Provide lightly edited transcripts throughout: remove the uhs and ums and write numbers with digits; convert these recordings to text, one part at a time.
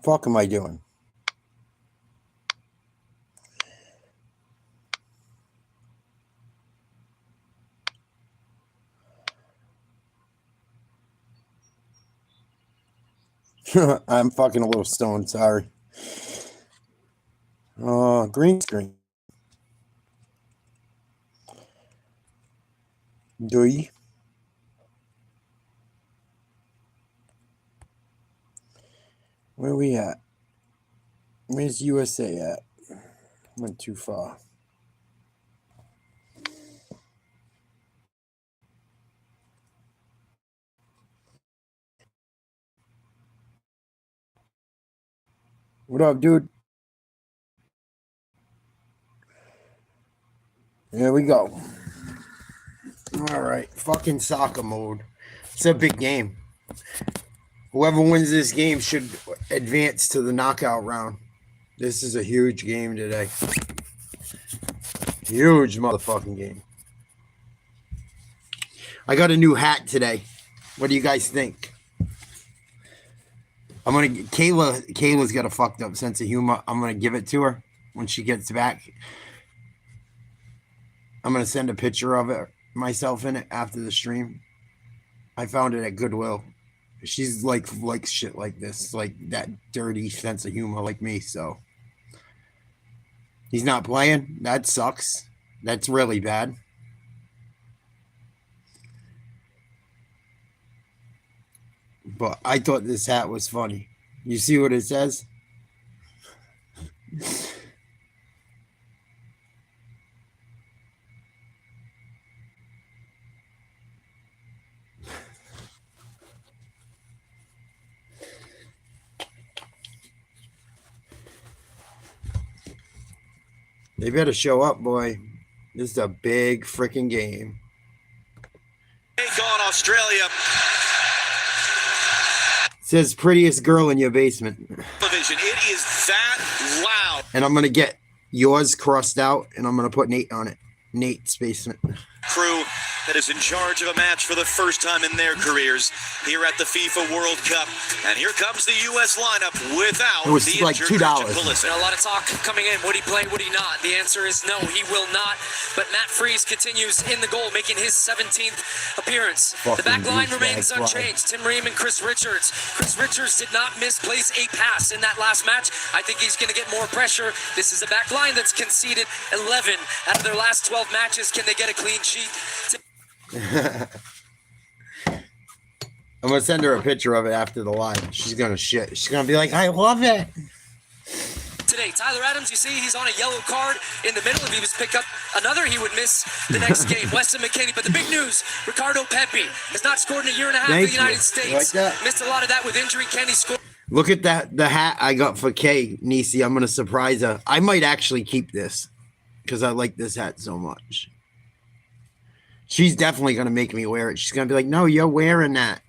Fuck am I doing? I'm fucking a little stoned, sorry. Green screen. Do you? Where we at? Where's USA at? Went too far. What up, dude? There we go. All right, fucking soccer mode. It's a big game. Whoever wins this game should advance to the knockout round. This is a huge game today. Huge motherfucking game. I got a new hat today. What do you guys think? Kayla's got a fucked up sense of humor. I'm gonna give it to her when she gets back. I'm gonna send a picture of it, myself in it, after the stream. I found it at Goodwill. She's like shit like this, like that dirty sense of humor like me. So he's not playing. That sucks. That's really bad. But I thought this hat was funny. You see what it says? They better show up, boy. This is a big freaking game. Gone Australia. It says prettiest girl in your basement. Television. It is that loud. And I'm going to get yours crossed out, and I'm going to put Nate on it. Nate's basement. Crew that is in charge of a match for the first time in their careers here at the FIFA World Cup. And here comes the U.S. lineup without it was the like $2. A lot of talk coming in. Would he play? Would he not? The answer is no, he will not. But Matt Freese continues in the goal, making his 17th appearance. The back line remains unchanged. Tim Ream and Chris Richards. Chris Richards did not misplace a pass in that last match. I think he's going to get more pressure. This is a back line that's conceded 11 out of their last 12 matches. Can they get a clean sheet? I'm going to send her a picture of it after the live. She's going to shit. She's going to be like, I love it. Today, Tyler Adams, you see he's on a yellow card in the middle. If he was picked up another, he would miss the next game. Weston McKinney, but the big news, Ricardo Pepi has not scored in a year and a half for the United States. Like missed a lot of that with injury. Can he score? Look at that, the hat I got for Kay, Nisi. I'm going to surprise her. I might actually keep this because I like this hat so much. She's definitely going to make me wear it. She's going to be like, no, you're wearing that.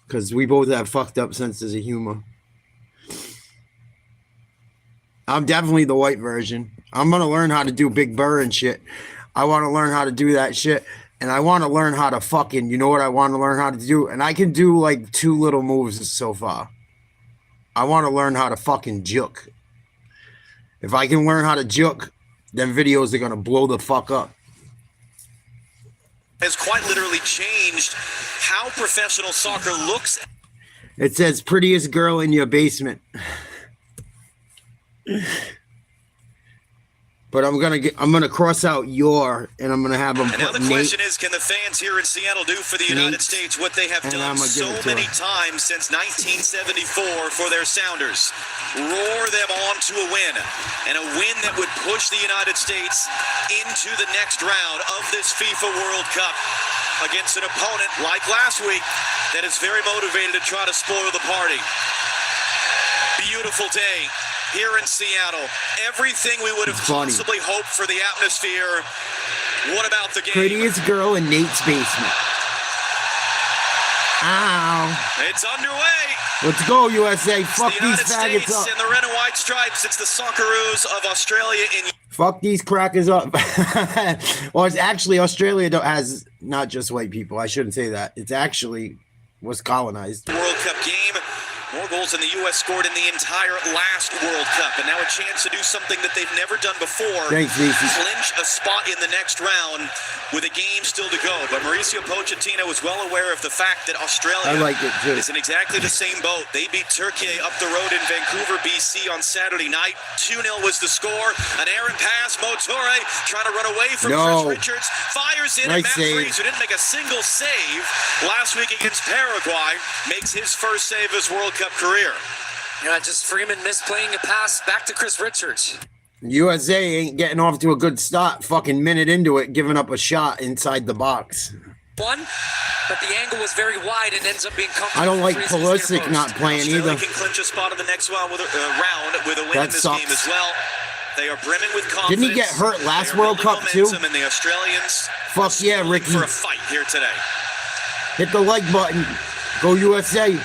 Because we both have fucked up senses of humor. I'm definitely the white version. I'm going to learn how to do Big Burr and shit. I want to learn how to do that shit. And I want to learn how to fucking, you know what I want to learn how to do? And I can do like 2 little moves so far. I want to learn how to fucking juke. If I can learn how to juke, then videos are going to blow the fuck up. Has quite literally changed how professional soccer looks. It says prettiest girl in your basement. But I'm gonna cross out your, and I'm gonna have them. And now the question is, can the fans here in Seattle do for the United States what they have done so many times since 1974 for their Sounders? Roar them on to a win, and a win that would push the United States into the next round of this FIFA World Cup against an opponent like last week that is very motivated to try to spoil the party. Beautiful day here in Seattle. Everything we would have possibly hoped for the atmosphere. What about the game? Prettiest girl in Nate's basement. Ow. It's underway. Let's go, USA. Fuck the these faggots up. In the red and white stripes, it's the Socceroos of Australia in... Fuck these crackers up. Well, it's actually Australia has not just white people. I shouldn't say that. It's actually was colonized. World Cup game More goals than the U.S. scored in the entire last World Cup. And now a chance to do something that they've never done before. Thanks, Reese. Clinch a spot in the next round with a game still to go. But Mauricio Pochettino is well aware of the fact that Australia is in exactly the same boat. They beat Turkey up the road in Vancouver, BC on Saturday night. 2-0 was the score. An errant pass. Motore trying to run away from Chris Richards. Fires in, and Matt Freese, who didn't make a single save last week against Paraguay, makes his first save of his World Cup career. Yeah, just Freeman misplaying a pass back to Chris Richards. USA ain't getting off to a good start. Fucking minute into it, giving up a shot inside the box. But the angle was very wide and ends up being comfortable. I don't like Pulisic not playing Australia either. Can clinch a spot in the next round with a win in this game as well. They are brimming with confidence. Didn't he get hurt last World Cup too? And the Australians fuck yeah, Ricky. For a fight here today. Hit the like button. Go USA.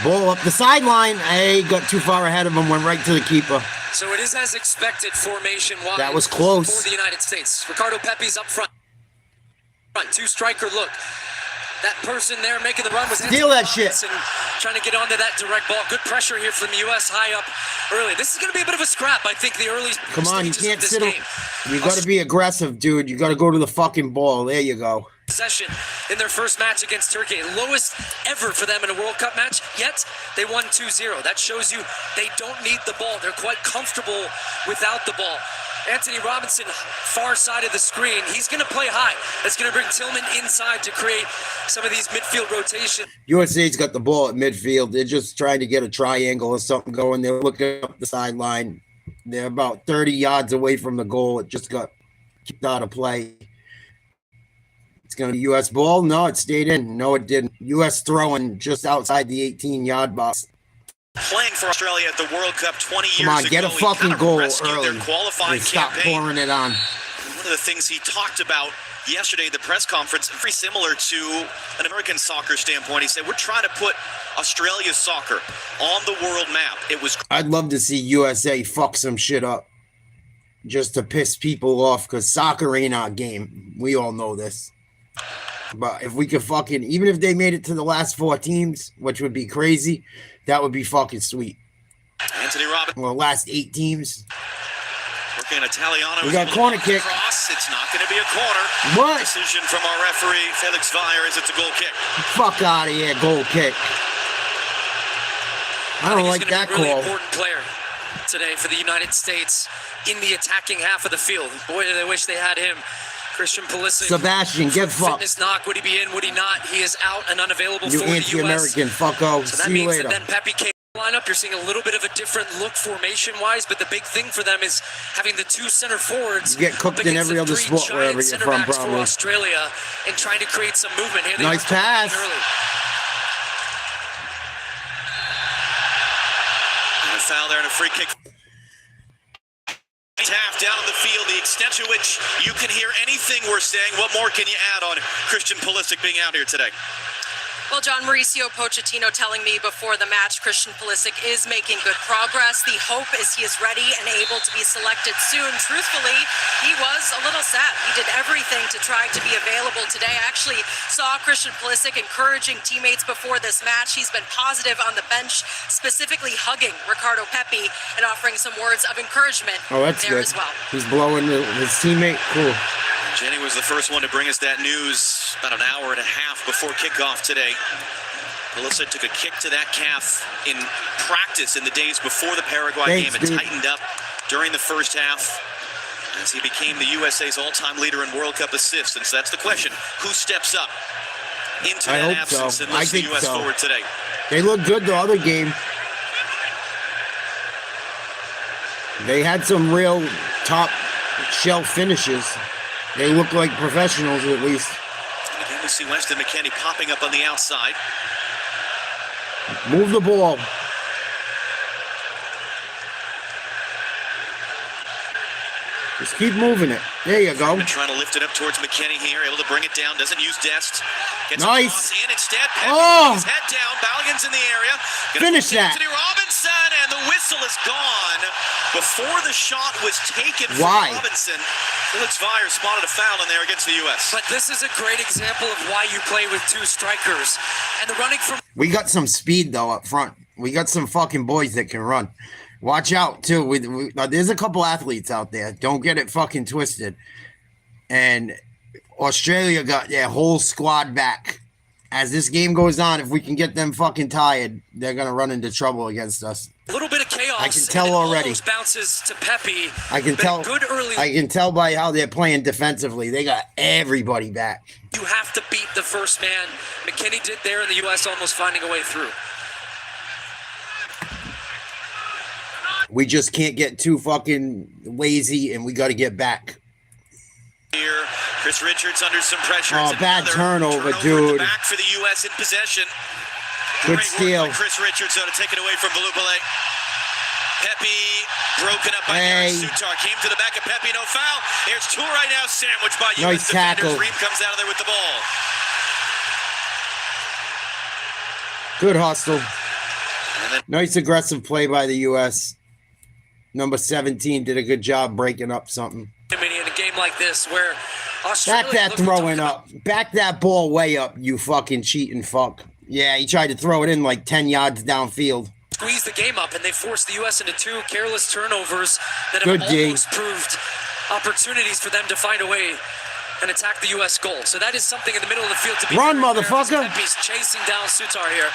Ball up the sideline. Hey, got too far ahead of him. Went right to the keeper. So it is as expected formation-wise. That was close. For the United States. Ricardo Pepi's up front. Two-striker look. That person there making the run was steal that shit. Trying to get onto that direct ball. Good pressure here from the U.S. high up early. This is going to be a bit of a scrap, I think, the early Come on, you can't sit. Game. You got to be aggressive, dude. You got to go to the fucking ball. There you go. Possession in their first match against Turkey. Lowest ever for them in a World Cup match, yet they won 2-0. That shows you they don't need the ball. They're quite comfortable without the ball. Anthony Robinson, far side of the screen. He's going to play high. That's going to bring Tillman inside to create some of these midfield rotations. USA's got the ball at midfield. They're just trying to get a triangle or something going. They're looking up the sideline. They're about 30 yards away from the goal. It just got kicked out of play. It's going to be U.S. ball. No, it stayed in. No, it didn't. U.S. throwing just outside the 18-yard box. Playing for Australia at the World Cup 20 years ago. Come on, get a fucking goal early. Their qualifying stop pouring it on. One of the things he talked about yesterday at the press conference, very similar to an American soccer standpoint. He said, we're trying to put Australia's soccer on the world map. It was. I'd love to see USA fuck some shit up just to piss people off because soccer ain't our game. We all know this. But if we could fucking, even if they made it to the last 4 teams, which would be crazy, that would be fucking sweet. Anthony Robinson. Well, last 8 teams. Working Italiano. We got corner kick. Cross. It's not going to be a corner. What? Decision from our referee, Felix Weyer, is it's a goal kick. Fuck out of here, goal kick. I don't like that call. Really important player today for the United States in the attacking half of the field. Boy, do they wish they had him. Christian Pulisic. Sebastian, get fucked. Fitness knock. Would he be in? Would he not? He is out and unavailable you for the U.S. anti-American fucko. So that See you means later. that then Pepe came lineup. You're seeing a little bit of a different look formation-wise, but the big thing for them is having the 2 center forwards. You get cooked in every other sport wherever you're from, probably. For Australia and trying to create some movement here. Nice pass. And a foul there and a free kick. Half down the field, the extent to which you can hear anything we're saying. What more can you add on Christian Pulisic being out here today? Well, John, Mauricio Pochettino telling me before the match Christian Pulisic is making good progress. The hope is he is ready and able to be selected soon. Truthfully, he was a little sad. He did everything to try to be available today. I actually saw Christian Pulisic encouraging teammates before this match. He's been positive on the bench, specifically hugging Ricardo Pepi and offering some words of encouragement there good. as well. He's blowing his teammate. Cool. Jenny was the first one to bring us that news about an hour and a half before kickoff today. Pulisic took a kick to that calf in practice in the days before the Paraguay game and tightened up during the first half as he became the USA's all-time leader in World Cup assists. And so that's the question. Who steps up into that absence and lifts the U.S. forward today? They look good the other game. They had some real top shelf finishes. They look like professionals, at least. Again, we see Weston McKennie popping up on the outside. Move the ball. Just keep moving it. There you go. Trying to lift it up towards McKennie here, able to bring it down, doesn't use Dest. Gets nice. In instead. Oh! His head down, Balligan's in the area. Finish that. Anthony Robinson, and the whistle is gone before the shot was taken from Why? Robinson. Felix Vire spotted a foul in there against the U.S. But this is a great example of why you play with two strikers. And the running from... We got some speed, though, up front. We got some fucking boys that can run. Watch out, too. There's a couple athletes out there. Don't get it fucking twisted. And Australia got their whole squad back. As this game goes on, if we can get them fucking tired, they're going to run into trouble against us. A little bit of chaos. I can tell already. Bounces to Pepe. I can tell. Good early. I can tell by how they're playing defensively. They got everybody back. You have to beat the first man. McKinney did there, and the U.S. almost finding a way through. We just can't get too fucking lazy, and we got to get back. Here, Chris Richards under some pressure. Oh, bad turnover, dude. Back for the U.S. in possession. Good steal. Chris Richards to take it away from Playbyplay. Pepe broken up by Harry Sutar. Came to the back of Pepe, no foul. Here's two right now, sandwiched by U.S. defenders. Reem comes out of there with the ball. Good hustle. Nice aggressive play by the U.S. Number 17 did a good job breaking up something. In a game like this where Australia... Back that throwing up. Back that ball way up, you fucking cheating fuck. Yeah, he tried to throw it in like 10 yards downfield. Squeeze the game up, and they forced the U.S. into two careless turnovers that have almost proved opportunities for them to find a way and attack the U.S. goal. So that is something in the middle of the field to be... Run, motherfucker! Pepe's chasing down Sutar here.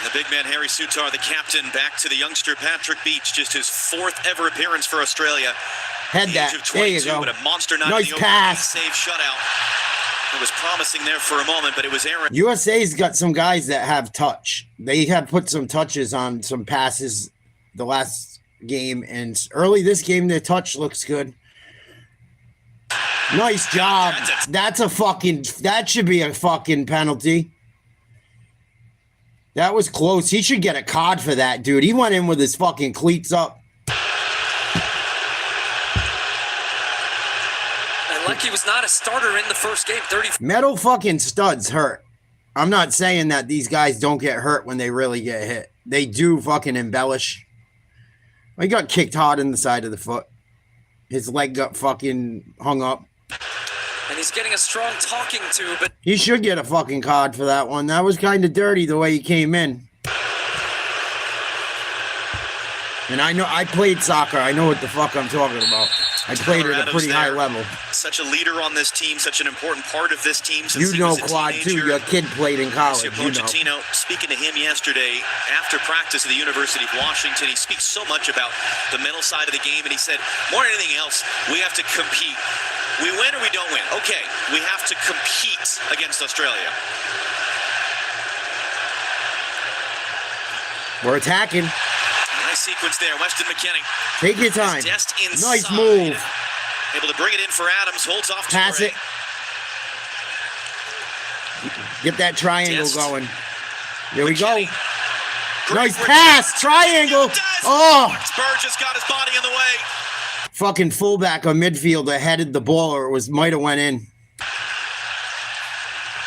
The big man, Harry Sutar, the captain, back to the youngster Patrick Beach, just his fourth ever appearance for Australia. Head that. There you go. But a monster night. Nice pass. Save shutout. It was promising there for a moment, but it was Aaron. USA's got some guys that have touch. They have put some touches on some passes the last game, and early this game, their touch looks good. Nice job. That's a fucking... That should be a fucking penalty. That was close. He should get a card for that, dude. He went in with his fucking cleats up. And like he was not a starter in the first game. Metal fucking studs hurt. I'm not saying that these guys don't get hurt when they really get hit. They do fucking embellish. He got kicked hard in the side of the foot. His leg got fucking hung up. And he's getting a strong talking to, but... He should get a fucking card for that one. That was kind of dirty the way he came in. And I know, I played soccer. I know what the fuck I'm talking about. I played at a pretty high level. Such a leader on this team, such an important part of this team. Since you know Quad, too. Your kid played in college, Pochettino, speaking to him yesterday after practice at the University of Washington, he speaks so much about the mental side of the game, and he said, more than anything else, we have to compete. We win or we don't win. Okay, we have to compete against Australia. We're attacking. Nice sequence there, Weston McKinney. Take your time. Nice move. Able to bring it in for Adams, holds off. Pass it. Get that triangle going. There we go. Nice pass. Triangle. Oh. Burgess got his body in the way. Fucking fullback or midfielder headed the ball, or it might have went in.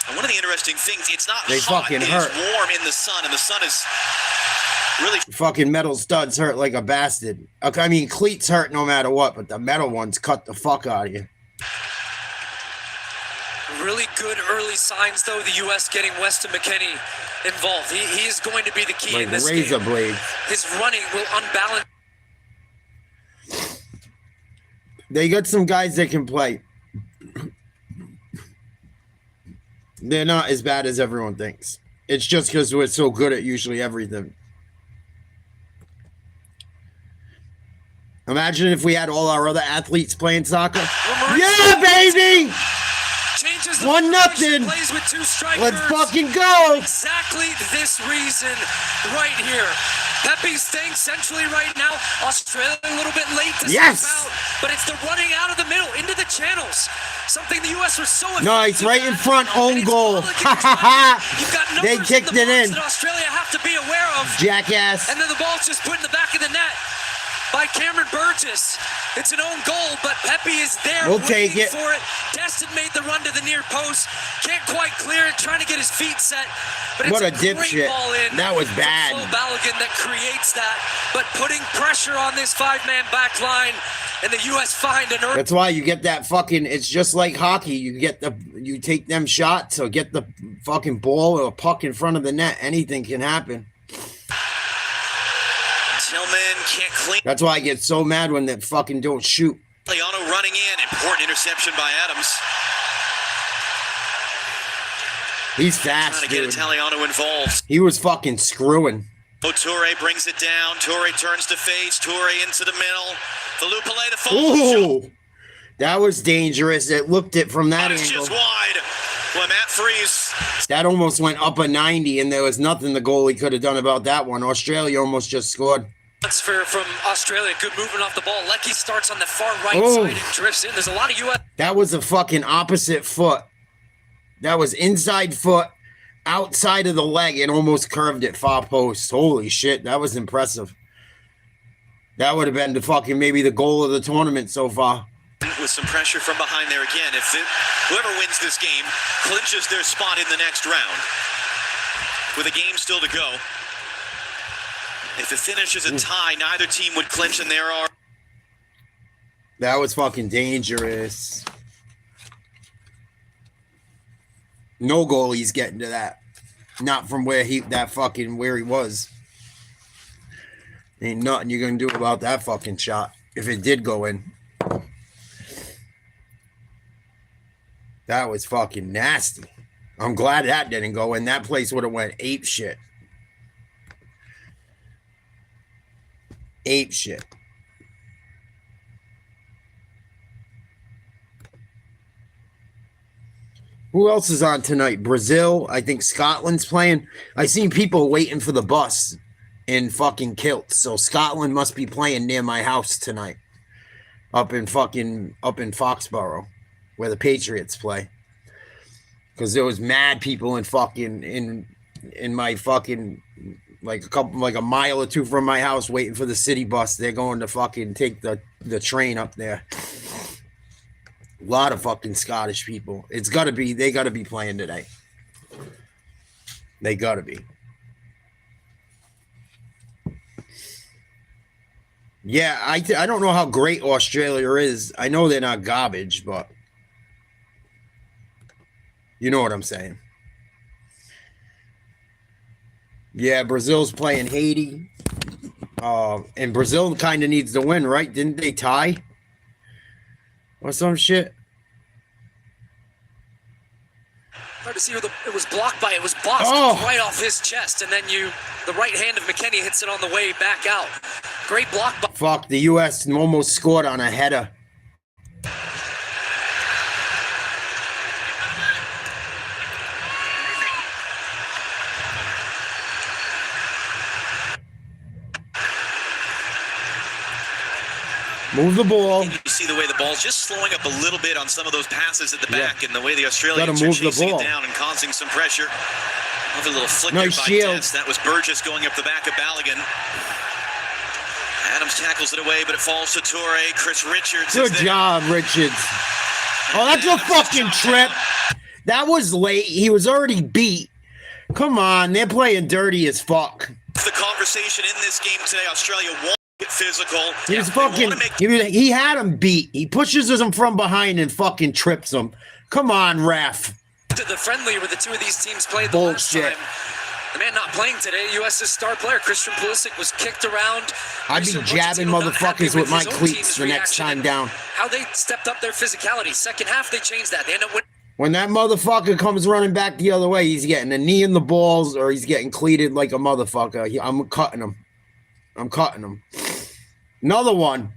And one of the interesting things, it's not they hot, fucking it hurt. is warm in the sun, and the sun is really... Fucking metal studs hurt like a bastard. Okay, I mean, cleats hurt no matter what, but the metal ones cut the fuck out of you. Really good early signs, though, the U.S. getting Weston McKinney involved. He is going to be the key like in this razor game. blade. His running will unbalance. They got some guys that can play. They're not as bad as everyone thinks. It's just because we're so good at usually everything. Imagine if we had all our other athletes playing soccer. Yeah, baby! Changes 1-0. Plays with two strikers. Let's fucking go! Exactly this reason right here. Pepe's staying centrally right now. Australia a little bit late to step out, but it's the running out of the middle into the channels. Something the U.S. was so nice, right in front, own goal. They kicked it in. That Australia have to be aware of. Jackass. And then the ball's just put in the back of the net by Cameron Burgess. It's an own goal, but Pepe is there waiting for it. Destin made the run to the near post. Can't quite clear it, trying to get his feet set. But it's what a great dipshit. Ball in. That was bad. Flo Balogun that creates that, but putting pressure on this five-man back line. And the U.S. find an early. That's why you get that fucking. It's just like hockey. You take them shots or get the fucking ball or a puck in front of the net. Anything can happen. Tillman can't clean. That's why I get so mad when they fucking don't shoot. Liano running in. Important interception by Adams. He's fast, Trying to get Italiano involved. He was fucking screwing. Toure brings it down. Toure turns to face. Toure into the middle. The Lupale, the full. Ooh, that was dangerous. It looked it from that angle. Just wide. Well, Matt Freese. That almost went up a 90, and there was nothing the goalie could have done about that one. Australia almost just scored. Transfer from Australia. Good movement off the ball. Lecky starts on the far right side and drifts in. There's a lot of U.S. That was a fucking opposite foot. That was inside foot, outside of the leg, and almost curved it far post. Holy shit, that was impressive. That would have been the fucking maybe the goal of the tournament so far. With some pressure from behind there again. Whoever wins this game clinches their spot in the next round. With a game still to go. If it finishes a tie, neither team would clinch, and there are. That was fucking dangerous. No goalie's getting to that. Not from where he was. Ain't nothing you're gonna do about that fucking shot if it did go in. That was fucking nasty. I'm glad that didn't go in. That place would have went ape shit. Ape shit. Who else is on tonight? Brazil. I think Scotland's playing. I seen people waiting for the bus in fucking kilts. So Scotland must be playing near my house tonight. Up in Foxborough, where the Patriots play. Because there was mad people in my fucking like a mile or two from my house waiting for the city bus. They're going to fucking take the train up there. A lot of fucking Scottish people. They gotta be playing today. They gotta be. Yeah, I don't know how great Australia is. I know they're not garbage, but you know what I'm saying. Yeah, Brazil's playing Haiti. And Brazil kind of needs to win, right? Didn't they tie? Or some shit. Hard to see who it was blocked by. It was Boston right off his chest, and then the right hand of McKennie hits it on the way back out. Great block. Fuck, the U.S. almost scored on a header. Move the ball. You see the way the ball's just slowing up a little bit on some of those passes at the back, and the way the Australians are chasing it down and causing some pressure. Another little flick by Tess. That was Burgess going up the back of Balogun. Adams tackles it away, but it falls to Toure. Chris Richards. Good job, Richards. Oh, that's a fucking trip. That was late. He was already beat. Come on, they're playing dirty as fuck. The conversation in this game today, Australia won't get physical. He had him beat. He pushes him from behind and fucking trips him. Come on, ref. The friendly where the two of these teams played the last time. The man not playing today, U.S.'s star player, Christian Pulisic, was kicked around. I'd be jabbing motherfuckers with my cleats the next time down. How they stepped up their physicality. Second half, they changed that. They end up winning. When that motherfucker comes running back the other way, he's getting a knee in the balls or he's getting cleated like a motherfucker. I'm cutting him. Another one.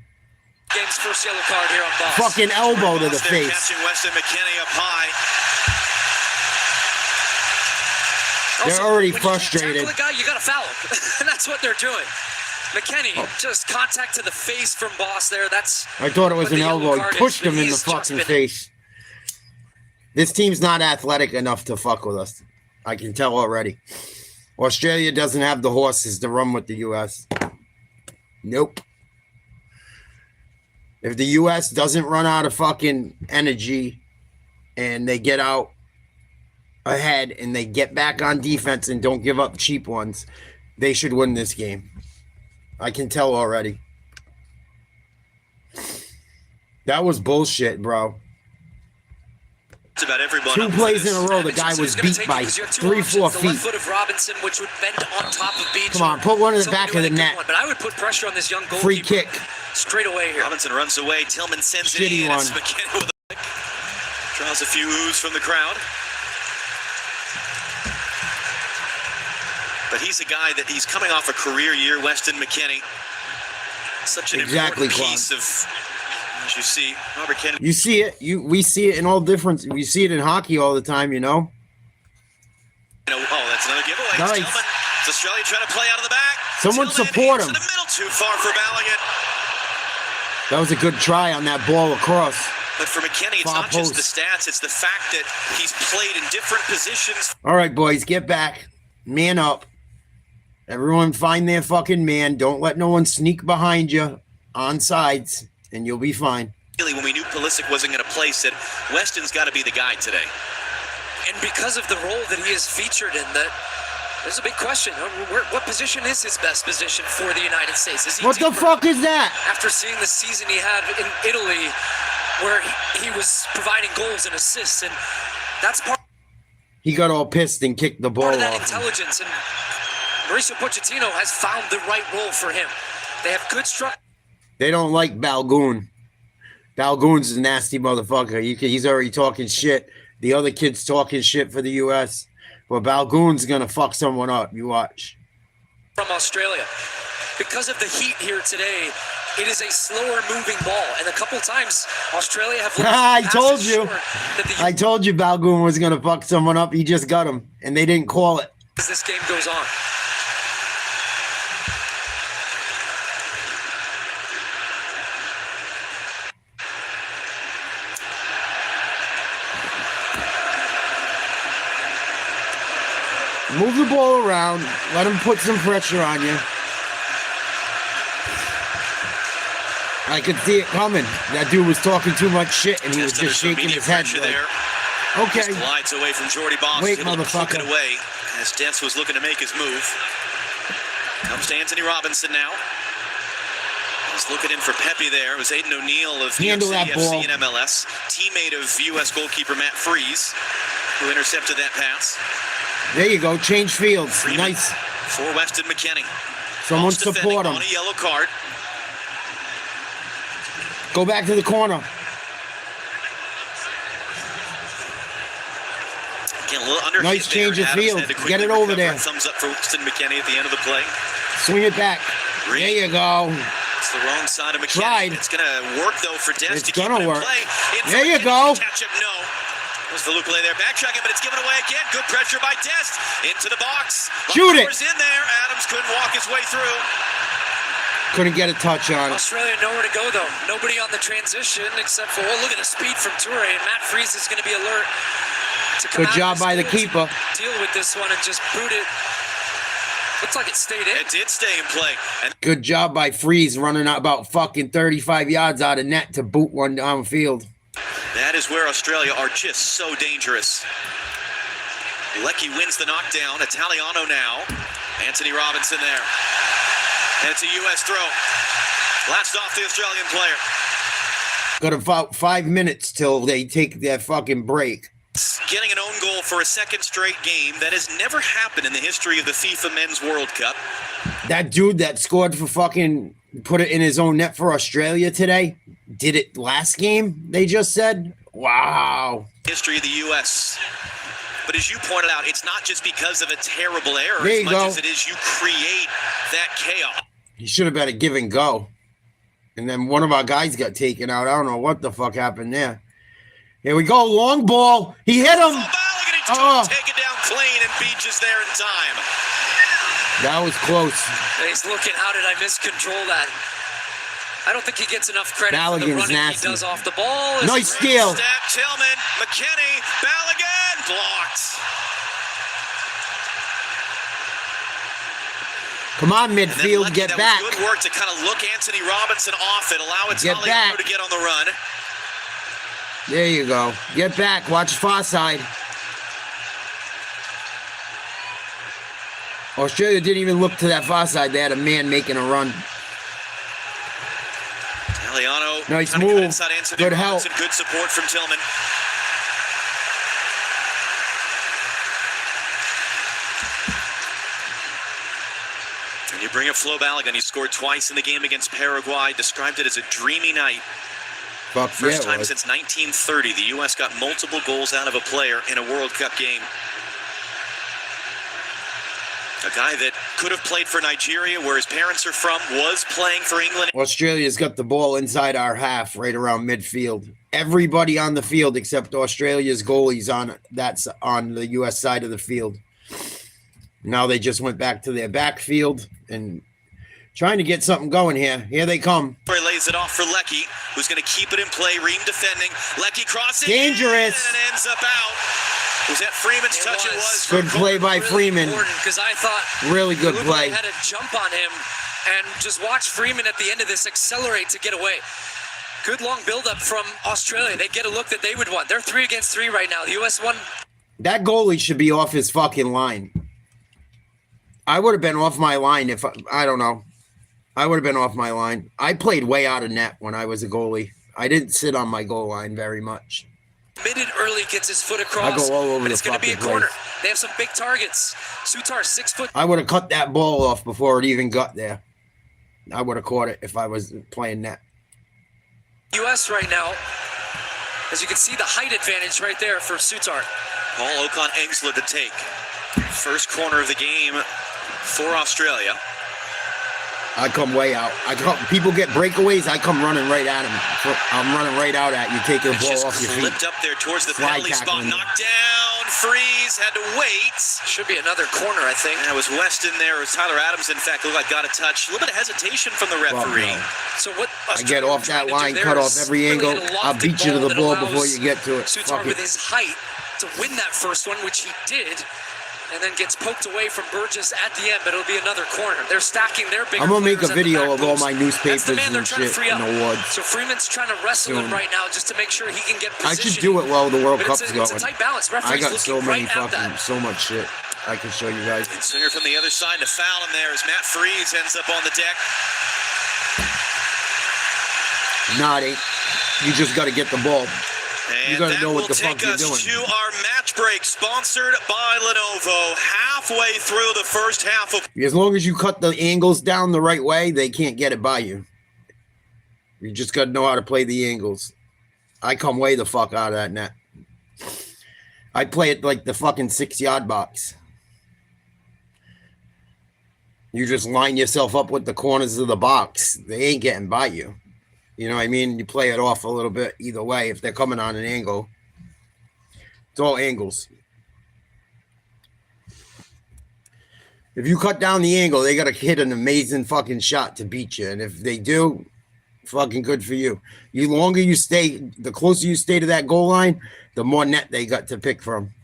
Game's first yellow card here on Boss. Fucking elbow to the face. Catching Weston McKennie up high. They're already frustrated. You tackle the guy, you got to foul him. And that's what they're doing. McKennie, just contact to the face from Boss there. I thought it was an elbow. He pushed him in the fucking face. This team's not athletic enough to fuck with us. I can tell already. Australia doesn't have the horses to run with the U.S. Nope. If the U.S. doesn't run out of fucking energy and they get out ahead and they get back on defense and don't give up cheap ones, they should win this game. I can tell already. That was bullshit, bro. It's about everyone. 2 plays in a row, the guy was beat by 3-4 feet. The left foot of Robinson, which would bend on top of Beach. Come on, put one in the back of the net. But I would put pressure on this young goalkeeper. Free kick. Straight away here. Robinson runs away. Tillman sends it Shitty in. one. It's McKenna with a draws a few oohs from the crowd. But he's a guy that he's coming off a career year, Weston McKennie. Such an important piece of, as you see, Robert Kennedy. You see it. We see it in all different. We see it in hockey all the time, you know. Oh, that's another giveaway. Nice. Tillman. It's Australia trying to play out of the back. Someone Tillman support him. into the middle, too far for Ballaghan. That was a good try on that ball across. But for McKennie, it's Far not post. just the stats, it's the fact that he's played in different positions. All right, boys, get back. Man up. Everyone find their fucking man. Don't let no one sneak behind you on sides, and you'll be fine. Really, when we knew Pulisic wasn't going to play, said Weston's got to be the guy today. And because of the role that he is featured in, that there's a big question. What position is his best position for the United States? Is he What the deeper? fuck is that? After seeing the season he had in Italy, where he was providing goals and assists, and that's part He got all pissed and kicked the ball of that off. intelligence. And Mauricio Pochettino has found the right role for him. They have good structure. They don't like Balgoon. Balgoon's a nasty motherfucker. He's already talking shit. The other kid's talking shit for the U.S. Well, Balgoon's gonna fuck someone up. You watch. From Australia. Because of the heat here today, it is a slower moving ball. And a couple times, Australia have I told you. that the I told you Balgoon was gonna fuck someone up. He just got him, and they didn't call it. as this game goes on. Move the ball around. Let him put some pressure on you. I could see it coming. That dude was talking too much shit, and he was just shaking his head. There. Okay. Just glides away from Jordy Boss. Wait, able to poke motherfucker. it away as Dess was looking to make his move. Comes to Anthony Robinson now. He's looking in for Pepe there. It was Aiden O'Neill of New York Handle City that ball. FC and MLS. Teammate of U.S. goalkeeper Matt Freese, who intercepted that pass. There you go. Change fields. Freeman Nice. for Weston McKennie. Someone Boss defending support him. on a yellow card. Go back to the corner. Again, a little underhand Nice change there. of Adams field. had to quickly Get it over recover. there. Thumbs up for Weston McKennie at the end of the play. Swing it back. There you go. It's the wrong side of McKennie. Tried. It's going to work, though, for Dess It's to keep it gonna in work. play. There you McKennie go. Catch up, no. Was the loop play there. Backtracking, but it's given away again. Good pressure by Dess. Into the box. Shoot it. Ball's in there. Adams couldn't walk his way through. Couldn't get a touch on it. Australia nowhere to go, though. Nobody on the transition except for, oh, look at the speed from Toure. And Matt Freese is going to be alert to come Good out job of by the his keeper. deal with this one and just boot it. Looks like it stayed in. It did stay in play. And Good job by Freeze running out about fucking 35 yards out of net to boot one downfield. that is where Australia are just so dangerous. Leckie wins the knockdown. Italiano now. Anthony Robinson there. And it's a U.S. throw. Blast off the Australian player. Got about 5 minutes till they take their fucking break. Getting an own goal for a second straight game. That has never happened in the history of the FIFA Men's World Cup. That dude that scored for fucking, put it in his own net for Australia today, did it last game, they just said? Wow. History of the U.S. But as you pointed out, it's not just because of a terrible error There as you much go. as it is you create that chaos. He should have been a give and go. And then one of our guys got taken out. I don't know what the fuck happened there. Here we go. Long ball. He hit him. Oh, take it down clean, and Beach is there in time. That was close. And he's looking, how did I miscontrol that? I don't think he gets enough credit for the Ballaghan's running nasty. he does off the ball. It's Nice great. steal. Step, Tillman, McKennie, Ballaghan, blocked. Come on, And then midfield. Leckie, Get that back. was good work to kind of look Anthony Robinson off it, allow Get Italiano back. to get on the run. There you go. Get back. Watch far side. Australia didn't even look to that far side. They had a man making a run. Galliano. Nice trying to cut move. inside Anthony Good help. Robinson. Good support from Tillman. And you bring up Flo Balogun. He scored twice in the game against Paraguay. Described it as a dreamy night. Fuck First yeah, time since 1930 the U.S. got multiple goals out of a player in a World Cup game. A guy that could have played for Nigeria, where his parents are from, was playing for England. Australia's got the ball inside our half, right around midfield. Everybody on the field except Australia's goalies on the U.S. side of the field. Now they just went back to their backfield and trying to get something going here. Here they come. He lays it off for Leckie, who's going to keep it in play. Ream defending. Leckie crossing. Dangerous. And it ends up out. Was that Freeman's touch? It was. Good play by Freeman. Because I thought really good play. Had a jump on him, and just watch Freeman at the end of this accelerate to get away. Good long buildup from Australia. They get a look that they would want. They're 3 against 3 right now. The U.S. won. That goalie should be off his fucking line. I would have been off my line if I don't know. I would have been off my line. I played way out of net when I was a goalie. I didn't sit on my goal line very much. Committed early, gets his foot across. I go all over but it's the going to be a fucking corner. place. They have some big targets. Sutar, 6 foot. I would have cut that ball off before it even got there. I would have caught it if I was playing net. U.S. right now, as you can see, the height advantage right there for Sutar. Paul Ocon Engsler to take. First corner of the game for Australia. I come way out. People get breakaways. I come running right at them. I'm running right out at you, taking the ball off your feet. Clipped up there towards the Fly penalty spot. tackling. Knocked down. Freeze had to wait. Should be another corner, I think. And it was Weston there. It was Tyler Adams, in fact, looked like got a touch. A little bit of hesitation from the referee. Well, no. So what I get off that line, cut off every angle. I'll beat you to the ball before you get to it. Sutar with his height to win that first one, which he did. And then gets poked away from Burgess at the end, but it'll be another corner. They're stacking their big. I'm gonna make a video of all my newspapers and shit and awards. So Freeman's trying to wrestle him right now just to make sure he can get position. I should do it while the World Cup's going. It's a tight balance. I got so many fucking, so much shit I can show you guys. And Singer from the other side to foul him there as Matt Freeze ends up on the deck. Naughty. You just got to get the ball. And you got to that know what will the fuck take you're us doing. to our match break, sponsored by Lenovo. Halfway through the first half of. As long as you cut the angles down the right way, they can't get it by you. You just got to know how to play the angles. I come way the fuck out of that net. I play it like the fucking 6-yard box. You just line yourself up with the corners of the box. They ain't getting by you. You know what I mean? You play it off a little bit either way if they're coming on an angle. It's all angles. If you cut down the angle, they got to hit an amazing fucking shot to beat you. And if they do, fucking good for you. The longer you stay, the closer you stay to that goal line, the more net they got to pick from.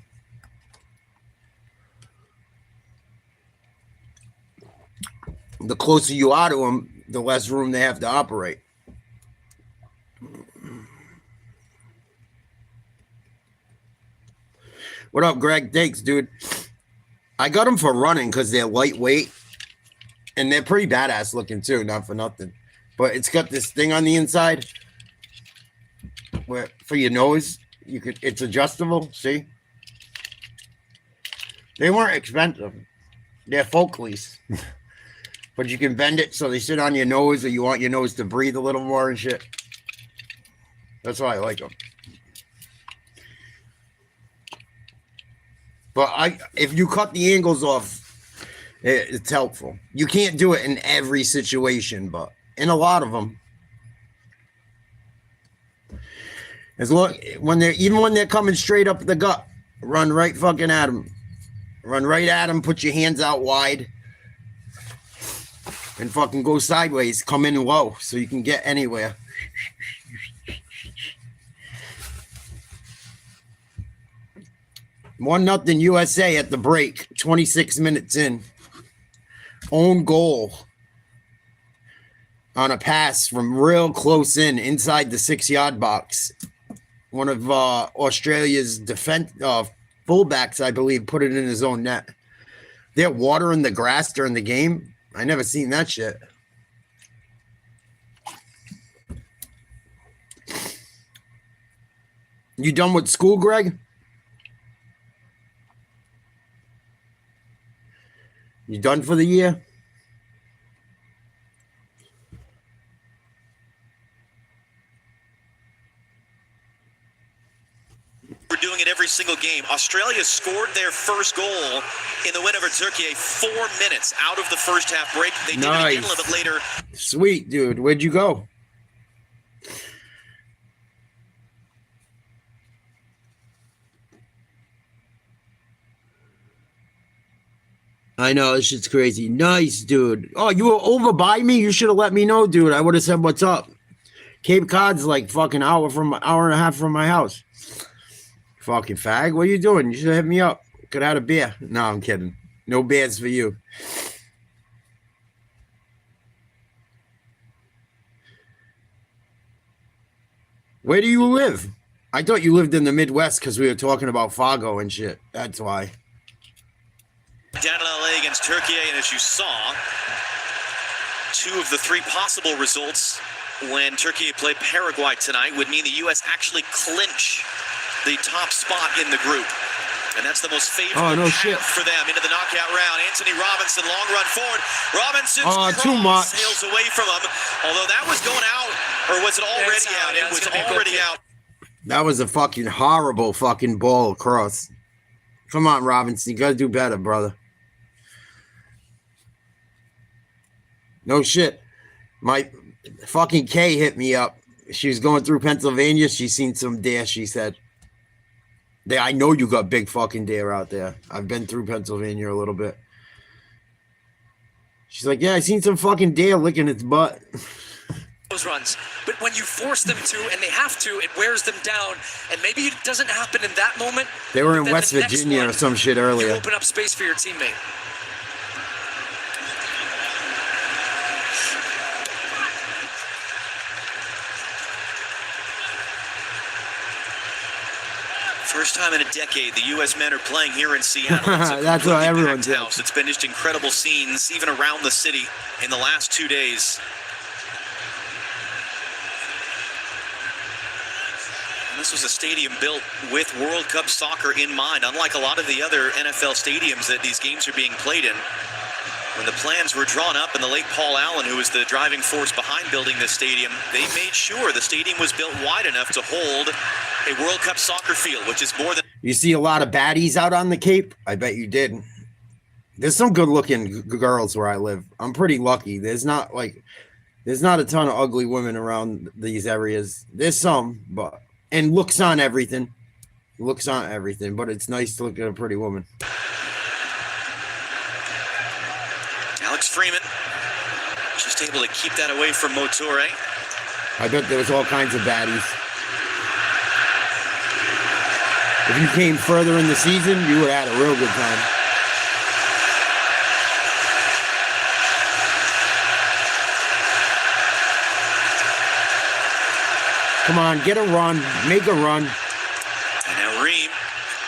The closer you are to them, the less room they have to operate. What up, Greg? Thanks, dude. I got them for running because they're lightweight and they're pretty badass looking too, not for nothing. But it's got this thing on the inside where for your nose, it's adjustable. See? They weren't expensive. They're Folkleys. But you can bend it so they sit on your nose or you want your nose to breathe a little more and shit. That's why I like them. But if you cut the angles off, it's helpful. You can't do it in every situation, but in a lot of them. Even when they're coming straight up the gut, run right fucking at them. Run right at them, put your hands out wide. And fucking go sideways, come in low so you can get anywhere. 1-0 USA at the break, 26 minutes in. Own goal on a pass from real close inside the 6-yard box. One of Australia's fullbacks, I believe, put it in his own net. They're watering the grass during the game. I never seen that shit. You done with school, Greg? You done for the year? We're doing it every single game. Australia scored their first goal in the win over Turkey 4 minutes out of the first half break. They did it again a little bit later. Sweet, dude. Where'd you go? I know, this shit's crazy. Nice, dude. Oh, you were over by me? You should have let me know, dude. I would have said, what's up? Cape Cod's like fucking hour and a half from my house. Fucking fag. What are you doing? You should have hit me up. Could have had a beer. No, I'm kidding. No beers for you. Where do you live? I thought you lived in the Midwest because we were talking about Fargo and shit. That's why. Down in LA against Turkey, and as you saw, 2 of the 3 possible results when Turkey played Paraguay tonight would mean the U.S. actually clinch the top spot in the group. And that's the most favorable path for them into the knockout round. Anthony Robinson, long run forward. Robinson's cross sails away from him. Although that was going out, or was it already out? It was already out. That was a fucking horrible fucking ball across. Come on, Robinson. You got to do better, brother. No shit. My fucking Kay hit me up. She was going through Pennsylvania. She seen some deer, she said. I know you got big fucking deer out there. I've been through Pennsylvania a little bit. She's like, yeah, I seen some fucking deer licking its butt. Those runs. But when you force them to, and they have to, it wears them down. And maybe it doesn't happen in that moment. They were in West Virginia or some shit earlier. You open up space for your teammate. First time in a decade the U.S. men are playing here in Seattle. That's what everyone's house. It's been just incredible scenes, even around the city, in the last 2 days. And this was a stadium built with World Cup soccer in mind, unlike a lot of the other NFL stadiums that these games are being played in. When the plans were drawn up, and the late Paul Allen, who was the driving force behind building this stadium, they made sure the stadium was built wide enough to hold a World Cup soccer field, which is more than... You see a lot of baddies out on the Cape? I bet you did. There's some good-looking girls where I live. I'm pretty lucky. There's not a ton of ugly women around these areas. There's some, but... And looks on everything. Looks on everything, but it's nice to look at a pretty woman. Alex Freeman just able to keep that away from Motore. I bet there was all kinds of baddies. If you came further in the season, you would have had a real good time. Come on, get a run, make a run. And now Reem.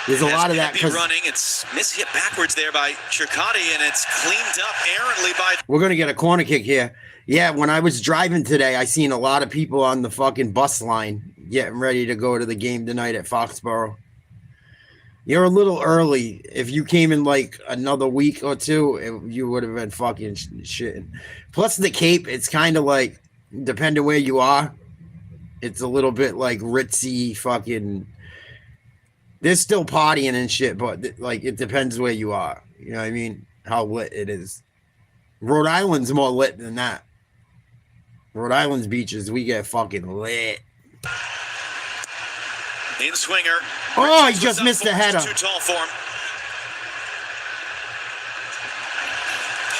There's a lot of that. Running, it's mishit backwards there by Chircotti, and it's cleaned up errantly by... We're going to get a corner kick here. Yeah, when I was driving today, I seen a lot of people on the fucking bus line getting ready to go to the game tonight at Foxborough. You're a little early. If you came in like another week or two, you would have been fucking shitting. Plus the Cape, it's kind of like, depending where you are, it's a little bit like ritzy fucking... There's still partying and shit, but like it depends where you are. You know what I mean? How lit it is. Rhode Island's more lit than that. Rhode Island's beaches, we get fucking lit. In swinger. Oh, he just missed the header. Too tall for him.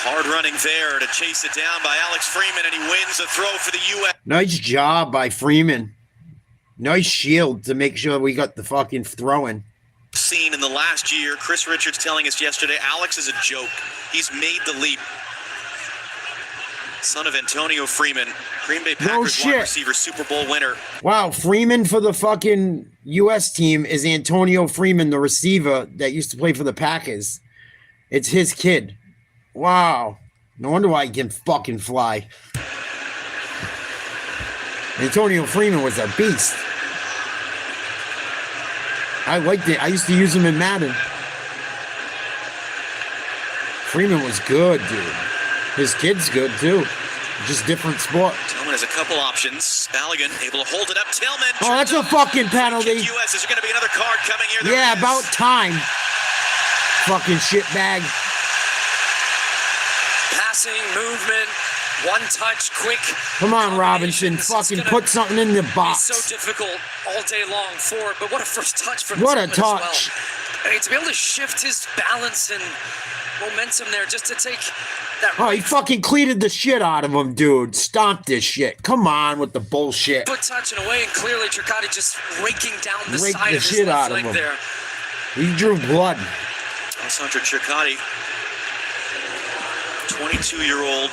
Hard running there to chase it down by Alex Freeman, and he wins the throw for the U.S. Nice job by Freeman. Nice shield to make sure we got the fucking throwing. Seen in the last year, Chris Richards telling us yesterday, Alex is a joke. He's made the leap. Son of Antonio Freeman, Green Bay Packers wide receiver, Super Bowl winner. Wow, Freeman for the fucking U.S. team is Antonio Freeman, the receiver that used to play for the Packers. It's his kid. Wow. No wonder why he can fucking fly. Antonio Freeman was a beast. I liked it. I used to use him in Madden. Freeman was good, dude. His kid's good, too. Just different sport. Tillman has a couple options. Balogun able to hold it up. Tillman. Oh, that's a fucking penalty. U.S. Is there going to be another card coming here? Yeah, about time. Fucking shitbag. Passing, movement, one touch, quick. Come on, Robinson. Fucking put something in the box. It's so difficult all day long for it, but what a first touch from What a Tillman touch. as well. I mean, to be able to shift his balance and momentum there just to take that. Oh, he fucking cleated the shit out of him, dude. Stomped this shit. Come on with the bullshit. Foot touch and away, and clearly Tricati just raking down the Raked side the of his shit left out of leg him. there. He drew blood. Alessandro Tricati, 22-year-old,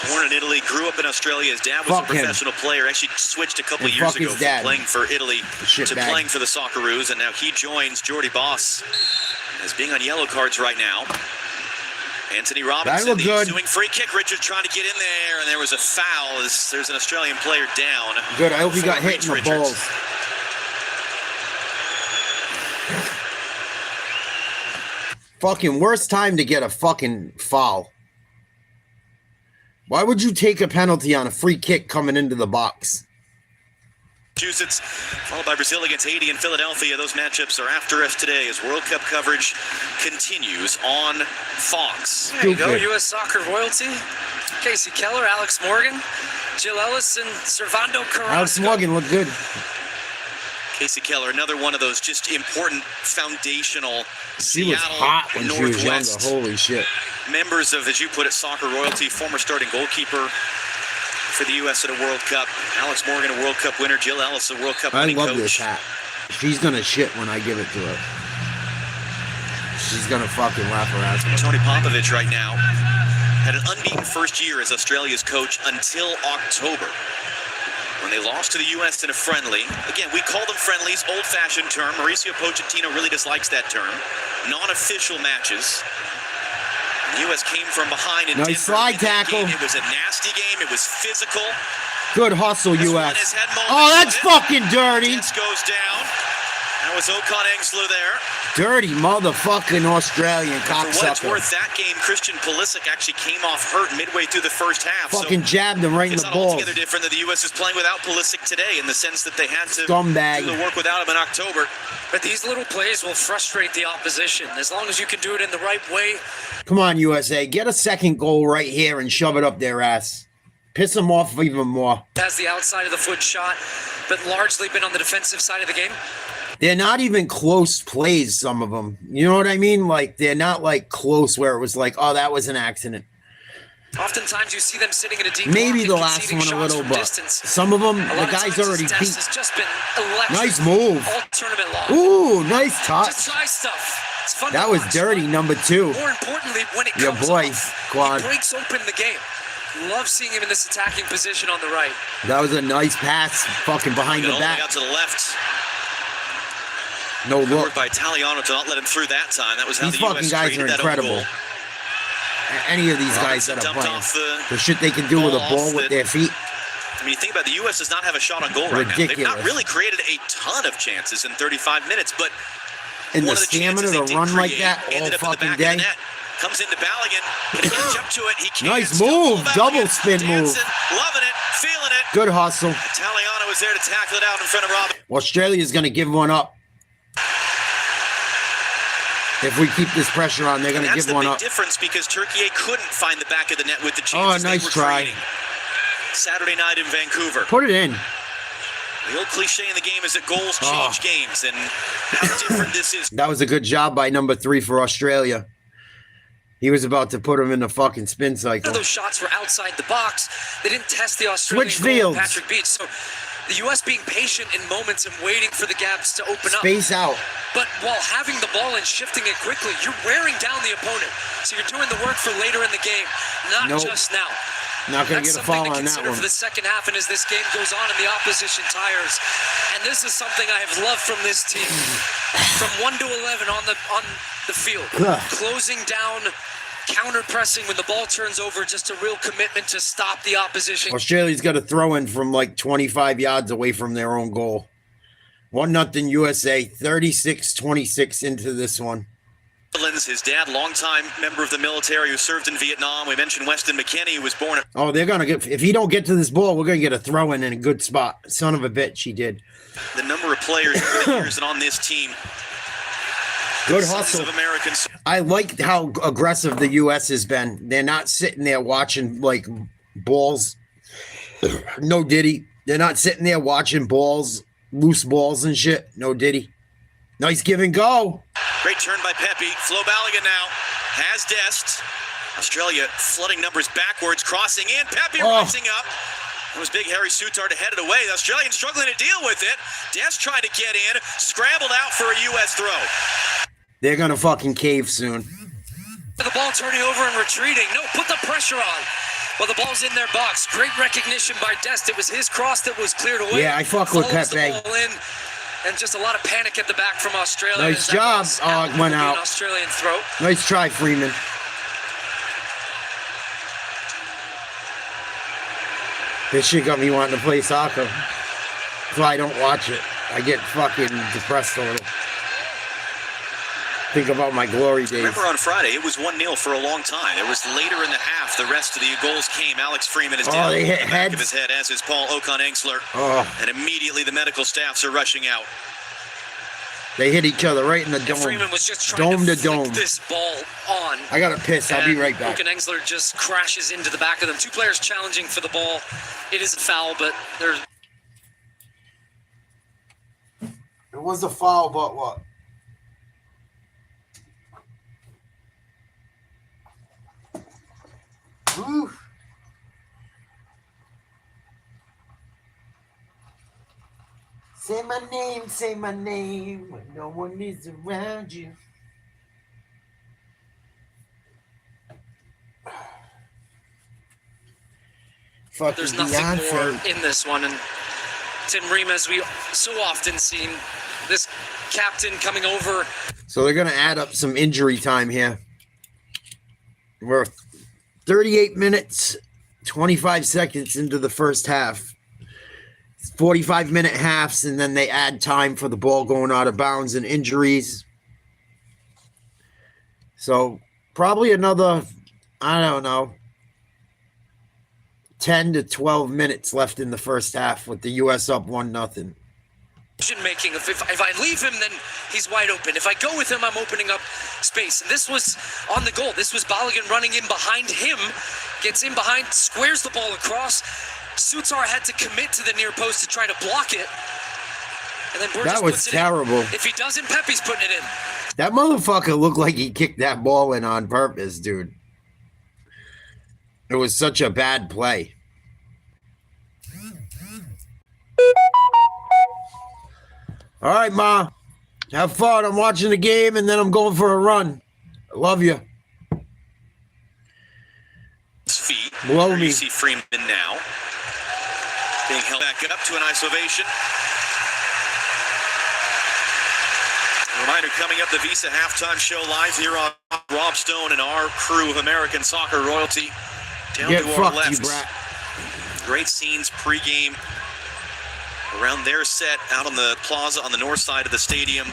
born in Italy, grew up in Australia. His dad was a professional player. Actually switched a couple of years ago from playing for Italy to playing for the Socceroos, and now he joins Jordy Boss as being on yellow cards right now. Anthony Robinson, the ensuing free kick. Richards trying to get in there, and there was a foul. There's an Australian player down. Good, I hope he got hit in the balls. Fucking worst time to get a fucking foul. Why would you take a penalty on a free kick coming into the box? Massachusetts, followed by Brazil against Haiti in Philadelphia. Those matchups are after us today as World Cup coverage continues on Fox. There you go, U.S. soccer royalty. Casey Keller, Alex Morgan, Jill Ellis, and Servando Carrasco. Alex Morgan looked good. Casey Keller, another one of those just important foundational She was hot when she was younger. Holy shit. Members of, as you put it, soccer royalty, former starting goalkeeper for the U.S. at a World Cup. Alex Morgan, a World Cup winner. Jill Ellis, a World Cup winning coach. I love this hat. She's going to shit when I give it to her. She's going to fucking laugh her ass off. Tony Popovich right now had an unbeaten first year as Australia's coach until October, when they lost to the U.S. in a friendly. Again, we call them friendlies, old-fashioned term. Mauricio Pochettino really dislikes that term. Non-official matches. The U.S. came from behind in nice slide tackle. It was a nasty game. It was physical. Good hustle, U.S. Oh, that's fucking dirty. This goes down. That was Ocon Engsler there. Dirty motherfucking Australian cocksucker. For what it's worth, that game, Christian Pulisic actually came off hurt midway through the first half. Fucking jabbed him right in the balls. It's not altogether different that the U.S. is playing without Pulisic today in the sense that they had to do the work without him in October. But these little plays will frustrate the opposition as long as you can do it in the right way. Come on, USA. Get a second goal right here and shove it up their ass. Piss them off even more. Has the outside of the foot shot, but largely been on the defensive side of the game. They're not even close plays, some of them. You know what I mean? Like, they're not, like, close where it was like, oh, that was an accident. Oftentimes you see them sitting in a deep maybe the last one a little, but some of them, the guy's already beat. Just been electric. Nice move. All tournament long. Ooh, nice touch. Just try stuff. It's fun that was dirty, number 2. More importantly, when it your comes boy, off, Quad. He breaks open the game. Love seeing him in this attacking position on the right. That was a nice pass, fucking behind the back. Got to the left. No look. By Italiano to not let him through that time. That was how these the fucking US guys are incredible. Any of these guys that are playing, the shit they can do with a ball with their feet. I mean, you think about it, the U.S. does not have a shot on goal right now. They've not really created a ton of chances in 35 minutes, but in the stamina to run like that all fucking day. Comes into Balogun, can he catch up to it? He can't. Nice move, double spin move. Loving it, feeling it. Good hustle. Italiano was there to tackle it out in front of Robin. Australia's going to give one up. If we keep this pressure on, they're going to give one up. That's the big difference because Turkey couldn't find the back of the net with the Oh, chances nice try. Saturday night in Vancouver. Put it in. The old cliche in the game is that goals change games, and how different this is. That was a good job by number 3 for Australia. He was about to put him in the fucking spin cycle. Those shots were outside the box. They didn't test the Australian goal, Patrick Beach. So the U.S. being patient in moments and waiting for the gaps to open up. Space out. But while having the ball and shifting it quickly, you're wearing down the opponent. So you're doing the work for later in the game, not just now. Not going to get a foul on that one. For the second half and as this game goes on and the opposition tires. And this is something I have loved from this team. From 1 to 11 on the field. Closing down, counter-pressing when the ball turns over, just a real commitment to stop the opposition. Australia's got a throw in from like 25 yards away from their own goal. 1-0 USA, 36-26 into this one. His dad, longtime member of the military who served in Vietnam. We mentioned Weston McKinney, who was born at... Oh, they're going to get... If he don't get to this ball, we're going to get a throw-in a good spot. Son of a bitch, he did. The number of players over the years and on this team. Good hustle. Of Americans. I like how aggressive the U.S. has been. They're not sitting there watching, like, balls. No diddy. They're not sitting there watching balls, loose balls and shit. No diddy. Nice give and go. Great turn by Pepe. Flo Balogun now has Dest. Australia flooding numbers backwards, crossing in. Pepe rising up. It was big Harry Souttar to head it away. The Australians struggling to deal with it. Dest trying to get in. Scrambled out for a U.S. throw. They're going to fucking cave soon. The ball turning over and retreating. No, put the pressure on. Well, the ball's in their box. Great recognition by Dest. It was his cross that was cleared away. Yeah, I fuck with Pepe. The ball in. And just a lot of panic at the back from Australia. Nice job. Oh, it went out. An Australian throw. Nice try, Freeman. This shit got me wanting to play soccer. That's why I don't watch it. I get fucking depressed a little. Think about my glory days. Remember on Friday, it was 1-0 for a long time. It was later in the half. The rest of the goals came. Alex Freeman is down they hit the back heads. of his head, as is Paul Ocon-Engsler. Oh. And immediately the medical staffs are rushing out. They hit each other right in the dome. Freeman was just trying to flick this ball on. I got to piss. I'll be right back. Ocon-Engsler just crashes into the back of them. Two players challenging for the ball. It is a foul, but there's... It was a foul, but what? Woo. Say my name when no one is around you. There's nothing more in this one, and Tim Ream, as we so often seen, this captain coming over. So they're going to add up some injury time here. We're 38 minutes, 25 seconds into the first half. 45-minute halves, and then they add time for the ball going out of bounds and injuries. So probably another, I don't know, 10 to 12 minutes left in the first half with the U.S. up 1-0. Making if I leave him, then he's wide open. If I go with him, I'm opening up space. And this was on the goal. This was Balogun running in behind him, gets in behind, squares the ball across. Souttar had to commit to the near post to try to block it. And then Burgess that was terrible. If he doesn't, Pepe's putting it in. That motherfucker looked like he kicked that ball in on purpose, dude. It was such a bad play. All right, Ma. Have fun. I'm watching the game, and then I'm going for a run. I love you. Feet. Blow me. You see Freeman now. Being held back up to an isolation. Reminder, coming up, the Visa Halftime Show live here on Rob Stone and our crew of American soccer royalty. Down Get to our fucked, left. you brat. Great scenes pregame around their set out on the plaza on the north side of the stadium.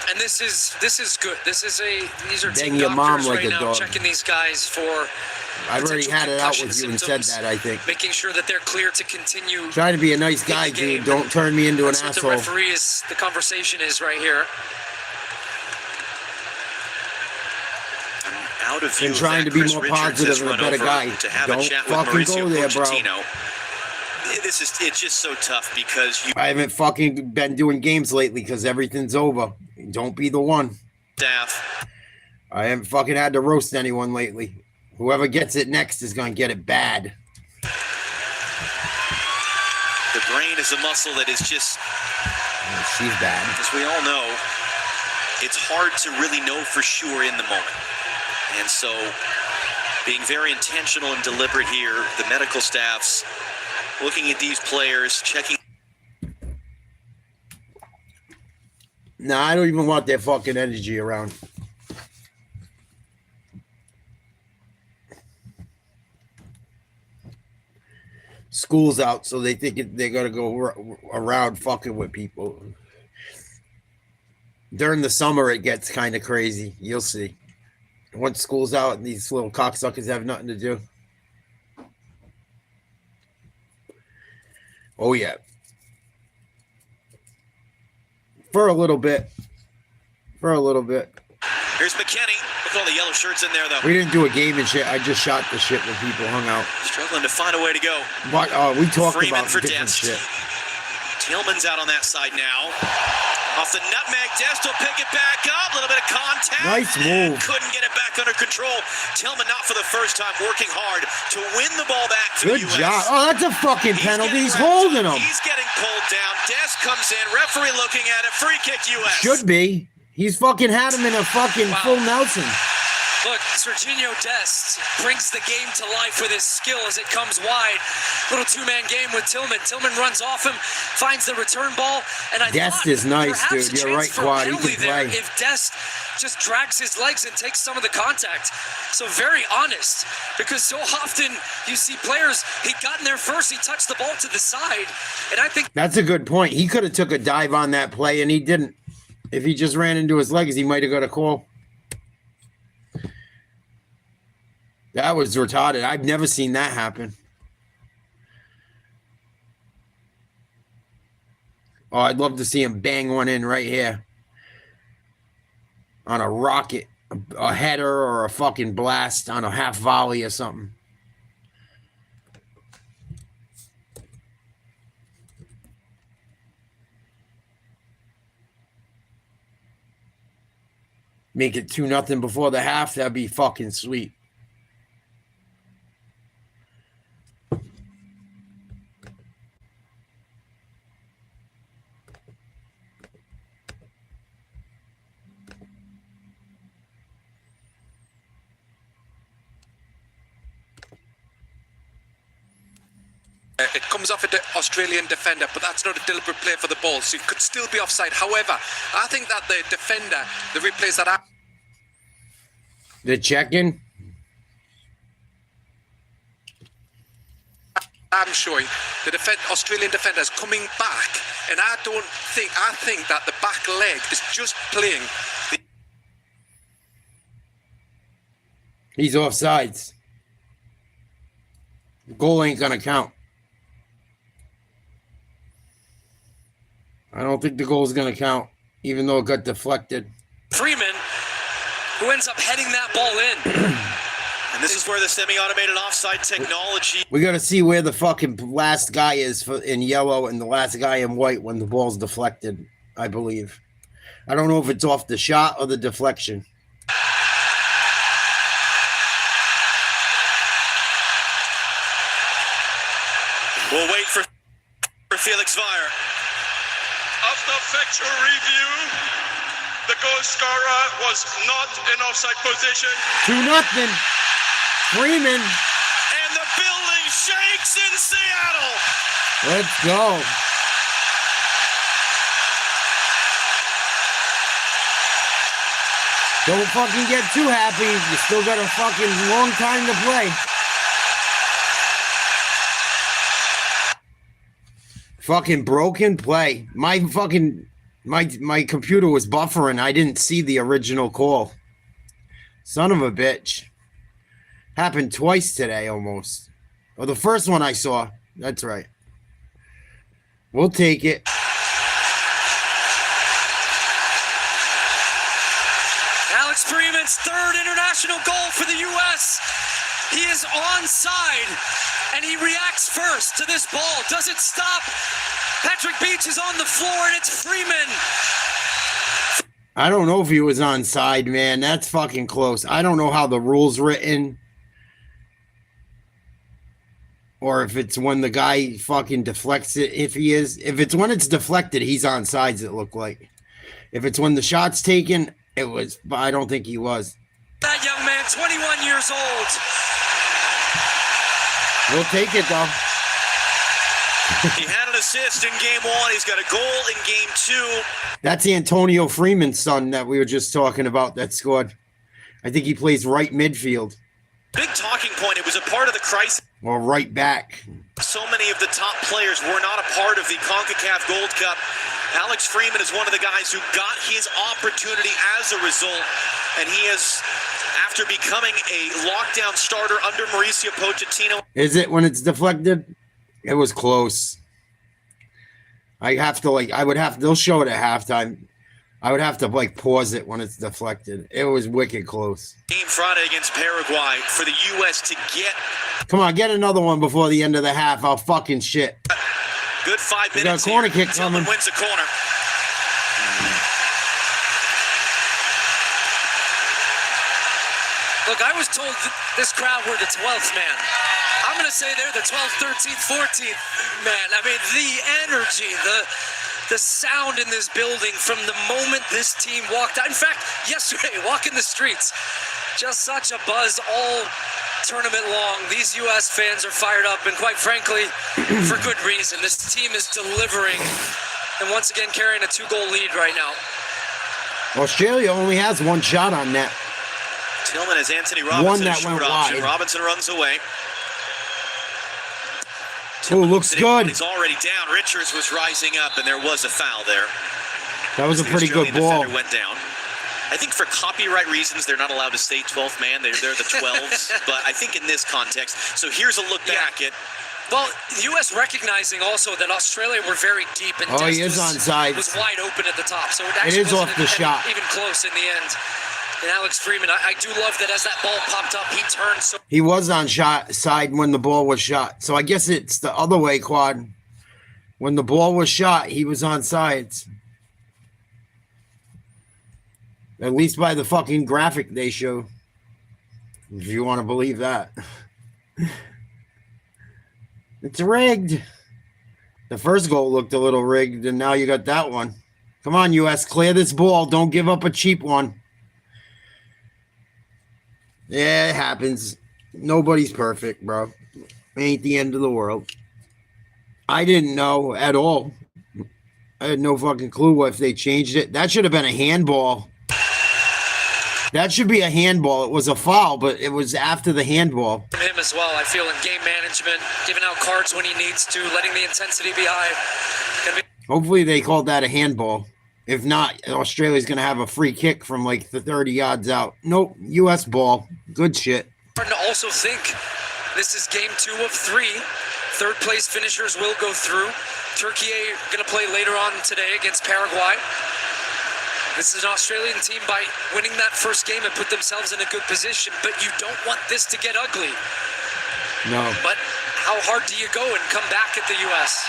And this is good. These are Bang team your mom doctors like right a now dog. checking these guys for. I already had it out with you and said symptoms, that, I think. making sure that they're clear to continue. Trying to be a nice guy, dude. Don't turn me into an That's what asshole. the referee is. The conversation is right here. Out of view Been trying to be Chris more Richards positive has and a run better over guy. to have Don't a chat with fucking Mauricio go there, bro. Pochettino. It's just so tough because you I haven't fucking been doing games lately because everything's over. Don't be the one. staff. I haven't fucking had to roast anyone lately. Whoever gets it next is going to get it bad. The brain is a muscle that is just, She's bad. as we all know, it's hard to really know for sure in the moment. And so being very intentional and deliberate here, the medical staffs looking at these players, checking. Nah, I don't even want their fucking energy around. school's out, so they think they're gonna go around fucking with people. During the summer, it gets kind of crazy. You'll see. Once school's out and these little cocksuckers have nothing to do. Oh, yeah. For a little bit. Here's McKinney. Look at all the yellow shirts in there, though. We didn't do a game and shit. I just shot the shit when people hung out. Struggling to find a way to go. What? We talked Freeman about for different Dest. shit. Tillman's out on that side now. Off the nutmeg, Dest will pick it back up. A little bit of contact. Nice move. Couldn't get it back under control. Tillman, not for the first time, working hard to win the ball back for Good the U.S. job. Oh, that's a fucking penalty. He's holding him. He's getting pulled down. Dest comes in. Referee looking at it. Free kick U.S. Should be. He's fucking had him in a fucking full Nelson. Look, Serginho Dest brings the game to life with his skill as it comes wide. Little two-man game with Tillman. Tillman runs off him, finds the return ball, and I Dest thought is nice, perhaps dude. a You're chance right, for Quad. He penalty can there play. if Dest just drags his legs and takes some of the contact. So very honest, because so often you see players, he got in there first, he touched the ball to the side, and I think That's a good point. He could have took a dive on that play, and he didn't. If he just ran into his legs, he might have got a call. That was retarded. I've never seen that happen. Oh, I'd love to see him bang one in right here. On a rocket, a header or a fucking blast on a half volley or something. Make it 2-0 before the half. That'd be fucking sweet. It comes off the Australian defender, but that's not a deliberate play for the ball, so it could still be offside. However, I think that the defender, the replays that The check-in? I'm showing, the Australian defender is coming back, and I think that the back leg is just playing. He's offsides. The goal ain't gonna count. I don't think the goal's gonna count, even though it got deflected. Freeman, who ends up heading that ball in. And this is where the semi-automated offside technology. We gotta see where the fucking last guy is in yellow and the last guy in white when the ball's deflected, I believe. I don't know if it's off the shot or the deflection. We'll wait for Felix Weyer. After factual review, the goal scorer was not in offside position. 2-0. Freeman. And the building shakes in Seattle. Let's go. Don't fucking get too happy. You still got a fucking long time to play. Fucking broken play. My computer was buffering. I didn't see the original call. Son of a bitch. Happened twice today almost. Well, the first one I saw. That's right. We'll take it. Alex Freeman's third international goal for the U.S. He is onside, and he reacts first to this ball. Doesn't stop. Patrick Beach is on the floor, and it's Freeman. I don't know if he was onside, man. That's fucking close. I don't know how the rule's written. Or if it's when the guy fucking deflects it. If it's when it's deflected, he's onside, it looked like. If it's when the shot's taken, it was, but I don't think he was. That young man, 21 years old. We'll take it, though. He had an assist in game one. He's got a goal in game two. That's Antonio Freeman's son that we were just talking about that scored. I think he plays right midfield. Big talking point. It was a part of the crisis. Or right back. So many of the top players were not a part of the CONCACAF Gold Cup. Alex Freeman is one of the guys who got his opportunity as a result, and he has, after becoming a lockdown starter under Mauricio Pochettino. Is it when it's deflected? It was close. I have to they'll show it at halftime. I would have to pause it when it's deflected. It was wicked close. Game Friday against Paraguay for the U.S. to get. Come on, get another one before the end of the half. I'll fucking shit. Good 5 minutes. Got a corner kick coming. Wins the corner. Look, I was told this crowd were the 12th man. I'm going to say they're the 12th, 13th, 14th man. I mean, the energy, the sound in this building from the moment this team walked out. In fact, yesterday, walking the streets, just such a buzz all tournament long. These U.S. fans are fired up, and quite frankly, for good reason. This team is delivering, and once again carrying a 2-goal lead right now. Australia only has one shot on net. Tillman has Anthony Robinson. One that went wide. Robinson runs away. Oh, looks good. He's already down. Richards was rising up, and there was a foul there. That was a pretty good ball. Went down. I think for copyright reasons, they're not allowed to say 12th man. They're the 12s. But I think in this context, so here's a look back at. Well, the U.S. recognizing also that Australia were very deep, and he is onside. Was wide open at the top, so it is off the shot. Even close in the end. And Alex Freeman, I do love that as that ball popped up, he turned. So he was on side when the ball was shot. So I guess it's the other way, Quad. When the ball was shot, he was on sides. At least by the fucking graphic they show. If you want to believe that. It's rigged. The first goal looked a little rigged, and now you got that one. Come on, U.S., clear this ball. Don't give up a cheap one. Yeah, it happens. Nobody's perfect, bro. Ain't the end of the world. I didn't know at all. I had no fucking clue if they changed it. That should have been a handball. That should be a handball. It was a foul, but it was after the handball. From him as well, I feel, in game management, giving out cards when he needs to, letting the intensity be high. Hopefully they called that a handball. If not, Australia's going to have a free kick from the 30 yards out. Nope, U.S. ball. Good shit. Starting to also think this is game 2 of 3. Third place finishers will go through. Turkey going to play later on today against Paraguay. This is an Australian team by winning that first game and put themselves in a good position, but you don't want this to get ugly. No. But how hard do you go and come back at the U.S.?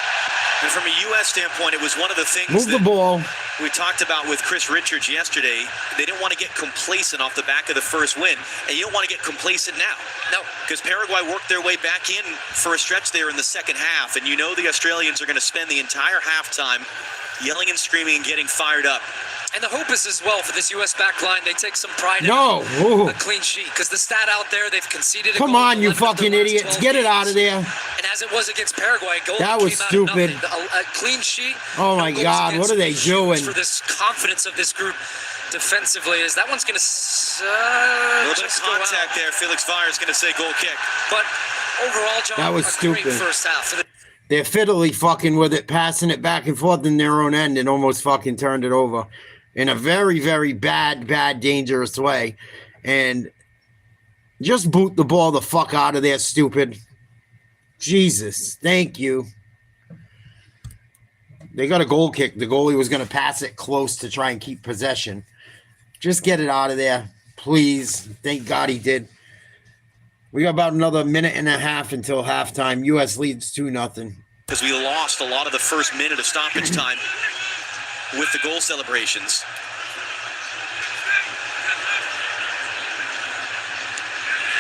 And from a U.S. standpoint, it was one of the things Move the ball. We talked about with Chris Richards yesterday. They didn't want to get complacent off the back of the first win, and you don't want to get complacent now. No, because Paraguay worked their way back in for a stretch there in the second half, and you know the Australians are going to spend the entire halftime yelling and screaming and getting fired up. And the hope is as well for this U.S. back line, they take some pride in a clean sheet, because the stat out there, they've conceded a goal. Come on, you fucking idiots. Get it out of there. And as it was against Paraguay, goal that was stupid. A clean sheet. Oh, my God. What are they doing? For this confidence of this group defensively, is that one's going to a little bit of contact there. Felix Fire is going to say goal kick. But overall, John, that was stupid. Great first half. They're fiddly fucking with it, passing it back and forth in their own end, and almost fucking turned it over in a very, very bad, dangerous way. And just boot the ball the fuck out of there, stupid. Jesus, thank you. They got a goal kick. The goalie was going to pass it close to try and keep possession. Just get it out of there, please. Thank God he did. We got about another minute and a half until halftime. U.S. leads 2-0. Because we lost a lot of the first minute of stoppage time with the goal celebrations.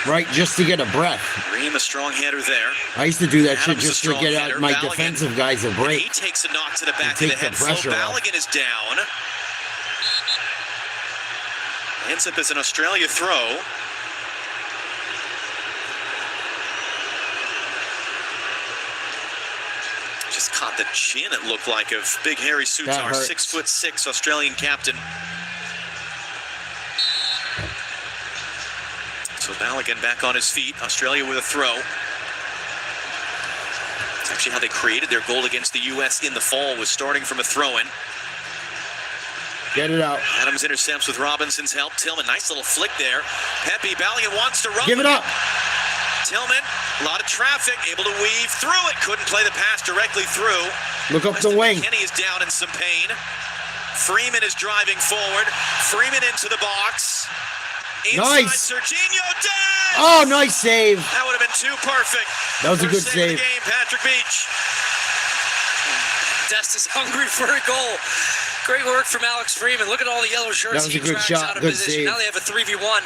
Right, just to get a breath. Ream, a strong header there. I used to do that Adams, shit just to get out my defensive guys a break. He takes a knock to the back of the head. So Balogun is down. Ends up as an Australia throw. Just caught the chin, it looked like, of Big Harry Sutar, 6'6" Australian captain. So Balogun back on his feet. Australia with a throw. Actually, how they created their goal against the U.S. in the fall was starting from a throw-in. Get it out. Adams intercepts with Robinson's help. Tillman, nice little flick there. Pepe Ballion wants to run. Give it up. Tillman, a lot of traffic, able to weave through it. Couldn't play the pass directly through. Look up the wing. Kenny is down in some pain. Freeman is driving forward. Freeman into the box. Inside Nice. Serginho Dest. Oh, nice save. That would have been too perfect. That was a good First save of save. the game, Patrick Beach. Dest is hungry for a goal. Great work from Alex Freeman. Look at all the yellow shirts. That was a good drags shot. out of Good position. save. Now they have a 3v1.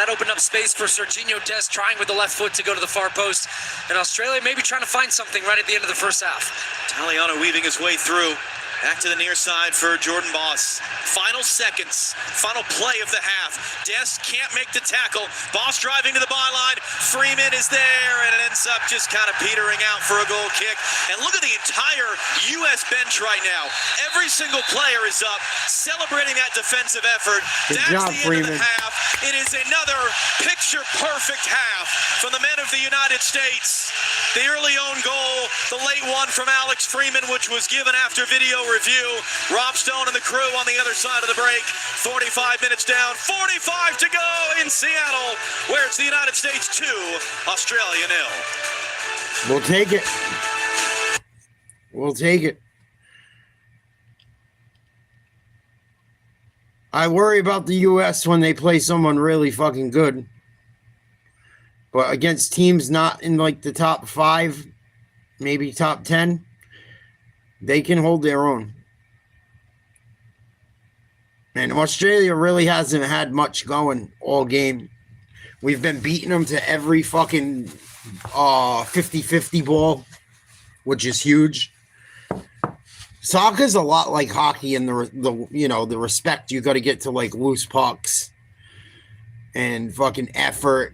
That opened up space for Serginho Dest, trying with the left foot to go to the far post. And Australia maybe trying to find something right at the end of the first half. Taliano weaving his way through. Back to the near side for Jordan Boss. Final seconds. Final play of the half. Dest can't make the tackle. Boss driving to the byline. Freeman is there, and it ends up just kind of petering out for a goal kick. And look at the entire U.S. bench right now. Every single player is up, celebrating that defensive effort. Good That's job, the end Freeman. of the half. It is another picture-perfect half from the men of the United States. The early own goal, the late one from Alex Freeman, which was given after video review. Rob Stone and the crew on the other side of the break. 45 minutes down, 45 to go in Seattle, where it's the United States 2, Australia 0. We'll take it. We'll take it. I worry about the U.S. when they play someone really fucking good. But against teams not in like the top 5, maybe top 10, they can hold their own. And Australia really hasn't had much going all game. We've been beating them to every fucking 50-50 ball, which is huge. Soccer's a lot like hockey in the respect you got to get to like loose pucks and fucking effort.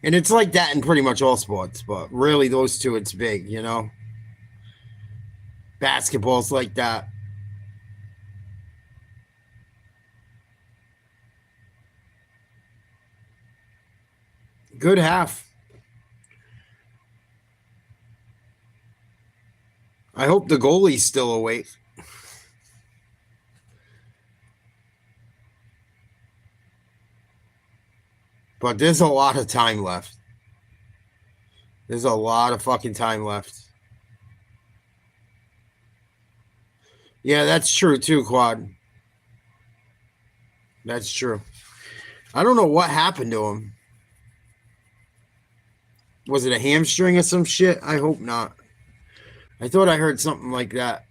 And it's like that in pretty much all sports, but really those two, it's big, you know? Basketball's like that. Good half. I hope the goalie's still awake. But there's a lot of time left. There's a lot of fucking time left. Yeah, that's true too, Quad. That's true. I don't know what happened to him. Was it a hamstring or some shit? I hope not. I thought I heard something like that.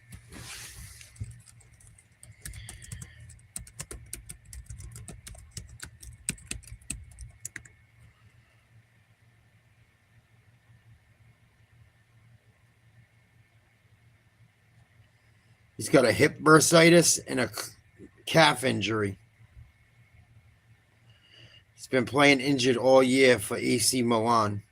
He's got a hip bursitis and a calf injury. He's been playing injured all year for AC Milan.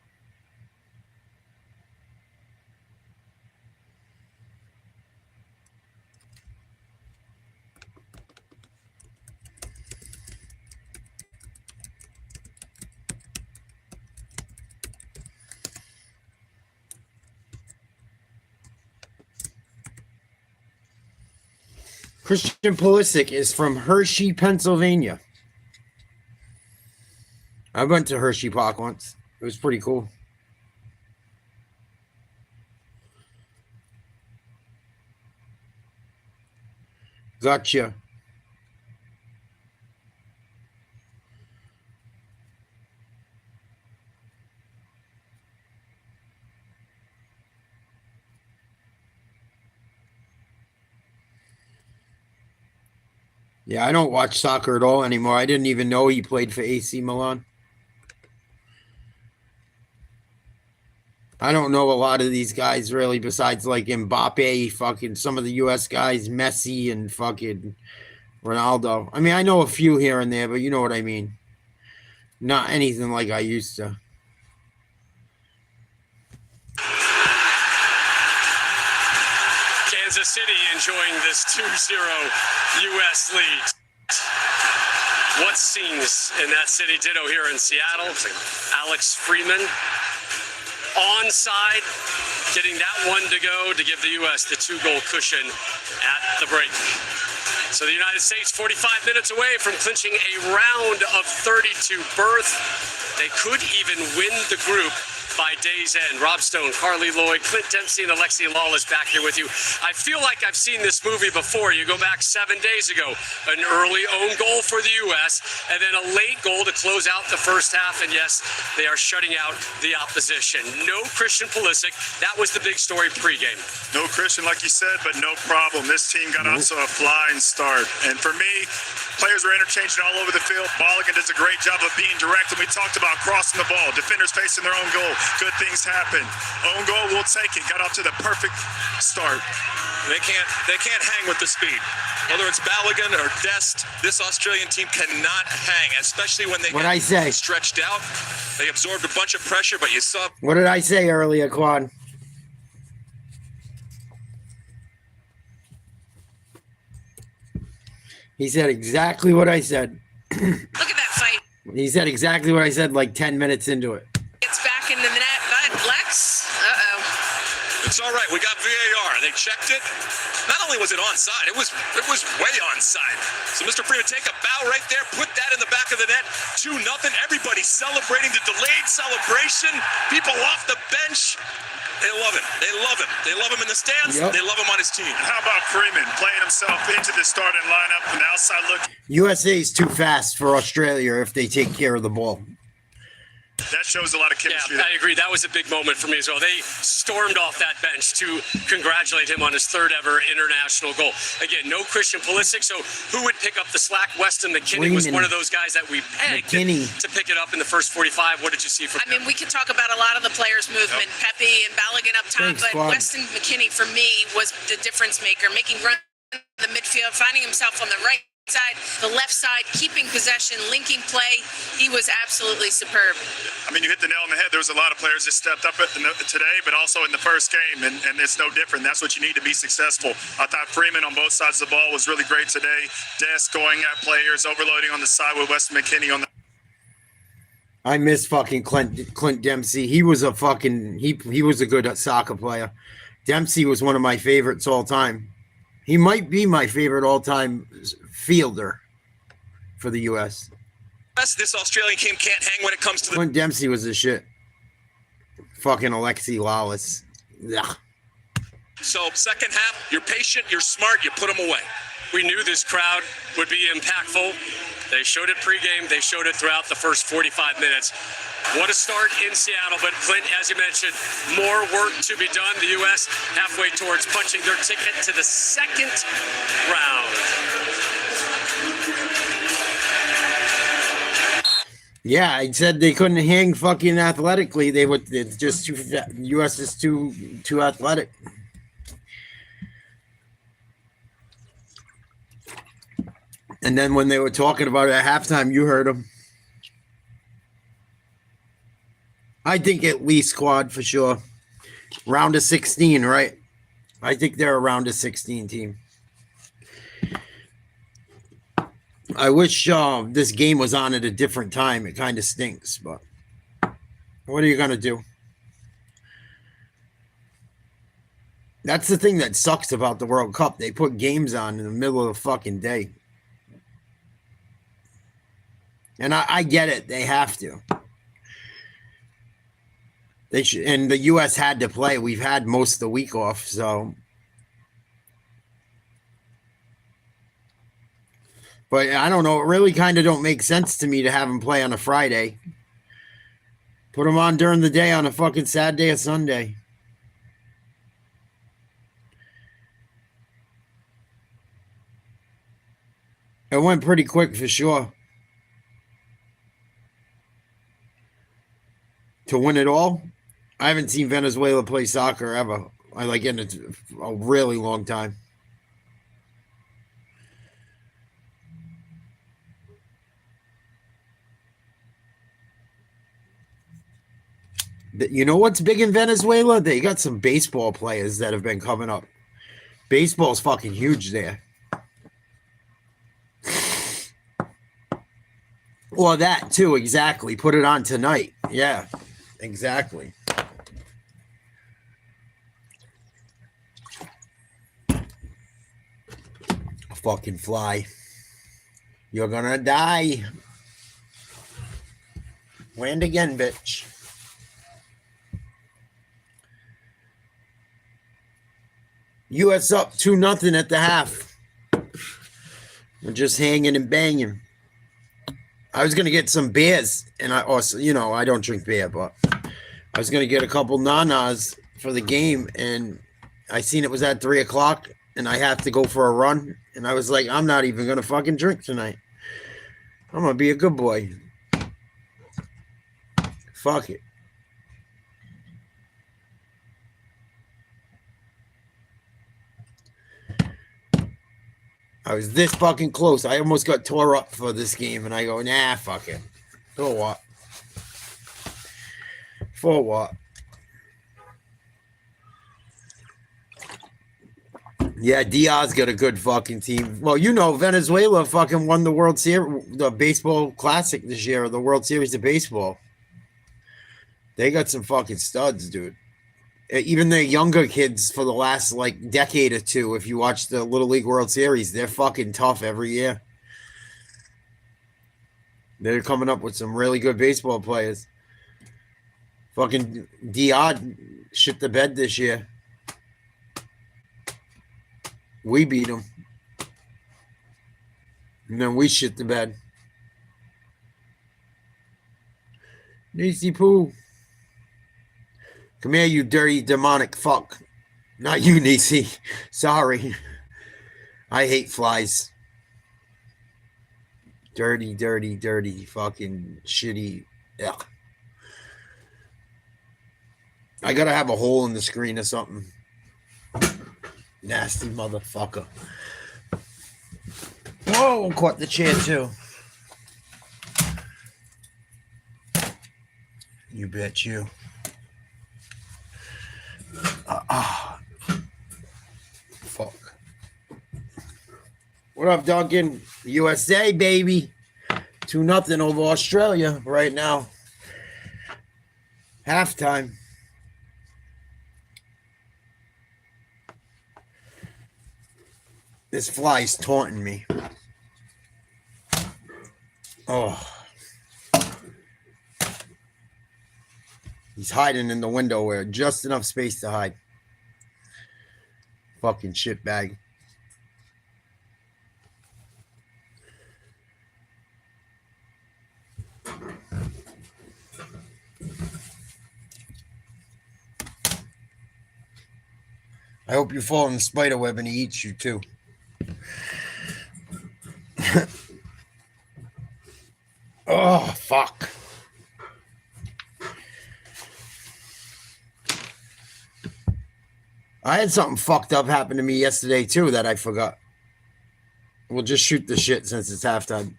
Christian Pulisic is from Hershey, Pennsylvania. I went to Hershey Park once. It was pretty cool. Gotcha. Yeah, I don't watch soccer at all anymore. I didn't even know he played for AC Milan. I don't know a lot of these guys really, besides like Mbappe, fucking some of the U.S. guys, Messi and fucking Ronaldo. I mean, I know a few here and there, but you know what I mean. Not anything like I used to. Kansas City enjoying this 2-0 U.S. lead. What scenes in that city? Ditto here in Seattle. Alex Freeman on onside, getting that one to go to give the U.S. the 2-goal cushion at the break. So the United States 45 minutes away from clinching a round of 32 berth. They could even win the group by day's end. Rob Stone, Carly Lloyd, Clint Dempsey, and Alexi Lawless back here with you. I feel like I've seen this movie before. You go back 7 days ago, an early own goal for the U.S., and then a late goal to close out the first half, and yes, they are shutting out the opposition. No Christian Pulisic. That was the big story pregame. No Christian, like you said, but no problem. This team got off to a flying start. And for me, players were interchanging all over the field. Balogun does a great job of being direct, and we talked about crossing the ball. Defenders facing their own goal. Good things happen. Own goal, we'll take it. Got off to the perfect start. They can't hang with the speed. Whether it's Balogun or Dest, this Australian team cannot hang, especially when they get stretched out. They absorbed a bunch of pressure, but you saw. What did I say earlier, Quad? He said exactly what I said. Look at that fight. He said exactly what I said like 10 minutes into it. Gets back into the net, but Lex, uh-oh. It's all right. We got VAR. They checked it. Not only was it onside, it was way onside. So Mr. Freeman, take a bow right there. Put that in the back of the net. 2-0. Everybody celebrating the delayed celebration. People off the bench. They love him. They love him. They love him in the stands. Yep. They love him on his team. How about Freeman playing himself into the starting lineup from the outside look? USA is too fast for Australia if they take care of the ball. That shows a lot of chemistry. Yeah, I agree. That was a big moment for me as well. They stormed off that bench to congratulate him on his third ever international goal. Again, no Christian Pulisic, so who would pick up the slack? Weston McKennie was one of those guys that we pegged to pick it up in the first 45. What did you see from him? I mean, we could talk about a lot of the players' movement. Yep. Pepe and Balogun up top, but Weston McKennie, for me, was the difference maker, making runs in the midfield, finding himself on the right side, the left side, keeping possession, linking play. He was absolutely superb. I mean, you hit the nail on the head. There was a lot of players that stepped up today, but also in the first game, and it's no different. That's what you need to be successful. I thought Freeman on both sides of the ball was really great today. Des going at players, overloading on the side with Weston McKennie on the. I miss fucking Clint Dempsey. He was a fucking he was a good soccer player. Dempsey was one of my favorites all time. He might be my favorite all-time fielder for the U.S. This Australian team can't hang when it comes to the. Clint Dempsey was the shit. Fucking Alexi Lawless. Ugh. So second half, you're patient, you're smart, you put them away. We knew this crowd would be impactful. They showed it pregame. They showed it throughout the first 45 minutes. What a start in Seattle, but Clint, as you mentioned, more work to be done. The U.S. halfway towards punching their ticket to the second round. Yeah, I said they couldn't hang fucking athletically. They would. It's just too. U.S. is too athletic. And then when they were talking about it at halftime, you heard them. I think at least squad for sure. Round of 16, right? I think they're a round of 16 team. I wish this game was on at a different time. It kind of stinks, but what are you going to do? That's the thing that sucks about the World Cup. They put games on in the middle of the fucking day. And I get it. They have to. They should, and the U.S. had to play. We've had most of the week off, so. But I don't know. It really kind of don't make sense to me to have them play on a Friday. Put them on during the day on a fucking Saturday or Sunday. It went pretty quick for sure. To win it all, I haven't seen Venezuela play soccer ever. I like in a really long time. You know what's big in Venezuela? They got some baseball players that have been coming up. Baseball's fucking huge there. Well, that too, exactly. Put it on tonight. Yeah, exactly. fucking fly. You're gonna die. Land again, bitch. US up 2-0 at the half. We're just hanging and banging. I was gonna get some beers, and I also, you know, I don't drink beer, but I was gonna get a couple nanas for the game, and I seen it was at 3 o'clock, and I have to go for a run, and I was like, I'm not even gonna fucking drink tonight. I'm gonna be a good boy. Fuck it. I was this fucking close. I almost got tore up for this game, and I go, nah, fuck it. For what? For what? Yeah, Diaz got a good fucking team. Well, you know, Venezuela fucking won the World Series, the baseball classic this year, or the World Series of baseball. They got some fucking studs, dude. Even the younger kids for the last like decade or two, if you watch the Little League World Series, they're fucking tough every year. They're coming up with some really good baseball players. Fucking Diaz shit the bed this year. We beat them. And then we shit the bed. Niecy Poo. Come here, you dirty demonic fuck. Not you, Niecy. Sorry. I hate flies. Dirty, dirty, dirty, fucking shitty. Ugh. I gotta have a hole in the screen or something. Nasty motherfucker. Whoa, caught the chair too. You bitch, you. Fuck. What up, Duncan? USA, baby. 2-0 over Australia right now. Halftime. This fly's taunting me. Oh. He's hiding in the window where just enough space to hide. Fucking shitbag. I hope you fall in the spider web and he eats you too. Oh, fuck. I had something fucked up happen to me yesterday too that I forgot. We'll just shoot the shit since it's halftime.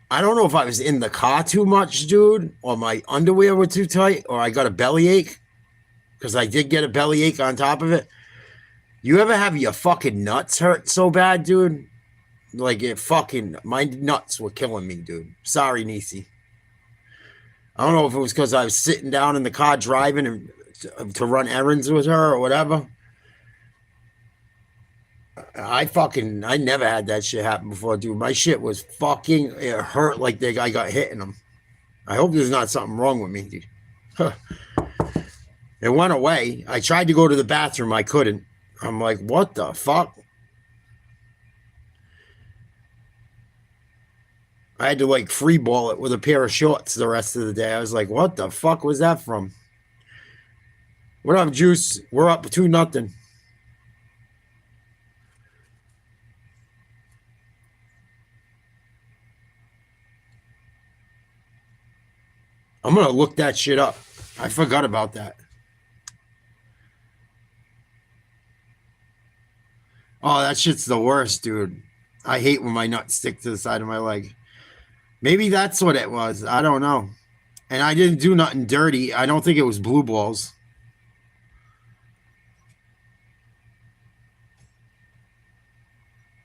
I don't know if I was in the car too much, dude, or my underwear were too tight, or I got a bellyache, because I did get a bellyache on top of it. You ever have your fucking nuts hurt so bad, dude? Like, it fucking, my nuts were killing me, dude. Sorry, Niecy. I don't know if it was because I was sitting down in the car driving and to run errands with her or whatever. I never had that shit happen before, dude. My shit was fucking, it hurt like the guy got hit in them. I hope there's not something wrong with me, dude. Huh. It went away. I tried to go to the bathroom. I couldn't. I'm like, what the fuck? I had to like free ball it with a pair of shorts the rest of the day. I was like, what the fuck was that from? What up, Juice? We're up 2-0. I'm going to look that shit up. I forgot about that. Oh, that shit's the worst, dude. I hate when my nuts stick to the side of my leg. Maybe that's what it was. I don't know. And I didn't do nothing dirty. I don't think it was blue balls.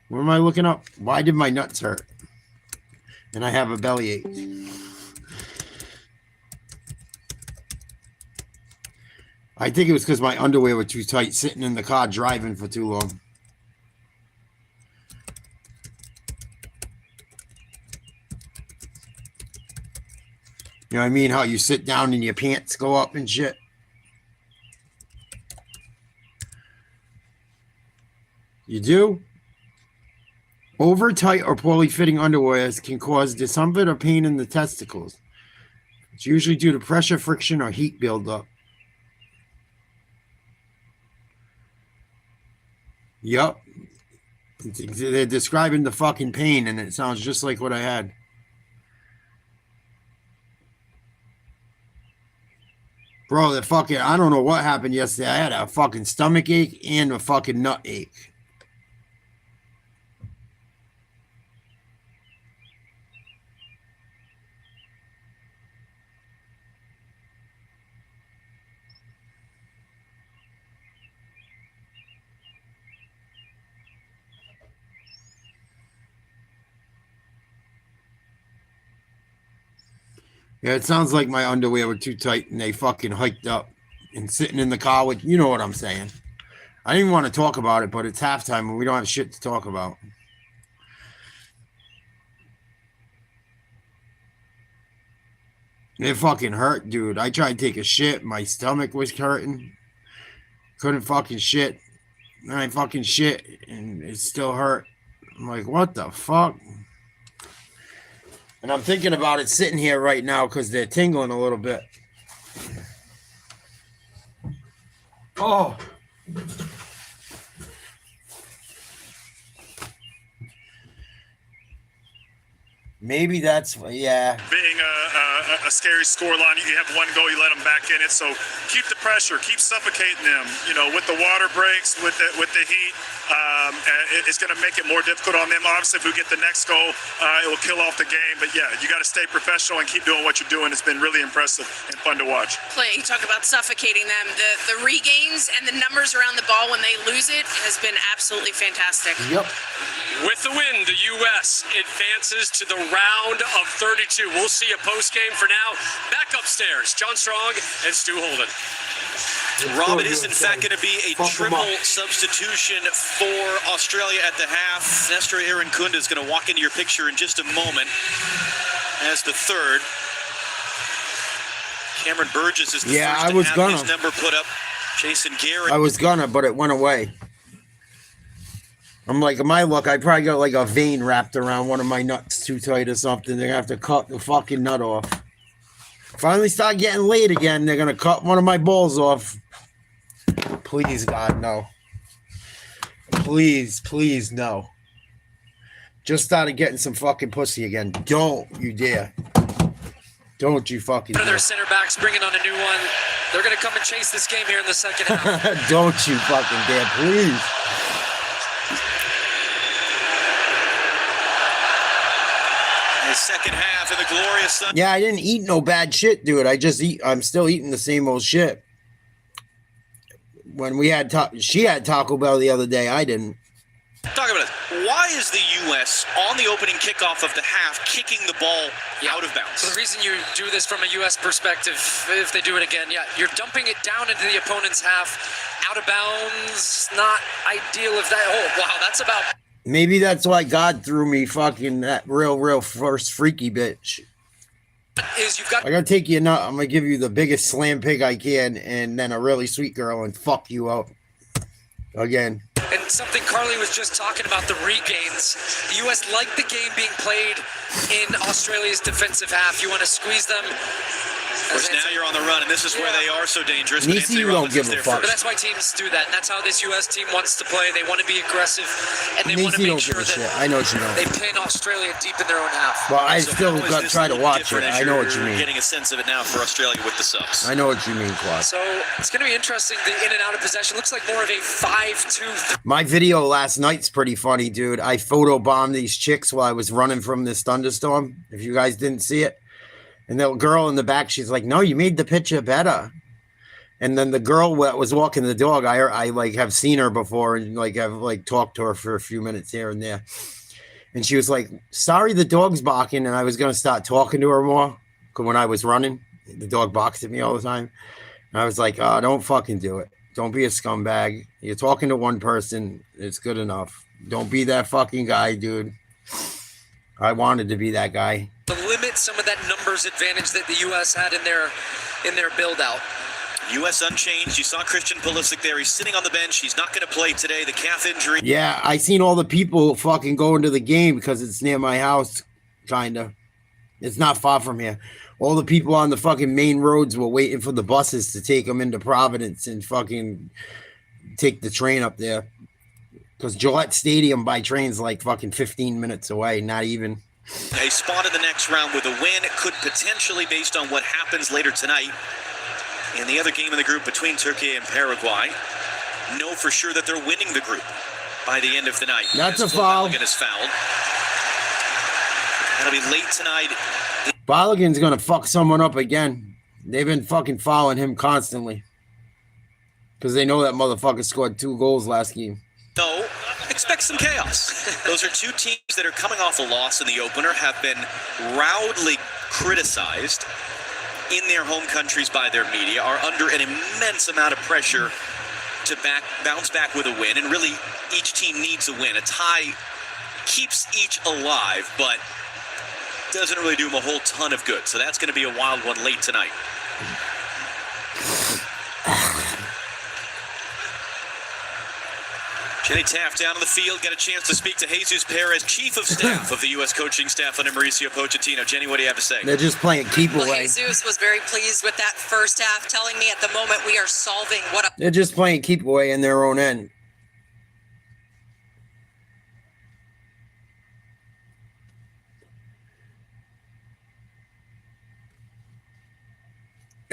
What am I looking up? Why did my nuts hurt? And I have a bellyache. I think it was because my underwear were too tight sitting in the car driving for too long. You know what I mean? How you sit down and your pants go up and shit. You do? Over tight or poorly fitting underwear can cause discomfort or pain in the testicles. It's usually due to pressure, friction, or heat buildup. Yup. They're describing the fucking pain, and it sounds just like what I had. Bro, the fucking, I don't know what happened yesterday. I had a fucking stomach ache and a fucking nut ache. Yeah, it sounds like my underwear were too tight and they fucking hiked up and sitting in the car with, you know what I'm saying. I didn't want to talk about it, but it's halftime and we don't have shit to talk about. It fucking hurt, dude. I tried to take a shit. My stomach was hurting. Couldn't fucking shit. And I fucking shit and it still hurt. I'm like, what the fuck? And I'm thinking about it sitting here right now because they're tingling a little bit. Oh. Maybe that's, yeah. Being a scary scoreline, you have one goal, you let them back in it. So keep the pressure, keep suffocating them. You know, with the water breaks, with the heat, it's going to make it more difficult on them. Obviously, if we get the next goal, it will kill off the game. But yeah, you got to stay professional and keep doing what you're doing. It's been really impressive and fun to watch. Play, you talk about suffocating them. The regains and the numbers around the ball when they lose it has been absolutely fantastic. Yep. With the win, the U.S. advances to the round of 32. We'll see a post game. For now, back upstairs, John Strong and Stu Holden. Rob, it is in fact going to be a triple substitution for Australia at the half. Nestor Irankunda is going to walk into your picture in just a moment as the third. Cameron Burgess is the first I was to have gonna. his number put up. Jason Garrett. I was gonna, but it went away. I'm like, my luck, I probably got like a vein wrapped around one of my nuts too tight or something. They're gonna have to cut the fucking nut off. Finally start getting late again. They're gonna cut one of my balls off. Please, God, no. Please, please, no. Just started getting some fucking pussy again. Don't you dare. Don't you fucking One of dare. their center backs bringing on a new one. They're going to come and chase this game here in the second half. Don't you fucking dare, please. The second half of the glorious Sun. Yeah, I didn't eat no bad shit, dude. I'm still eating the same old shit. When we had she had Taco Bell the other day, I didn't. Talk about it. Why is the U.S. on the opening kickoff of the half kicking the ball out of bounds? So the reason you do this from a U.S. perspective, if they do it again, you're dumping it down into the opponent's half. Out of bounds, not ideal if that. Oh, wow, that's about. Maybe that's why God threw me fucking that real first freaky bitch. You've got. I gotta take you nut. I'm gonna give you the biggest slam pig I can, and then a really sweet girl, and fuck you up again. And something Carly was just talking about, the regains. The U.S. like the game being played in Australia's defensive half. You want to squeeze them. Of course, now you're on the run, and this is where they are so dangerous. Nisi, you don't give a fuck. But that's why teams do that, and that's how this U.S. team wants to play. They want to be aggressive, and they want to make sure that I know what you know. they pin Australia deep in their own half. Well, I So still how is got this try a to little watch it. different as I know what you you're mean. Getting a sense of it now for Australia with the subs. I know what you mean, Claude. So it's going to be interesting. The in and out of possession looks like more of a 5-2. My video last night's pretty funny, dude. I photobombed these chicks while I was running from this thunderstorm. If you guys didn't see it. And the girl in the back, she's like, no, you made the picture better. And then the girl that was walking the dog, I like have seen her before and like have like talked to her for a few minutes here and there. And she was like, sorry, the dog's barking. And I was going to start talking to her more. Because when I was running, the dog barks at me all the time. I was like, oh, don't fucking do it. Don't be a scumbag. You're talking to one person. It's good enough. Don't be that fucking guy, dude. I wanted to be that guy. To limit some of that numbers advantage that the U.S. had in their build-out. U.S. unchanged. You saw Christian Pulisic there. He's sitting on the bench. He's not going to play today. The calf injury. Yeah, I seen all the people fucking go into the game because it's near my house, kind of. It's not far from here. All the people on the fucking main roads were waiting for the buses to take them into Providence and fucking take the train up there. Because Gillette Stadium by train's like fucking 15 minutes away, not even. A spot in the next round with a win could potentially, based on what happens later tonight, in the other game in the group between Turkey and Paraguay, know for sure that they're winning the group by the end of the night. That's a foul. Balogun is fouled. That'll be late tonight. Balogun's going to fuck someone up again. They've been fucking fouling him constantly. Because they know that motherfucker scored 2 goals last game. No, expect some chaos. Those are two teams that are coming off a loss in the opener, have been roundly criticized in their home countries by their media, are under an immense amount of pressure to bounce back with a win, and really each team needs a win. A tie keeps each alive, but doesn't really do them a whole ton of good. So that's going to be a wild one late tonight. Jenny Taft down on the field, got a chance to speak to Jesus Perez, chief of staff of the U.S. coaching staff under Mauricio Pochettino. Jenny, what do you have to say? They're just playing keep away. Well, Jesus was very pleased with that first half, telling me at the moment we are solving what... They're just playing keep away in their own end.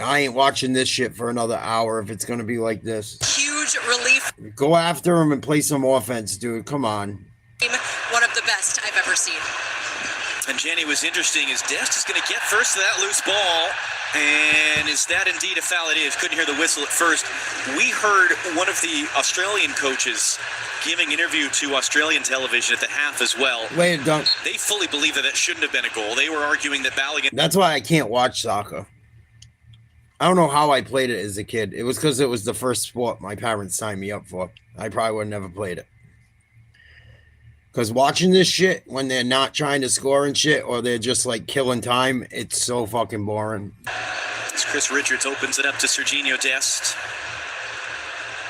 I ain't watching this shit for another hour if it's going to be like this. Huge relief. Go after him and play some offense, dude. Come on. One of the best I've ever seen. And Jenny, was interesting is Dest is going to get first to that loose ball. And is that indeed a foul? It is. Couldn't hear the whistle at first. We heard one of the Australian coaches giving an interview to Australian television at the half as well. Wait, don't. They fully believe that shouldn't have been a goal. They were arguing that Balogun... That's why I can't watch soccer. I don't know how I played it as a kid. It was because it was the first sport my parents signed me up for. I probably would have never played it. Because watching this shit when they're not trying to score and shit, or they're just like killing time, it's so fucking boring. As Chris Richards opens it up to Serginho Dest.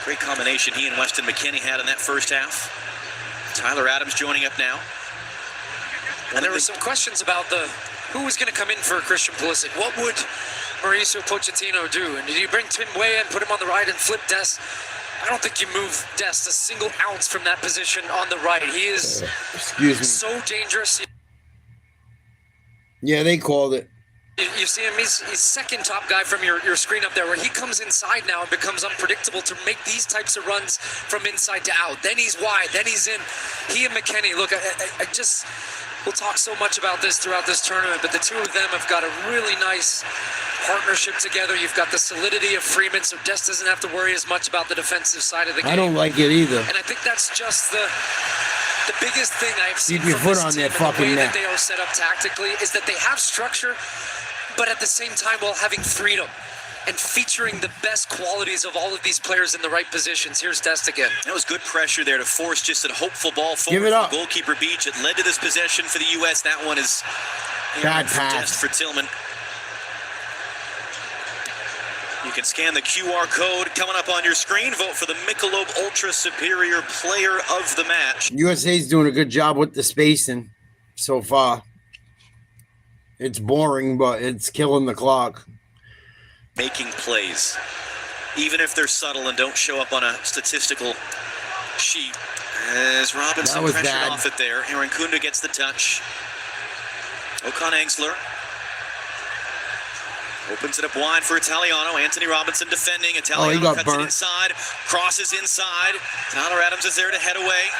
Great combination he and Weston McKennie had in that first half. Tyler Adams joining up now. And there were some questions about who was going to come in for Christian Pulisic. What would Mauricio Pochettino do? And did you bring Tim Weah and put him on the right and flip Dest? I don't think you move Dest a single ounce from that position on the right. He is so dangerous. Yeah, they called it. You see him, he's second top guy from your screen up there, where he comes inside now and becomes unpredictable to make these types of runs from inside to out. Then he's wide, then he's in. He and McKennie, look, I just, we'll talk so much about this throughout this tournament, but the two of them have got a really nice partnership together. You've got the solidity of Freeman, so Dest doesn't have to worry as much about the defensive side of the game. I don't like it either. And I think that's just the biggest thing I've seen Keep your from foot this on team their and the fucking way neck. that they are set up tactically is that they have structure, but at the same time while having freedom and featuring the best qualities of all of these players in the right positions. Here's Dest again. That was good pressure there to force just a hopeful ball forward. Give it up. Goalkeeper Beach. It led to this possession for the U.S. That one is bad for pass Dest for Tillman. You can scan the QR code coming up on your screen. Vote for the Michelob Ultra Superior Player of the Match. USA's doing a good job with the spacing so far. It's boring, but it's killing the clock. Making plays, even if they're subtle and don't show up on a statistical sheet. As Robinson pressured off it there. Aaron Kunda gets the touch. Okan Angsler opens it up wide for Italiano. Anthony Robinson defending. Italiano cuts it inside. Crosses inside. Tyler Adams is there to head away.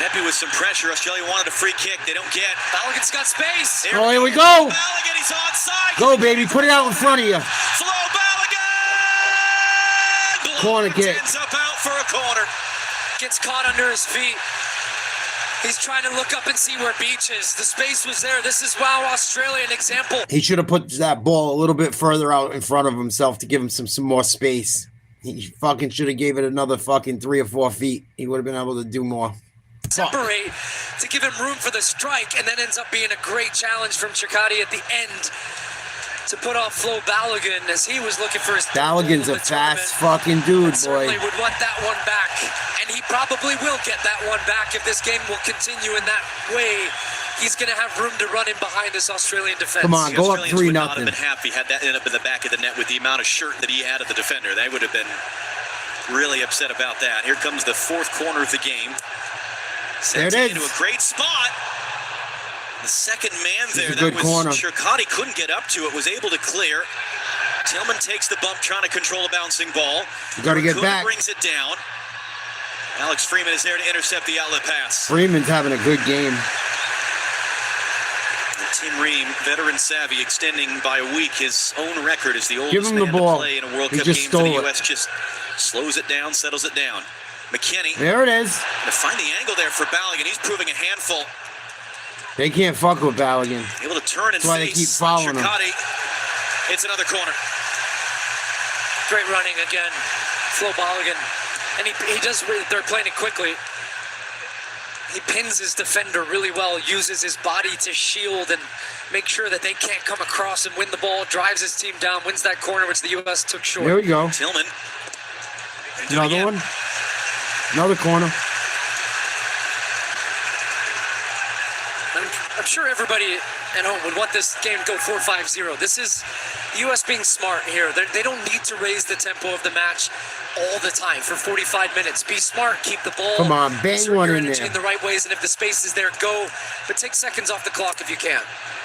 Pepe with some pressure. Australia wanted a free kick. They don't get. Balogun's got space. Oh, here we go. Balogun, he's onside. Go, baby. Put it out in front of you. Flo Balogun. Corner kick. Ends up out for a corner. Gets caught under his feet. He's trying to look up and see where Beach is. The space was there. This is wow, Australia, an example. He should have put that ball a little bit further out in front of himself to give him some more space. He fucking should have gave it another fucking 3 or 4 feet. He would have been able to do more. Separate to give him room for the strike, and then ends up being a great challenge from Chakati at the end to put off Flo Balogun as he was looking for his. Balogun's a fast fucking dude, boy. Certainly would want that one back, and he probably will get that one back if this game will continue in that way. He's going to have room to run in behind this Australian defense. Come on, go up 3-0. Would not have been happy had that ended up in the back of the net with the amount of shirt that he had of the defender. They would have been really upset about that. Here comes the fourth corner of the game. There it is. Into a great spot. The second man there, that was corner. Chircotti couldn't get up to it, was able to clear. Tillman takes the bump, trying to control a bouncing ball. You got to get back. Brings it down. Alex Freeman is there to intercept the outlet pass. Freeman's having a good game. Tim Ream, veteran savvy, extending by a week his own record as the oldest Give him the man ball. to play in a World He Cup just game for the stole it. U.S. Just slows it down, settles it down. McKinney. There it is. To find the angle there for Balogun. He's proving a handful. They can't fuck with Balogun. Able to turn and That's why they face keep following him. Chircotti. It's another corner. Great running again, Flo Balogun, and he does. They're playing it quickly. He pins his defender really well, uses his body to shield and make sure that they can't come across and win the ball, drives his team down, wins that corner, which the U.S. took short. There we go. Tillman. Another one. Another corner. I'm sure everybody at home would want this game to go 4-5-0. This is the U.S. being smart here. They don't need to raise the tempo of the match all the time for 45 minutes. Be smart, keep the ball. Come on, bang insert one your in energy there. in the right ways, and if the space is there, go. But take seconds off the clock if you can.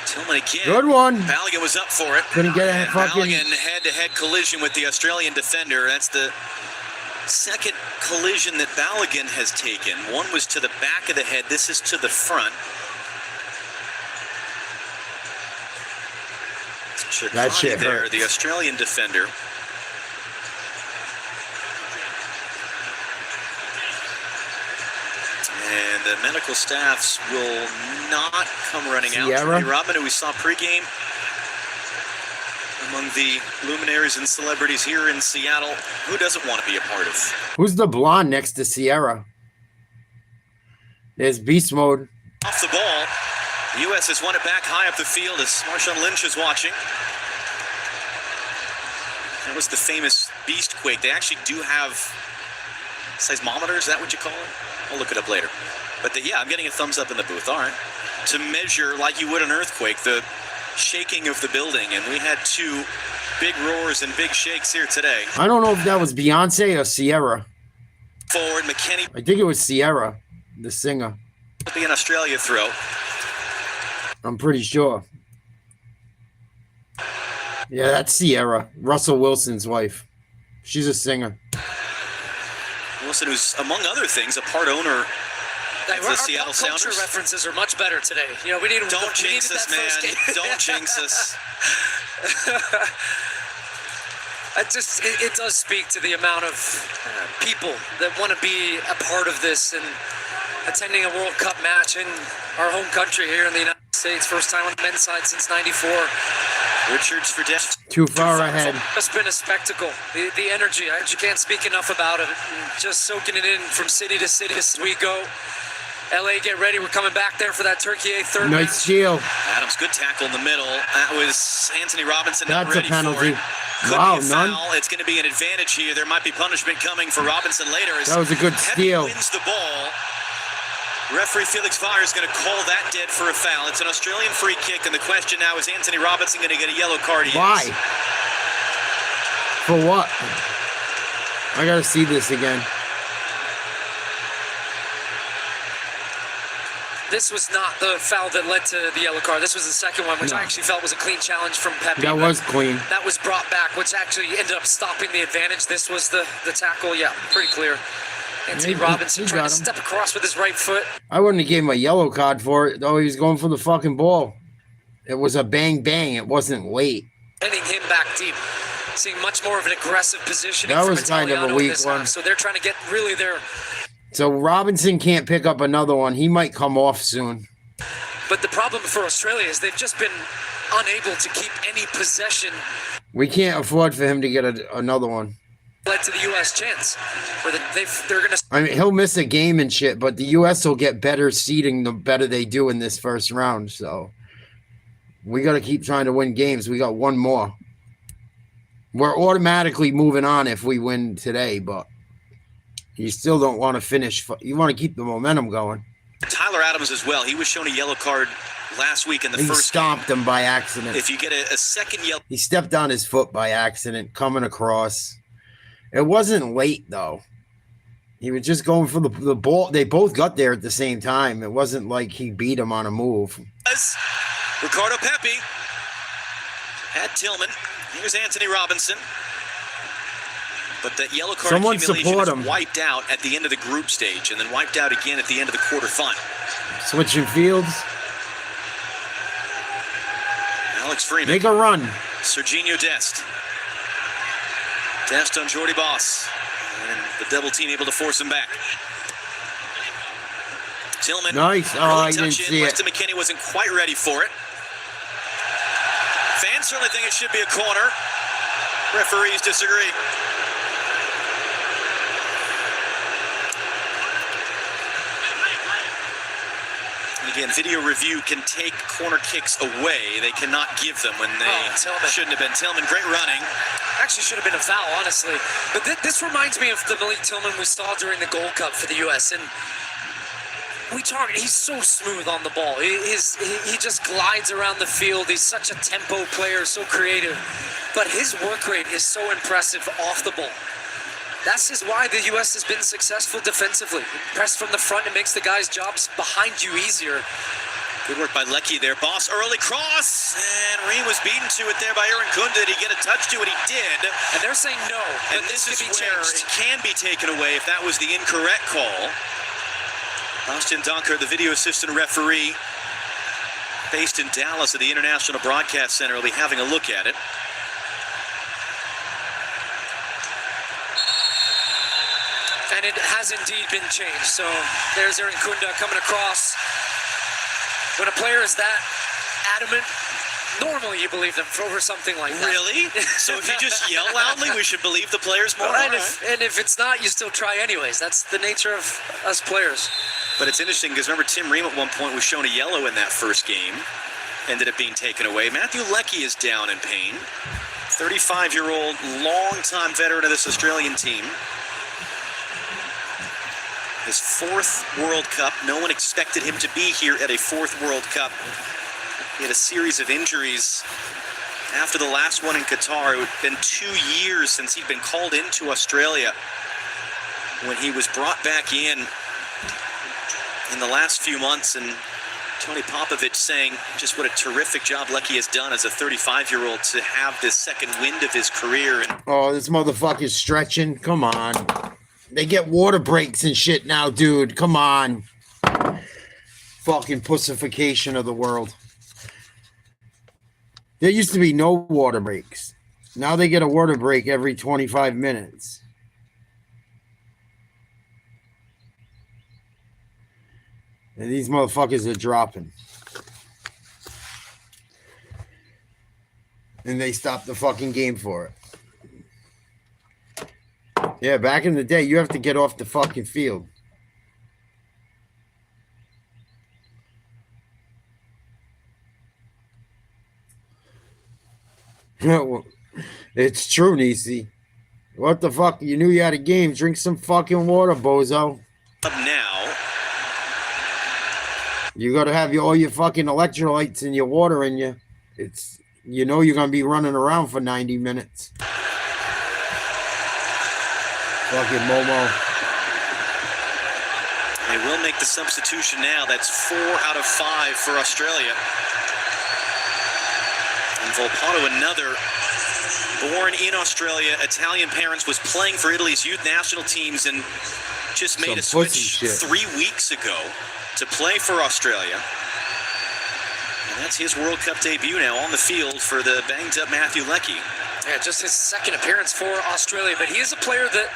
Tillman again. Good one. Balogun was up for it. Couldn't get a fucking. Balogun head-to-head collision with the Australian defender. That's the second collision that Balogun has taken. One was to the back of the head. This is to the front. That shit there, hurts. the Australian defender. And the medical staffs will not come running out. Sierra? Robin, who we saw pregame among the luminaries and celebrities here in Seattle, who doesn't want to be a part of? Who's the blonde next to Sierra? There's beast mode. Off the ball. The U.S. has won it back high up the field as Marshawn Lynch is watching. That was the famous beast quake. They actually do have seismometers, is that what you call it? I'll look it up later. But yeah, I'm getting a thumbs up in the booth. All right. To measure, like you would an earthquake, the shaking of the building. And we had 2 big roars and big shakes here today. I don't know if that was Beyonce or Sierra. Forward, McKinney. I think it was Sierra, the singer. It'll be an Australia throw. I'm pretty sure. Yeah, that's Sierra, Russell Wilson's wife. She's a singer. Wilson, who's, among other things, a part owner of the Seattle Sounders. Culture references are much better today. You know, we need. Don't jinx us, man. Don't jinx us. It does speak to the amount of people that want to be a part of this and attending a World Cup match in our home country here in the United States. First time on the men's side since '94. Richards for death. Too far ahead. It's been a spectacle. The energy, I just can't speak enough about it. And just soaking it in from city to city as we go. LA, get ready. We're coming back there for that Turkey third Nice match. steal. Adams, good tackle in the middle. That was Anthony Robinson. That's not ready a penalty. For it. Wow, be a none. foul. It's going to be an advantage here. There might be punishment coming for Robinson later. As That was a good Heavy steal. wins the ball. Referee Felix Vire is going to call that dead for a foul. It's an Australian free kick, and the question now is Anthony Robinson going to get a yellow card? Why? For what? I gotta see this again. This was not the foul that led to the yellow card. This was the second one, which I actually felt was a clean challenge from Pepe. That was clean. That was brought back, which actually ended up stopping the advantage. This was the tackle. Yeah, pretty clear. Anthony Robinson he trying got to him. step across with his right foot. I wouldn't have gave him a yellow card for it, though. He was going for the fucking ball. It was a bang bang. It wasn't late. Sending him back deep. Seeing much more of an aggressive positioning That from was kind of a Italiano in weak this one. half. So they're trying to get really their So Robinson can't pick up another one. He might come off soon. But the problem for Australia is they've just been unable to keep any possession. We can't afford for him to get another one. Led to the U.S. chance. Where they're going to... I mean, he'll miss a game and shit, but the U.S. will get better seeding the better they do in this first round. So we got to keep trying to win games. We got one more. We're automatically moving on if we win today, but you still don't want to finish. You want to keep the momentum going. Tyler Adams as well. He was shown a yellow card last week in the first. He stomped him by accident. If you get a second yellow. He stepped on his foot by accident coming across. It wasn't late, though. He was just going for the ball. They both got there at the same time. It wasn't like he beat him on a move. Ricardo Pepi had Tillman. Here's Anthony Robinson. But that yellow card accumulation is wiped out at the end of the group stage and then wiped out again at the end of the quarterfinal. Switching fields. Alex Freeman. Make a run. Serginho Dest. Dest on Jordy Boss. And the double team able to force him back. Tillman. Nice. Oh, I didn't see it. Weston McKennie wasn't quite ready for it. Fans certainly think it should be a corner. Referees disagree. Again, video review can take corner kicks away. They cannot give them when they shouldn't have been. Tillman, great running. Actually should have been a foul, honestly. But this reminds me of the Malik Tillman we saw during the Gold Cup for the U.S. And he's so smooth on the ball. He just glides around the field. He's such a tempo player, so creative. But his work rate is so impressive off the ball. That's why the U.S. has been successful defensively. Press from the front, it makes the guys' jobs behind you easier. Good work by Leckie there. Boss, early cross, and Reem was beaten to it there by Aaron Kunda. Did he get a touch to it? He did. And they're saying no. And this is where it can be taken away if that was the incorrect call. Austin Dunker, the video assistant referee, based in Dallas at the International Broadcast Center, will be having a look at it. And it has indeed been changed. So there's Aaron Kunda coming across. When a player is that adamant, normally you believe them over something like that. Really? So if you just yell loudly, we should believe the players more? Right, and if it's not, you still try anyways. That's the nature of us players. But it's interesting because remember Tim Ream at one point was shown a yellow in that first game. Ended up being taken away. Matthew Leckie is down in pain. 35-year-old, long-time veteran of this Australian team. His fourth World Cup. No one expected him to be here at a fourth World Cup. He had a series of injuries after the last one in Qatar. It had been 2 years since he'd been called into Australia. When he was brought back in the last few months, and Tony Popovich saying just what a terrific job Leckie has done as a 35-year-old to have this second wind of his career. Oh, this motherfucker's stretching. Come on. They get water breaks and shit now, dude. Come on. Fucking pussification of the world. There used to be no water breaks. Now they get a water break every 25 minutes. And these motherfuckers are dropping. And they stopped the fucking game for it. Yeah, back in the day, you have to get off the fucking field. It's true, Nisi. What the fuck? You knew you had a game. Drink some fucking water, bozo. Up now. You got to have all your fucking electrolytes and your water in you. You know you're going to be running around for 90 minutes. Fucking Momo. They will make the substitution now. That's 4 out of 5 for Australia. And Volpato, another born in Australia, Italian parents, was playing for Italy's youth national teams and just made a switch 3 weeks ago to play for Australia. And that's his World Cup debut now on the field for the banged-up Matthew Leckie. Yeah, just his second appearance for Australia. But he is a player that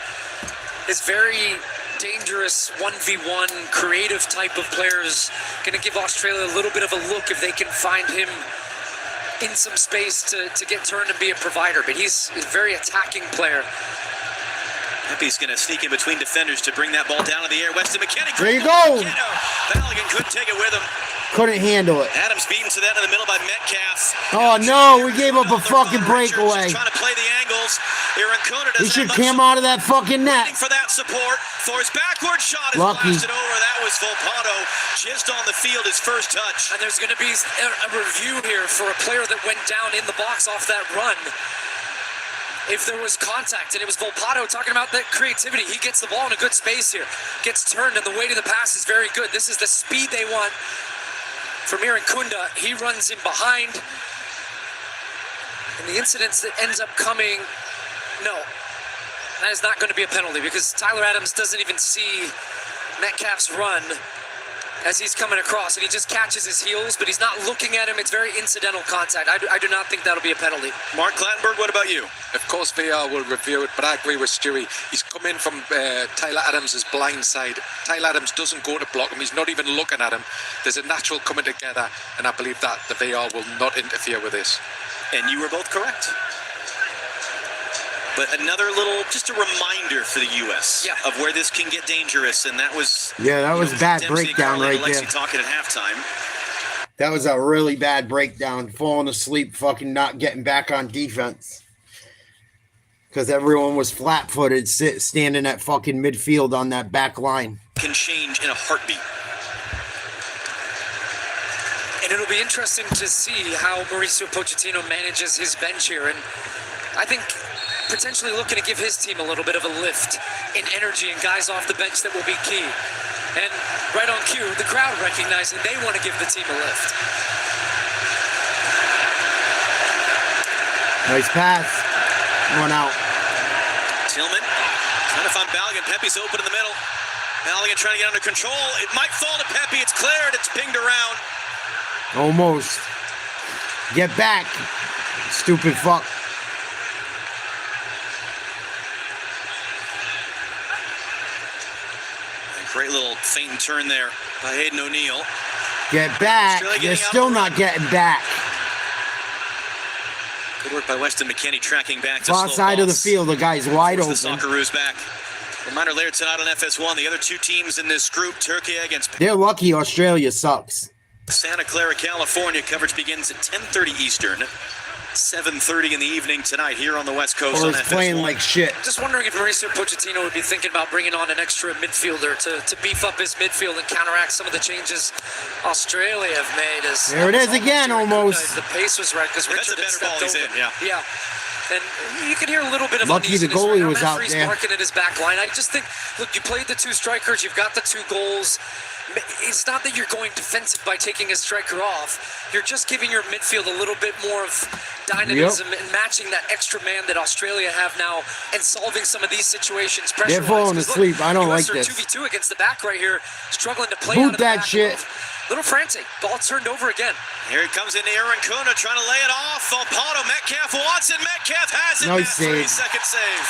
is very dangerous 1v1 creative type of players. Going to give Australia a little bit of a look if they can find him in some space to get turned and be a provider. But he's a very attacking player. Pepe's going to sneak in between defenders to bring that ball down in the air. Weston McKennie. There you go. Balogun couldn't take it with him. Couldn't handle it. Adams beaten to that in the middle by Metcalf. Oh no, we gave up a fucking breakaway. Trying to play the angles. Aaron He should come out of that fucking net. Waiting for that support. For his backward shot is Lucky. blasted over. That was Volpato just on the field, his first touch. And there's going to be a review here for a player that went down in the box off that run. If there was contact, and it was Volpato talking about that creativity. He gets the ball in a good space here. Gets turned, and the weight of the pass is very good. This is the speed they want from Aaron Kunda. He runs in behind. And the incidents that ends up coming, no. That is not going to be a penalty because Tyler Adams doesn't even see Metcalf's run as he's coming across, and he just catches his heels, but he's not looking at him. It's very incidental contact. I do not think that'll be a penalty. Mark Clattenburg, what about you? Of course, VR will review it, but I agree with Stewie. He's come in from Tyler Adams' blind side. Tyler Adams doesn't go to block him. He's not even looking at him. There's a natural coming together, and I believe that the VR will not interfere with this. And you were both correct. But another little, just a reminder for the U.S. Of where this can get dangerous, and that was... Yeah, that was bad Dempsey breakdown right Alexi there. talking at halftime. That was a really bad breakdown. Falling asleep, fucking not getting back on defense. Because everyone was flat-footed, standing at fucking midfield on that back line. Can change in a heartbeat. And it'll be interesting to see how Mauricio Pochettino manages his bench here. And I think potentially looking to give his team a little bit of a lift in energy and guys off the bench that will be key. And right on cue, the crowd recognizing they want to give the team a lift. Nice pass. One out. Tillman trying to find Balogun. Pepe's open in the middle. Balogun trying to get under control. It might fall to Pepe. It's cleared. It's pinged around. Almost. Get back. Stupid fuck. Great little feint and turn there by Hayden O'Neill. Get back. You're still not getting back. Good work by Weston McKennie tracking back to Far side of the field, the guy's wide open. The Socceroos back. Reminder later tonight on FS1, the other two teams in this group, Turkey against... They're lucky Australia sucks. Santa Clara, California. Coverage begins at 10:30 Eastern. 7:30 in the evening tonight here on the West Coast. Or on is FS1. playing like shit. Just wondering if Mauricio Pochettino would be thinking about bringing on an extra midfielder to beef up his midfield and counteract some of the changes Australia have made. There it is again, almost. The pace was right because Richard That's a better ball he's in, yeah. And you can hear a little bit of lucky the uneasiness goalie right was now. out Matt Freese there. marking at his back line. I just think, look, you played the two strikers, you've got the two goals. It's not that you're going defensive by taking a striker off. You're just giving your midfield a little bit more of dynamism and matching that extra man that Australia have now and solving some of these situations. They're falling asleep. I don't like this. 2v2 against the back right here, struggling to play Boot out of the that back. shit. Little frantic. Ball turned over again. Here it comes into Aaron Kunda trying to lay it off. Volpato, Metcalf wants it. Metcalf has it. Nice save. 3-second save.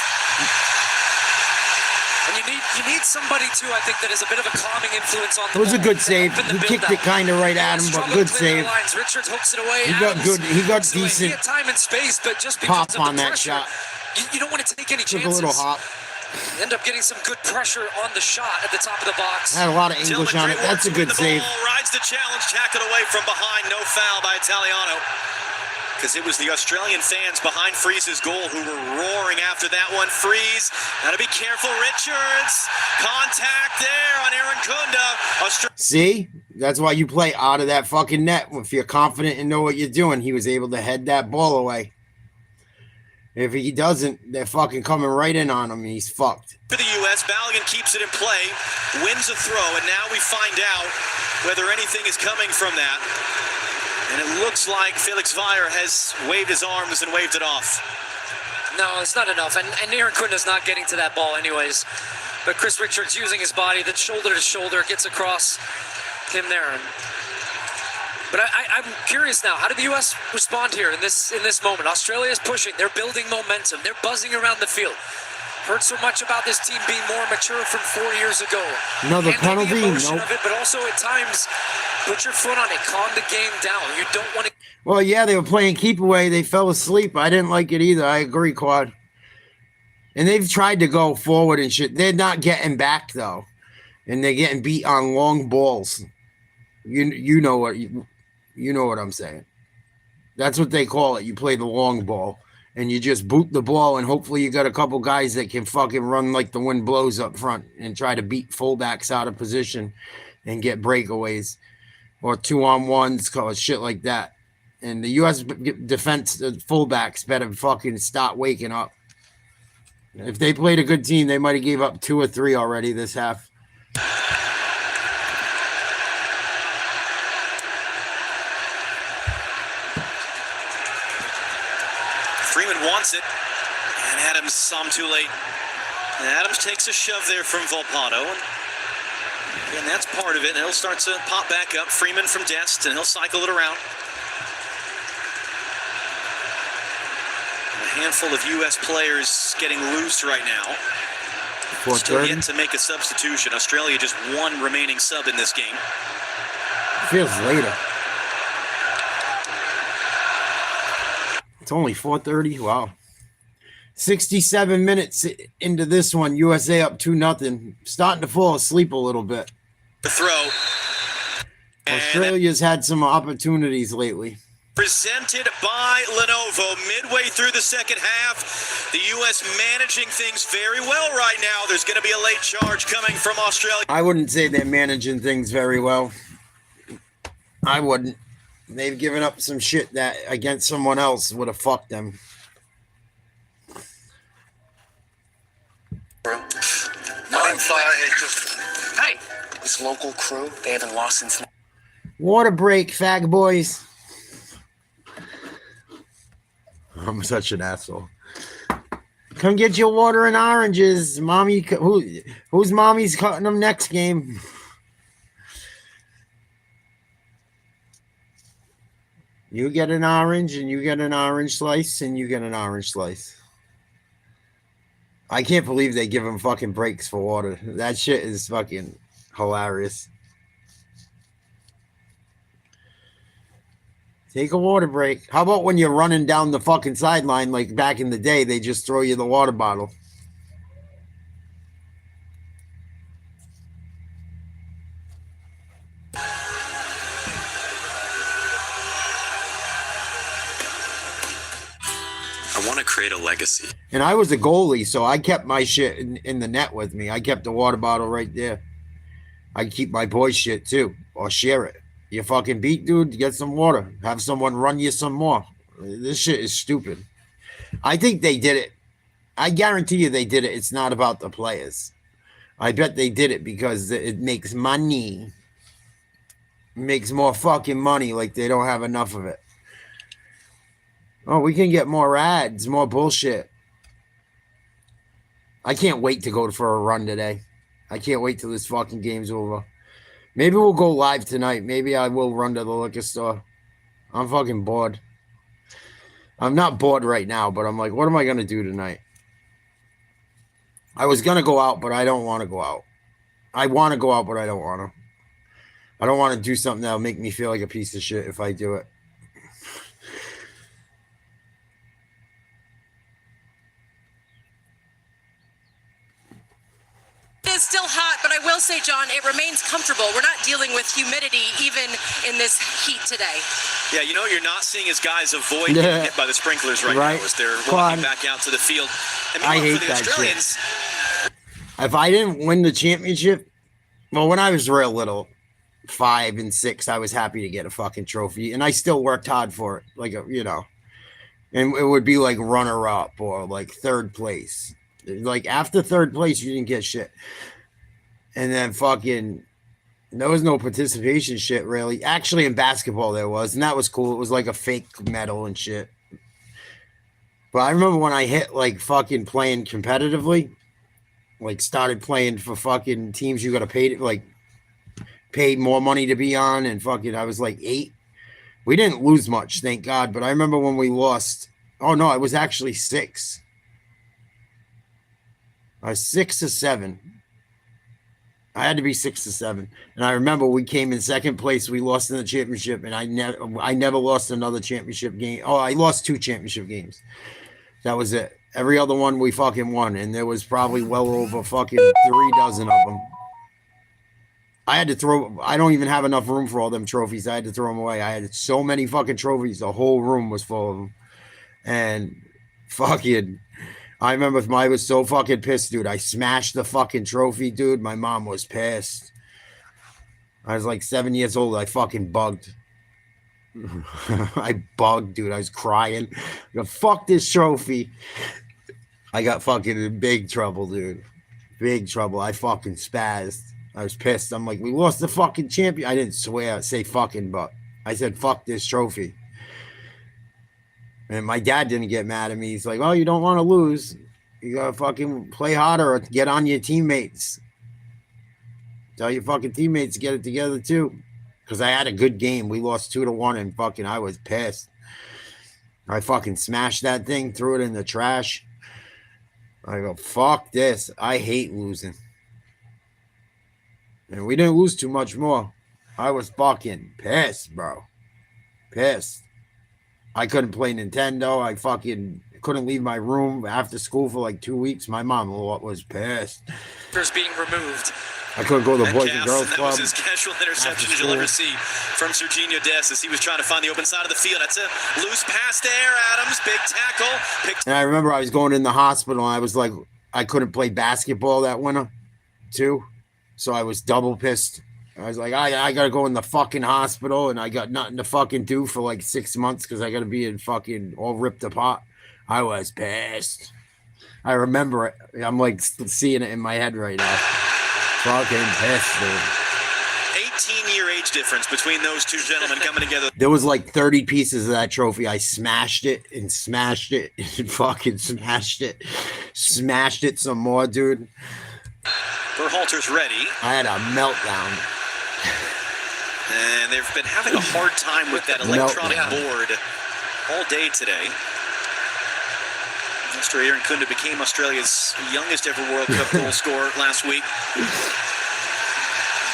And you need somebody too, I think, that is a bit of a calming influence on the It was a ball. good save. He kicked it kind of right at him, but good save. Richards hooks it away. He got good. He got He decent had time and space, but just because pop of on the that pressure, shot. you don't want to take any Took chances. a little hop. End up getting some good pressure on the shot at the top of the box. Had a lot of English on it. That's a good save. Rides the challenge, tackled away from behind. No foul by Italiano. Because it was the Australian fans behind Freeze's goal who were roaring after that one. Freeze, gotta be careful. Richards, contact there on Aaron Kunda. See? That's why you play out of that fucking net. If you're confident and know what you're doing, he was able to head that ball away. If he doesn't, they're fucking coming right in on him and he's fucked. For the U.S., Balogun keeps it in play, wins a throw, and now we find out whether anything is coming from that. And it looks like Felix Weyer has waved his arms and waved it off. No, it's not enough. And Aaron Kunda's not getting to that ball anyways. But Chris Richards using his body, that shoulder to shoulder, gets across him there. But I'm curious now, how did the U.S. respond here in this moment? Australia is pushing. They're building momentum. They're buzzing around the field. Heard so much about this team being more mature from 4 years ago. No, the Handling penalty, the emotion nope. of it, but also at times, put your foot on it, calm the game down. You don't want to. Well, yeah, they were playing keep away. They fell asleep. I didn't like it either. I agree, Quad. And they've tried to go forward and shit. They're not getting back though, and they're getting beat on long balls. You know what you know what I'm saying. That's what they call it. You play the long ball, and you just boot the ball, and hopefully you got a couple guys that can fucking run like the wind blows up front and try to beat fullbacks out of position and get breakaways or 2-on-1s, or shit like that. And the U.S. defense fullbacks better fucking start waking up. If they played a good team, they might have gave up 2 or 3 already this half. Freeman wants it, and Adams saw him too late. And Adams takes a shove there from Volpato, and that's part of it. And he'll start to pop back up. Freeman from Dest, and he'll cycle it around. A handful of U.S. players getting loose right now. Still yet to make a substitution. Australia just one remaining sub in this game. Feels later. It's only 4:30. Wow. 67 minutes into this one. USA up 2-0. Starting to fall asleep a little bit. The throw. Australia's had some opportunities lately. Presented by Lenovo. Midway through the second half, the U.S. managing things very well right now. There's going to be a late charge coming from Australia. I wouldn't say they're managing things very well. I wouldn't. They've given up some shit that against someone else would have fucked them. Hey, this local crew, they haven't lost since. Water break, fag boys. I'm such an asshole. Come get your water and oranges, mommy. Who's mommy's cutting them next game? You get an orange, and you get an orange slice, and you get an orange slice. I can't believe they give them fucking breaks for water. That shit is fucking hilarious. Take a water break. How about when you're running down the fucking sideline like back in the day, they just throw you the water bottle? I want to create a legacy. And I was a goalie, so I kept my shit in the net with me. I kept the water bottle right there. I keep my boys' shit too, or share it. You fucking beat, dude, get some water. Have someone run you some more. This shit is stupid. I think they did it. I guarantee you they did it. It's not about the players. I bet they did it because it makes money. It makes more fucking money, like they don't have enough of it. Oh, we can get more ads, more bullshit. I can't wait to go for a run today. I can't wait till this fucking game's over. Maybe we'll go live tonight. Maybe I will run to the liquor store. I'm fucking bored. I'm not bored right now, but I'm like, what am I going to do tonight? I was going to go out, but I don't want to go out. I want to go out, but I don't want to. I don't want to do something that'll make me feel like a piece of shit if I do it. It is still hot, but I will say, John, it remains comfortable. We're not dealing with humidity even in this heat today. Yeah, you know what you're not seeing is guys avoid getting hit by the sprinklers right now as they're walking back out to the field. I hate for the that Australians, shit. If I didn't win the championship, well, when I was real little, 5 and 6, I was happy to get a fucking trophy, and I still worked hard for it, like, you know. And it would be like runner-up or like 3rd place. Like after 3rd place, you didn't get shit. And then fucking, there was no participation shit really. Actually, in basketball there was, and that was cool. It was like a fake medal and shit. But I remember when I hit like fucking playing competitively, like started playing for fucking teams you got to pay, like paid more money to be on, and fucking I was like 8. We didn't lose much, thank God. But I remember when we lost. Oh no, it was actually 6. I was 6 or 7. I had to be 6 or 7. And I remember we came in second place. We lost in the championship, and I never lost another championship game. Oh, I lost 2 championship games. That was it. Every other one we fucking won, and there was probably well over fucking 3 dozen of them. I had to throw. I don't even have enough room for all them trophies. I had to throw them away. I had so many fucking trophies. The whole room was full of them, and fucking. I remember I was so fucking pissed, dude. I smashed the fucking trophy, dude. My mom was pissed. I was like 7 years old. I fucking bugged. I bugged, dude. I was crying. I go, fuck this trophy. I got fucking in big trouble, dude. Big trouble. I fucking spazzed. I was pissed. I'm like, we lost the fucking champion. I didn't say fucking, but I said, fuck this trophy. And my dad didn't get mad at me. He's like, oh, you don't want to lose. You got to fucking play harder or get on your teammates. Tell your fucking teammates to get it together too. Because I had a good game. We lost 2-1 and fucking I was pissed. I fucking smashed that thing, threw it in the trash. I go, fuck this. I hate losing. And we didn't lose too much more. I was fucking pissed, bro. Pissed. I couldn't play Nintendo. I fucking couldn't leave my room after school for like 2 weeks. My mom was pissed. First being removed. I couldn't go to the Boys and Girls That Club. was his casual interception you'll ever see from Serginho Dest as he was trying to find the open side of the field. That's a loose pass there. Adams, big tackle. And I remember I was going in the hospital. And I was like, I couldn't play basketball that winter too. So I was double pissed. I was like, I got to go in the fucking hospital and I got nothing to fucking do for like 6 months because I got to be in fucking all ripped apart. I was pissed. I remember it. I'm like seeing it in my head right now. Fucking pissed, dude. 18-year age difference between those two gentlemen coming together. There was like 30 pieces of that trophy. I smashed it and fucking smashed it. Smashed it some more, dude. Berhalter's ready. I had a meltdown. And they've been having a hard time with that electronic board all day today. Mr. Aaron Kunda became Australia's youngest ever World Cup goal scorer last week.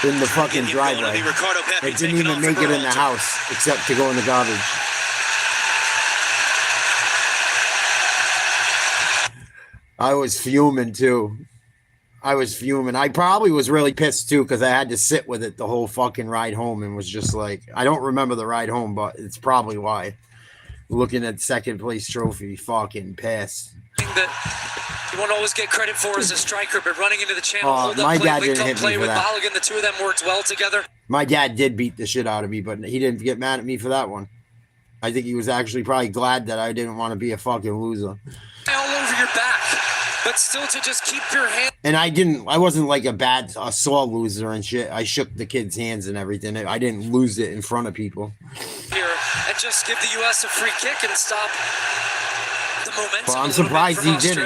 In the fucking driveway. They didn't even make it in the house except to go in the garbage. I was fuming too. I was fuming. I probably was really pissed too because I had to sit with it the whole fucking ride home and was just like, I don't remember the ride home, but it's probably why. Looking at second place trophy, fucking pissed. That you won't always get credit for as a striker, but running into the channel, hold my up dad play, didn't hit play me for with that. Mulligan, the two of them worked well together. My dad did beat the shit out of me, but he didn't get mad at me for that one. I think he was actually probably glad that I didn't want to be a fucking loser. All over your back, but still to just keep your hand. And I wasn't like a sore loser and shit. I shook the kid's hands and everything. I didn't lose it in front of people. Here and just give the U.S. a free kick and stop the momentum. Well, I'm surprised he didn't.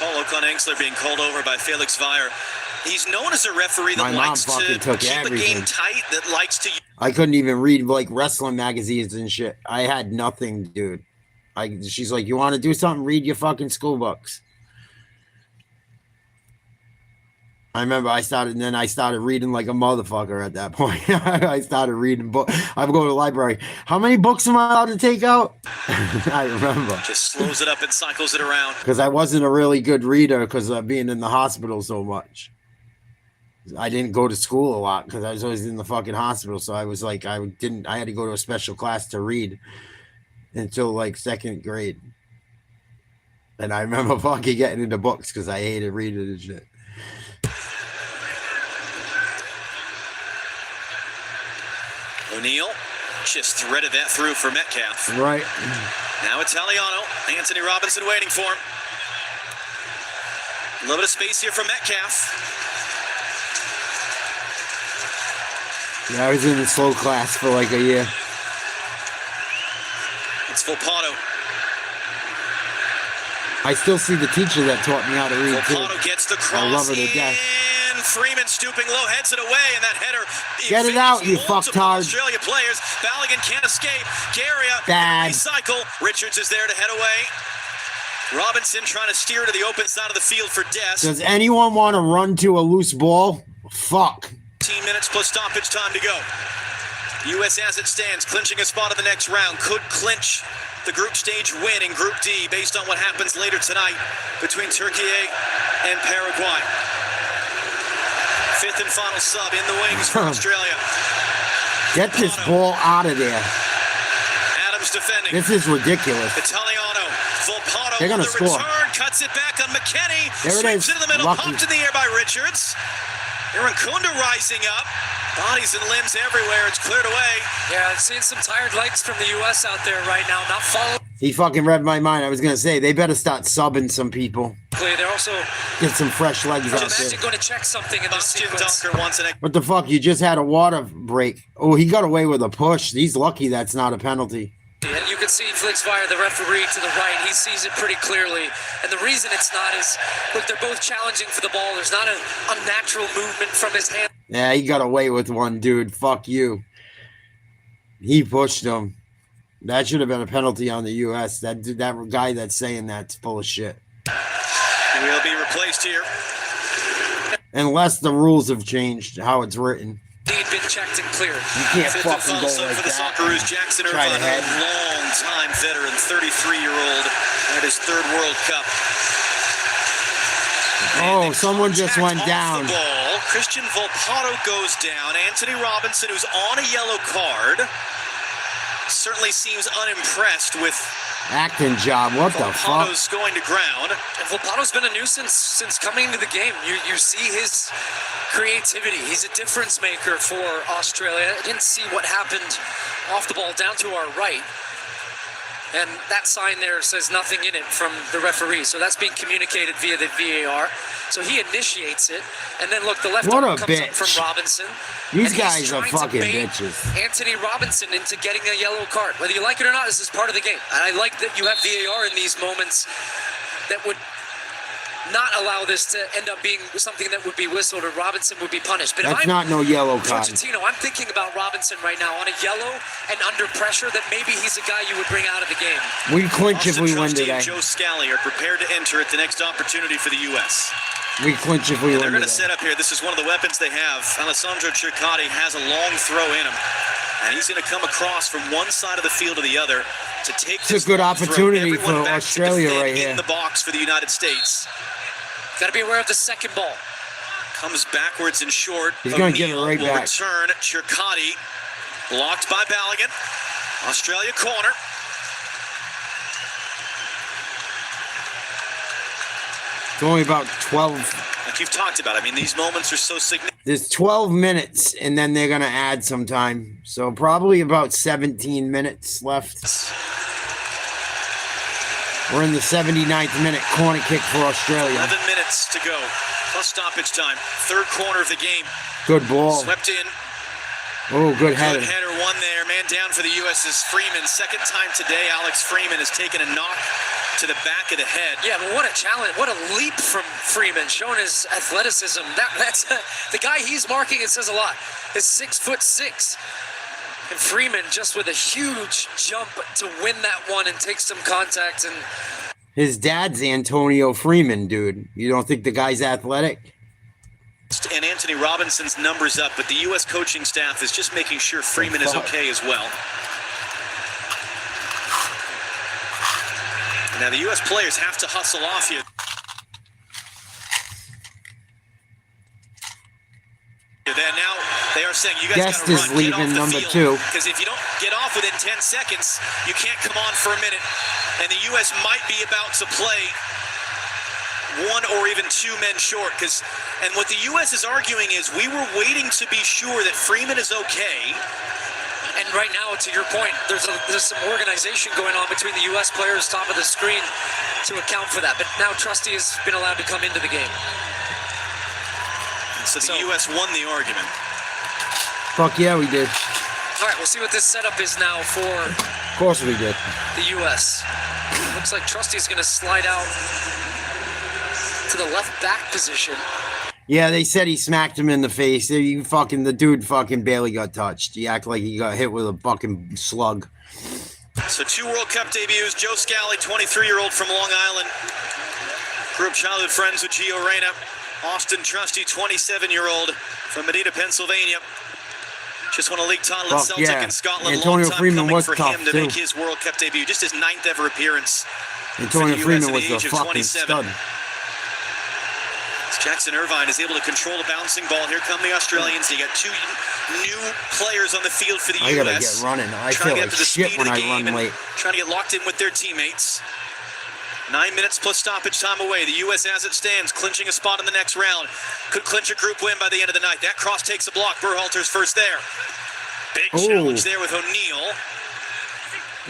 Paul Ocon-Engsler being called over by Felix Weyer. He's known as a referee that My likes mom to fucking took keep everything. a game tight, that likes to... I couldn't even read like wrestling magazines and shit. I had nothing, dude. She's like, you want to do something? Read your fucking school books. I remember I started reading like a motherfucker at that point. I started reading books. I would go to the library. How many books am I allowed to take out? I remember. Just slows it up and cycles it around. Because I wasn't a really good reader because of being in the hospital so much. I didn't go to school a lot because I was always in the fucking hospital. So I was like, I had to go to a special class to read until like second grade. And I remember fucking getting into books because I hated reading and shit. O'Neal just threaded that through for Metcalf. Right. Now Italiano. Anthony Robinson waiting for him. A little bit of space here for Metcalf. Yeah, I was in the slow class for like a year. It's Volpato. I still see the teacher that taught me how to read too. Volpato gets the cross. I love her to death. Freeman stooping low, heads it away, and that header. Get it out, you fucktard. Australia players. Balogun can't escape. Garia bad recycle. Richards is there to head away. Robinson trying to steer to the open side of the field for Dest. Does anyone want to run to a loose ball? Fuck. 15 minutes plus stoppage time to go. U.S. as it stands, clinching a spot in the next round, could clinch the group stage win in Group D based on what happens later tonight between Turkey and Paraguay. Fifth and final sub in the wings for Australia. Get this ball out of there. Adams defending. This is ridiculous. Italiano, Volpato They're gonna on the score. return, cuts it back on McKenny. There it Sweeps is. into the middle, Lucky. pumped in the air by Richards. Aaron Kunda rising up. Bodies and limbs everywhere. It's cleared away. Yeah, I've seen some tired legs from the U.S. out there right now, not following. He fucking read my mind. I was going to say, they better start subbing some people. They're also Get some fresh legs out there. imagine going to check something in this Austin sequence. Dunker wants an What the fuck? You just had a water break. Oh, he got away with a push. He's lucky that's not a penalty. And you can see Flixfire, the referee to the right, he sees it pretty clearly. And the reason it's not is, look, they're both challenging for the ball. There's not an unnatural movement from his hand. Yeah, he got away with one, dude. Fuck you. He pushed him. That should have been a penalty on the U.S. That guy that's saying that's full of shit. Will be replaced here. Unless the rules have changed, how it's written. Indeed been checked and cleared. You can't Fifth and fucking final go sub like for the that. Socceroos. Jackson Try to Irvine, head. a long-time veteran, 33-year-old at his third World Cup. Oh, someone just went Off down. the ball. Christian Volpato goes down. Anthony Robinson, who's on a yellow card, certainly seems unimpressed with Acting job. What the fuck? Volpato's going to ground. And Volpato's been a nuisance since coming into the game. You see his creativity. He's a difference maker for Australia. I didn't see what happened off the ball down to our right. And that sign there says nothing in it from the referee. So that's being communicated via the VAR. So he initiates it. And then look, the left What arm a comes up bitch. from Robinson. These And he's guys are trying to fucking bait bitches. Anthony Robinson into getting a yellow card. Whether you like it or not, this is part of the game. And I like that you have VAR in these moments that would not allow this to end up being something that would be whistled or Robinson would be punished. But That's if I'm not no yellow card. Pochettino, I'm thinking about Robinson right now on a yellow and under pressure that maybe he's a guy you would bring out of the game. We clinch if Austin we win Trusty today. and Joe Scally are prepared to enter at the next opportunity for the U.S. We clinch if we They're win going to today. set up here. This is one of the weapons they have. Alessandro Cercati has a long throw in him. And he's going to come across from one side of the field to the other to take It's a this good long throw. opportunity Everyone for back to Australia defend right here. in the box for the United States. Got to be aware of the second ball. Comes backwards and short. He's gonna give it O'Neal right will back. return. Cercati blocked by Balogun. Australia corner. It's only about 12. Like you've talked about, I mean, these moments are so significant. There's 12 minutes, and then they're going to add some time. So probably about 17 minutes left. We're in the 79th minute. Corner kick for Australia. 11 minutes to go, plus stoppage time. Third corner of the game. Good ball. Swept in. Oh, good header. Good header, one there. Man down for the U.S. is Freeman. Second time today, Alex Freeman has taken a knock to the back of the head. Yeah, but what a challenge. What a leap from Freeman, showing his athleticism. That's the guy he's marking, it says a lot, is 6'6". And Freeman just with a huge jump to win that one and take some contact. And His dad's Antonio Freeman, dude. You don't think the guy's athletic? And Anthony Robinson's numbers up, but the U.S. coaching staff is just making sure Freeman is okay as well. Now the U.S. players have to hustle off here. Then now they are saying you guys Guest got to is run, get off leaving the number field, 2. because if you don't get off within 10 seconds, you can't come on for a minute, and the U.S. might be about to play one or even two men short. And what the U.S. is arguing is we were waiting to be sure that Freeman is okay. And right now, to your point, there's some organization going on between the U.S. players top of the screen to account for that. But now Trusty has been allowed to come into the game. So the U.S. won the argument. Fuck yeah, we did. All right, we'll see what this setup is now for Of course we did. the U.S. Looks like Trusty's going to slide out to the left back position. Yeah, they said he smacked him in the face. The dude fucking barely got touched. He acted like he got hit with a fucking slug. So 2 World Cup debuts. Joe Scally, 23-year-old from Long Island. Grew up childhood friends with Gio Reyna. Austin Trusty, 27-year-old from Medina, Pennsylvania. Just won a league title at Celtic in Scotland. Antonio Freeman was for tough him to too. make his World Cup debut. Just his 9th ever appearance. Antonio Freeman was a a fucking stud. Jackson Irvine is able to control the bouncing ball. Here come the Australians. You got 2 new players on the field for the U.S. I gotta get running. I feel like shit when I run late. Trying to get locked in with their teammates. 9 minutes plus stoppage time away. The U.S. as it stands, clinching a spot in the next round. Could clinch a group win by the end of the night. That cross takes a block. Berhalter's first there. Big challenge there with O'Neal.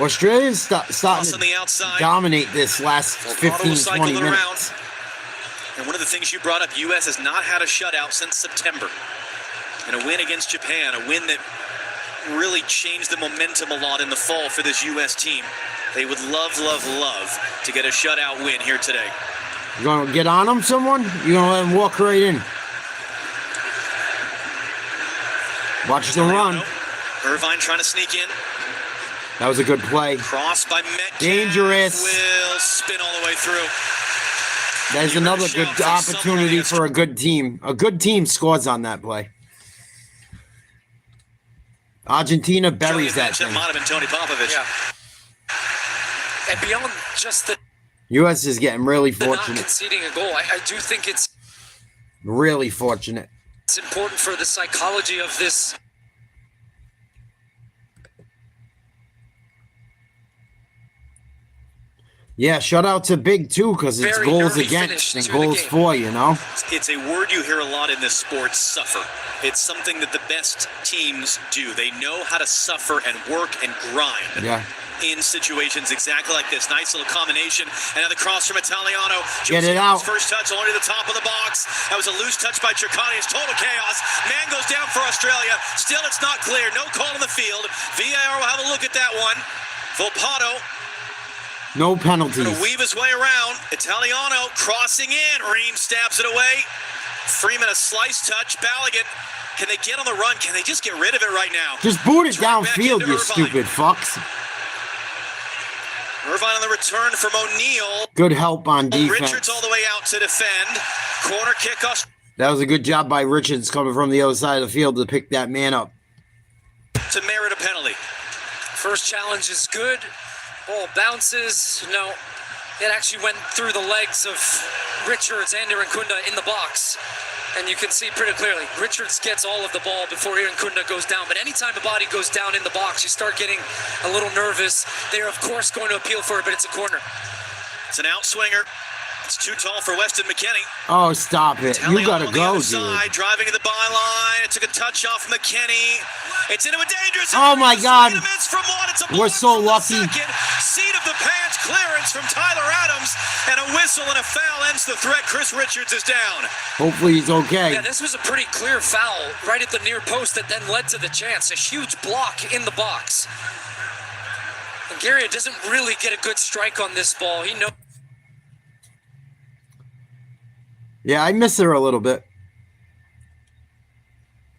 Australians starting on the outside. to dominate this last 15-20 minutes. And one of the things you brought up, U.S. has not had a shutout since September. And a win against Japan, a win that really changed the momentum a lot in the fall for this U.S. team. They would love, love, love to get a shutout win here today. You gonna get on them, someone? You gonna let them walk right in? Watch them run. Irvine trying to sneak in. That was a good play. Cross by Metcalf. Dangerous. Will spin all the way through. There's another good opportunity for a good team. A good team scores on that play. Argentina buries that thing. Might have been Tony Popovich. Yeah. And beyond just the U.S. is getting really not fortunate. conceding a goal, I do think it's Really fortunate. important for the psychology of this. Yeah, shutouts are big too because it's Very goals nervy against finish and to the goals game. for, you know? It's a word you hear a lot in this sport, suffer. It's something that the best teams do. They know how to suffer and work and grind. Yeah. In situations exactly like this. Nice little combination. Another cross from Italiano. Get it out. First touch only to the top of the box. That was a loose touch by Ciccone. It's total chaos. Man goes down for Australia. Still, it's not clear. No call in the field. VAR will have a look at that one. Volpato No penalties. going to weave his way around. Italiano crossing in. Ream stabs it away. Freeman a slice touch. Balogun. Can they get on the run? Can they just get rid of it right now? Just boot it Right back downfield, into you Irvine. stupid fucks. Irvine on the return from O'Neal. Good help on defense. Richards all the way out to defend. Corner kickoff That was a good job by Richards coming from the other side of the field to pick that man up. to merit a penalty. First challenge is good. Ball bounces. No, it actually went through the legs of Richards and Irankunda in the box. And you can see pretty clearly, Richards gets all of the ball before Irankunda goes down. But anytime a body goes down in the box, you start getting a little nervous. They're, of course, going to appeal for it, but it's a corner. It's an outswinger. It's too tall for Weston McKennie. Oh, stop it. You Italiano gotta on the go, other dude. side, driving to the byline. It took a touch off McKennie. It's into a dangerous. Oh, my God. From one. It's a We're block so from the lucky. second. Seat of the pants clearance from Tyler Adams, and a whistle and a foul ends the threat. Chris Richards is down. Hopefully he's okay. Yeah, this was a pretty clear foul right at the near post that then led to the chance. A huge block in the box. Bulgaria doesn't really get a good strike on this ball. He knows. Yeah, I miss her a little bit.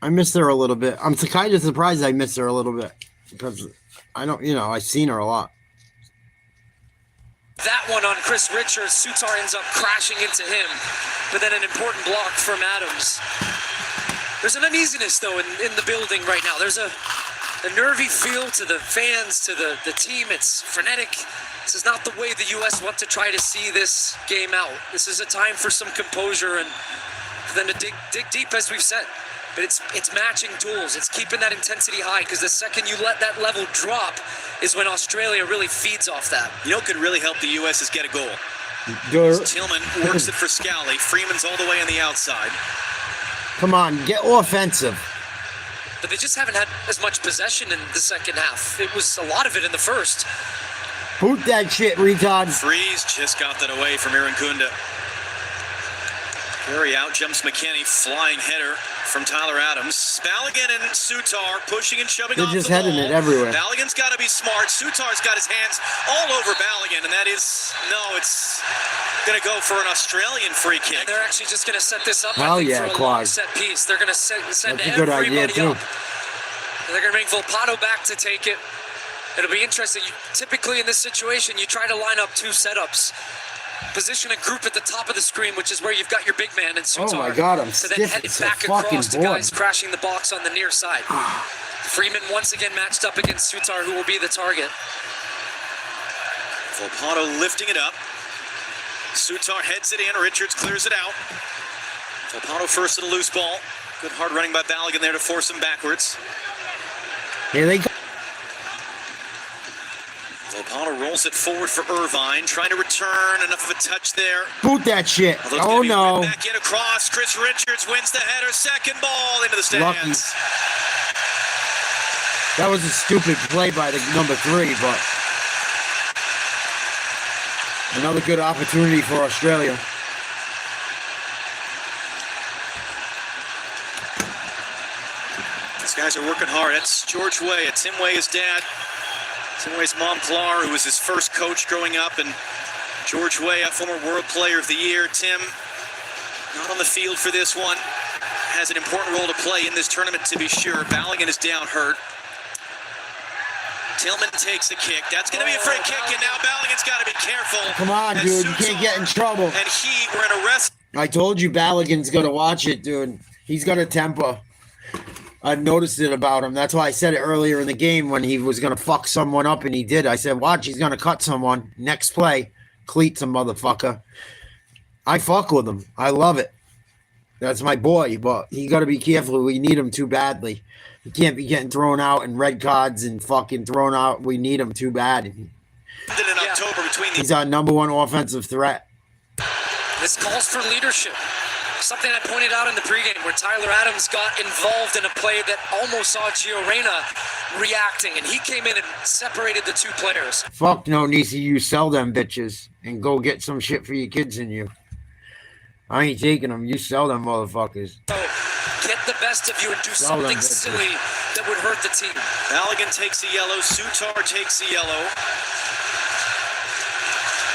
I'm kind of surprised I miss her a little bit. Because I don't, I've seen her a lot. That one on Chris Richards, Sutar ends up crashing into him, but then an important block from Adams. There's an uneasiness, though, in the building right now. There's a nervy feel to the fans, to the team. It's frenetic. This is not the way the U.S. want to try to see this game out. This is a time for some composure and for them to dig deep, as we've said. But it's matching duels. It's keeping that intensity high, because the second you let that level drop is when Australia really feeds off that. You know what could really help the U.S. is get a goal. Tillman works it for Scally. Freeman's all the way on the outside. Come on, get offensive. But they just haven't had as much possession in the second half. It was a lot of it in the first. Boot that shit, retard. Freeze just got that away from Irankunda. Carry out jumps McKennie, flying header from Tyler Adams. Balogun and Sutar pushing and shoving They're off just the heading ball. it everywhere. Balogun's got to be smart. Sutar's got his hands all over Balogun, and that is, it's going to go for an Australian free kick. And they're actually just going to set this up, Hell I think, yeah, for a Quad. long set piece. They're going to send That's a good everybody idea, too. up. They're going to bring Volpato back to take it. It'll be interesting. Typically in this situation, you try to line up 2 setups. Position a group at the top of the screen, which is where you've got your big man and Sutar. Oh my God, I'm so stiff. then head It's back a fucking across to board. guys crashing the box on the near side. Freeman once again matched up against Sutar, who will be the target. Volpato lifting it up. Sutar heads it in. Richards clears it out. Volpato first at a loose ball. Good hard running by Balogun there to force him backwards. Here they go. Volpato rolls it forward for Irvine, trying to return. Enough of a touch there. Boot that shit. Although it's Oh gonna be no. whipped back in across. Chris Richards wins the header. Second ball into the stands. Lucky. That was a stupid play by the number 3, but another good opportunity for Australia. These guys are working hard. That's George Way. Tim Way, his dad. Tim Way's mom, Clar, who was his first coach growing up, and George Way, a former World Player of the Year. Tim, not on the field for this one. Has an important role to play in this tournament, to be sure. Balogun is down hurt. Tillman takes a kick. That's going to be a free kick, and now Balogun's got to be careful. Come on, dude. You can't get in trouble. And we're in a rest. I told you Balogun's going to watch it, dude. He's got a temper. I've noticed it about him. That's why I said it earlier in the game when he was going to fuck someone up, and he did. I said, watch, he's going to cut someone. Next play, cleats a motherfucker. I fuck with him. I love it. That's my boy, but he got to be careful. We need him too badly. He can't be getting thrown out and red cards and fucking thrown out. We need him too bad. In October between He's our number 1 offensive threat. This calls for leadership. Something I pointed out in the pregame where Tyler Adams got involved in a play that almost saw Gio Reyna reacting, and he came in and separated the 2 players. Fuck no, Nisi, you sell them bitches and go get some shit for your kids and you. I ain't taking them. You sell them motherfuckers. So get the best of you and do something silly that would hurt the team. Balogun takes a yellow. Sutar takes a yellow.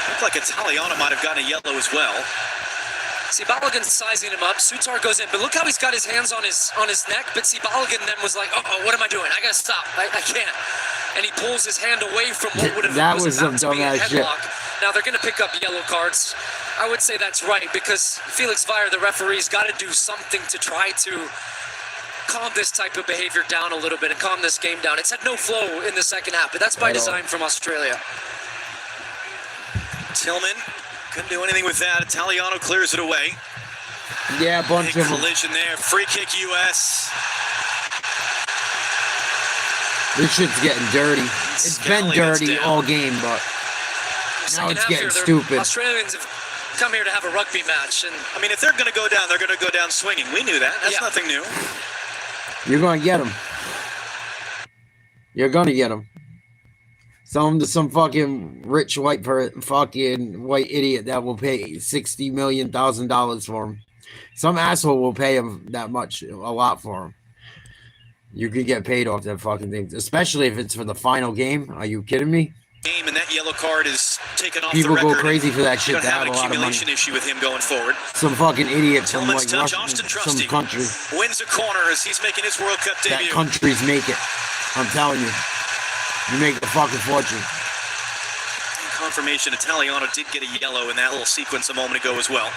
Looked like Italiano might have gotten a yellow as well. See, Balogun's sizing him up. Sutar goes in, but look how he's got his hands on his neck. But see, Balogun then was like, "Oh, what am I doing? I gotta stop. I can't." And he pulls his hand away from what would have that was some about to be a dumbass shit. headlock. Now they're gonna pick up yellow cards. I would say that's right because Felix Weyer, the referee's got to do something to try to calm this type of behavior down a little bit and calm this game down. It's had no flow in the second half, but that's by design from Australia. Tillman couldn't do anything with that. Italiano clears it away. Yeah, a bunch Big of them. collision there. Free kick U.S. This shit's getting dirty. It's been dirty all game, but now it's getting stupid. Australians have come here to have a rugby match, and I mean, if they're going to go down, they're going to go down swinging. We knew that. That's nothing new. You're going to get them. You're going to get them. Sell them to some fucking rich fucking white idiot that will pay $60 million for them. Some asshole will pay him that much, a lot for him. You could get paid off that fucking thing, especially if it's for the final game. Are you kidding me? Game, and that yellow card is taken off People the record. go crazy for that shit. Don't They have have an a lot of money. accumulation issue with him going forward. Some fucking idiot from Tillman's like touch, Russia, Austin some Trusty country. wins a corner as he's making his World Cup That debut. countries make it. I'm telling you. You make a fucking fortune. Confirmation, Italiano did get a yellow in that little sequence a moment ago as well.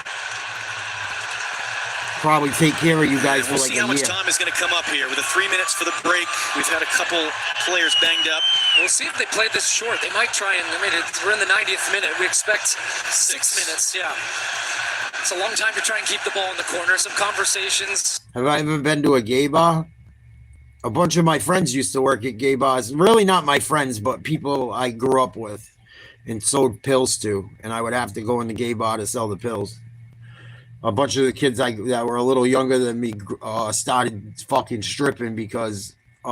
Probably take care of you guys We'll for like see how a much year. time is going to come up here. With 3 minutes for the break, we've had a couple players banged up. we'll see if they play this short. They might try and, we're in the 90th minute. We expect 6 minutes, yeah. It's a long time to try and keep the ball in the corner. Some conversations. Have I ever been to a gay bar? A bunch of my friends used to work at gay bars. Really not my friends, but people I grew up with and sold pills to. And I would have to go in the gay bar to sell the pills. A bunch of the kids that were a little younger than me started fucking stripping because they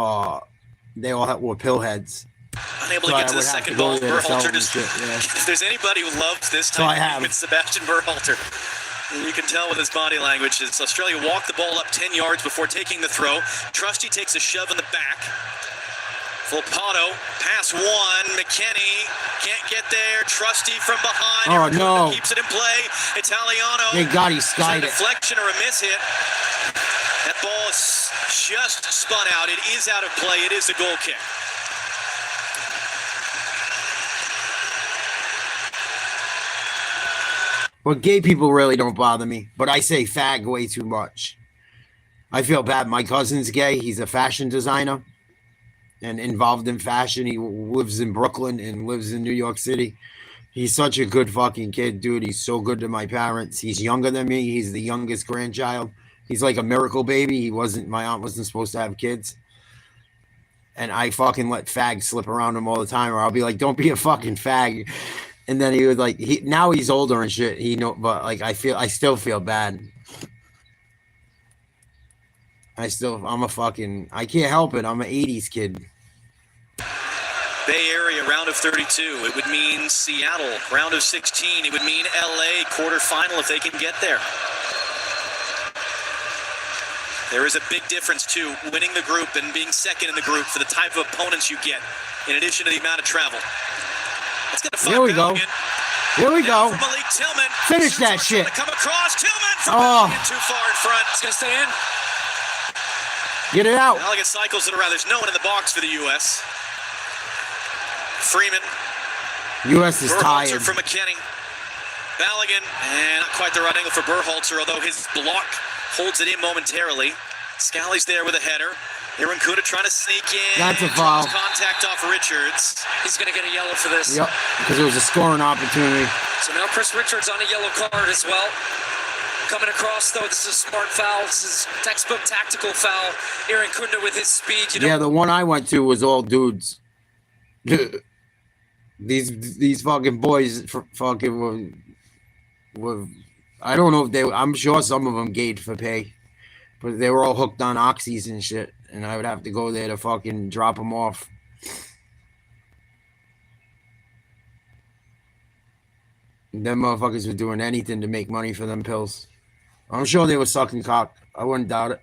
all were pill heads. Unable to get to the second ball. Berhalter just, if there's anybody who loves this type of game, it's Sebastian Berhalter. And you can tell with his body language. It's Australia walked the ball up 10 yards before taking the throw. Trusty takes a shove in the back. Volpato, pass one. McKenny can't get there. Trusty from behind. Oh, no. Keeps it in play. Italiano. Thank God he skied a it. deflection or a miss hit. That ball is just spun out. It is out of play. It is a goal kick. Well, gay people really don't bother me, but I say fag way too much. I feel bad. My cousin's gay. He's a fashion designer and involved in fashion. He lives in Brooklyn and lives in New York City. He's such a good fucking kid, dude. He's so good to my parents. He's younger than me. He's the youngest grandchild. He's like a miracle baby. My aunt wasn't supposed to have kids. And I fucking let fags slip around him all the time, or I'll be like, don't be a fucking fag. And then he would like, now he's older and shit. But like, I still feel bad. I can't help it. I'm an 80s kid. Bay Area, round of 32. It would mean Seattle, round of 16. It would mean LA, quarterfinal if they can get there. There is a big difference, too, winning the group and being second in the group for the type of opponents you get, in addition to the amount of travel. Let's get a Here we go. Here we go. Malik Tillman. Finish that shit. Come across. Tillman from too far in front. It's going to stay in. Get it out. Elegant cycles it around. There's no one in the box for the U.S. Freeman. U.S. is tired. For McKinney. Balogun. And not quite the right angle for Berhalter, although his block holds it in momentarily. Scally's there with a header. Aaron Kuna trying to sneak in. That's a foul. Contact off Richards. He's going to get a yellow for this. Yep, because it was a scoring opportunity. So now Chris Richards on a yellow card as well. Coming across, though, this is a smart foul. This is textbook tactical foul. Aaron Kunda with his speed. Yeah, the one I went to was all dudes. These fucking boys fucking were I don't know if they. I'm sure some of them gayed for pay, but they were all hooked on oxys and shit, and I would have to go there to fucking drop them off. Them motherfuckers were doing anything to make money for them pills. I'm sure they were sucking cock. I wouldn't doubt it.